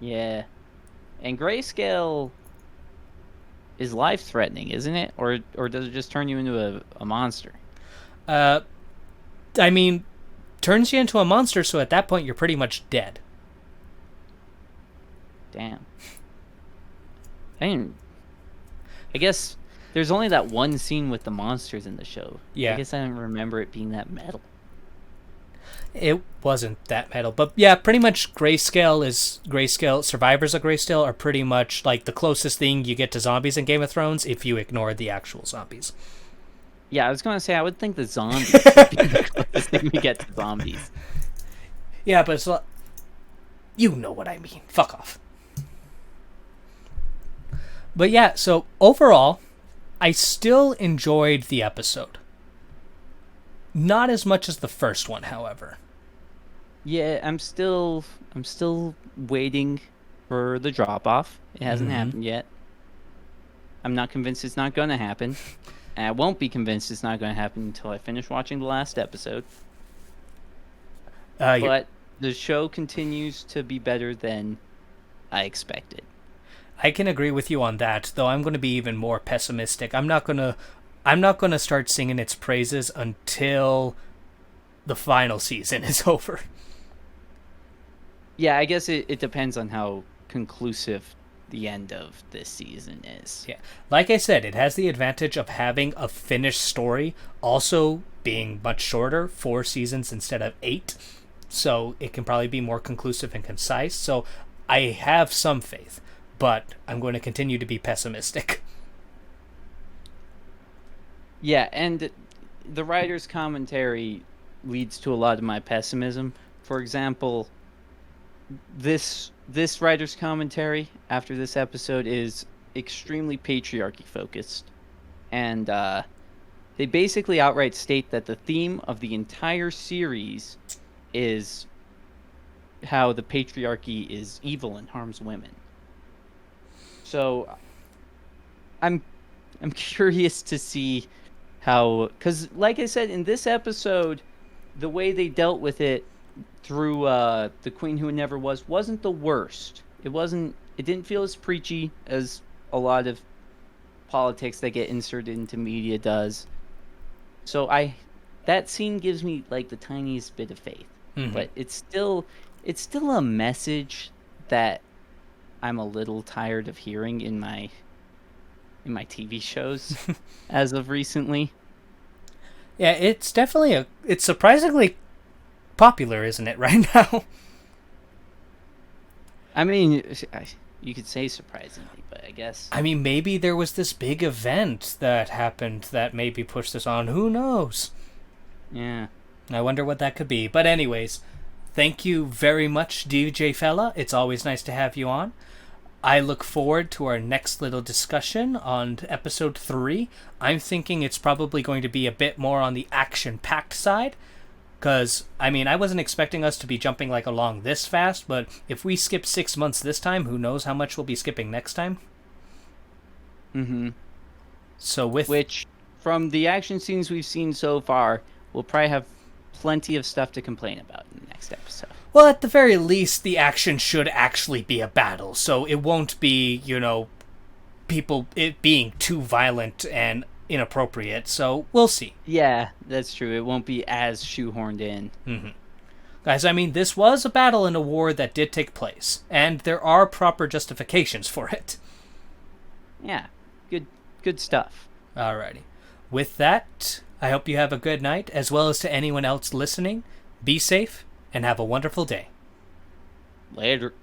[SPEAKER 2] Yeah. And grayscale is life-threatening, isn't it? Or does it just turn you into a monster?
[SPEAKER 1] I mean, turns you into a monster, so at that point you're pretty much dead.
[SPEAKER 2] Damn. I guess there's only that one scene with the monsters in the show.
[SPEAKER 1] Yeah.
[SPEAKER 2] I guess I don't remember it being that metal.
[SPEAKER 1] It wasn't that metal. But yeah, pretty much grayscale. Survivors of grayscale are pretty much like the closest thing you get to zombies in Game of Thrones if you ignore the actual zombies.
[SPEAKER 2] Yeah, I was going to say, I would think the zombies would be the closest thing we get to zombies.
[SPEAKER 1] Yeah, but it's like... You know what I mean. Fuck off. But yeah, so overall, I still enjoyed the episode. Not as much as the first one, however.
[SPEAKER 2] Yeah, I'm still waiting for the drop off. It hasn't happened yet. I'm not convinced it's not going to happen. And I won't be convinced it's not going to happen until I finish watching the last episode. But the show continues to be better than I expected.
[SPEAKER 1] I can agree with you on that, though I'm going to be even more pessimistic. I'm not going to start singing its praises until the final season is over.
[SPEAKER 2] Yeah, I guess it depends on how conclusive the end of this season is.
[SPEAKER 1] Yeah. Like I said, it has the advantage of having a finished story, also being much shorter, 4 seasons instead of 8. So it can probably be more conclusive and concise. So I have some faith, but I'm going to continue to be pessimistic.
[SPEAKER 2] Yeah, and the writer's commentary leads to a lot of my pessimism. For example, this writer's commentary after this episode is extremely patriarchy focused, and they basically outright state that the theme of the entire series is how the patriarchy is evil and harms women. So I'm curious to see how, because like I said, in this episode, the way they dealt with it through the Queen Who Never Was wasn't the worst. It didn't feel as preachy as a lot of politics that get inserted into media does. So that scene gives me like the tiniest bit of faith.
[SPEAKER 1] Mm-hmm.
[SPEAKER 2] But it's still a message that I'm a little tired of hearing in my TV shows as of recently.
[SPEAKER 1] Yeah, it's definitely it's surprisingly popular, isn't it, right now?
[SPEAKER 2] I mean, you could say surprisingly, but I guess.
[SPEAKER 1] I mean, maybe there was this big event that happened that maybe pushed this on. Who knows?
[SPEAKER 2] Yeah.
[SPEAKER 1] I wonder what that could be. But anyways, thank you very much, DJ Fella. It's always nice to have you on. I look forward to our next little discussion on episode 3. I'm thinking it's probably going to be a bit more on the action-packed side. Because, I mean, I wasn't expecting us to be jumping like along this fast, but if we skip 6 months this time, who knows how much we'll be skipping next time?
[SPEAKER 2] Mm-hmm.
[SPEAKER 1] So with...
[SPEAKER 2] Which, from the action scenes we've seen so far, we'll probably have plenty of stuff to complain about in the next episode.
[SPEAKER 1] Well, at the very least, the action should actually be a battle, so it won't be, people it being too violent and inappropriate, so we'll see.
[SPEAKER 2] Yeah, that's true. It won't be as shoehorned in.
[SPEAKER 1] Mm-hmm. Guys, I mean, this was a battle in a war that did take place, and there are proper justifications for it.
[SPEAKER 2] Yeah, good stuff.
[SPEAKER 1] Alrighty. With that, I hope you have a good night, as well as to anyone else listening. Be safe, and have a wonderful day.
[SPEAKER 2] Later.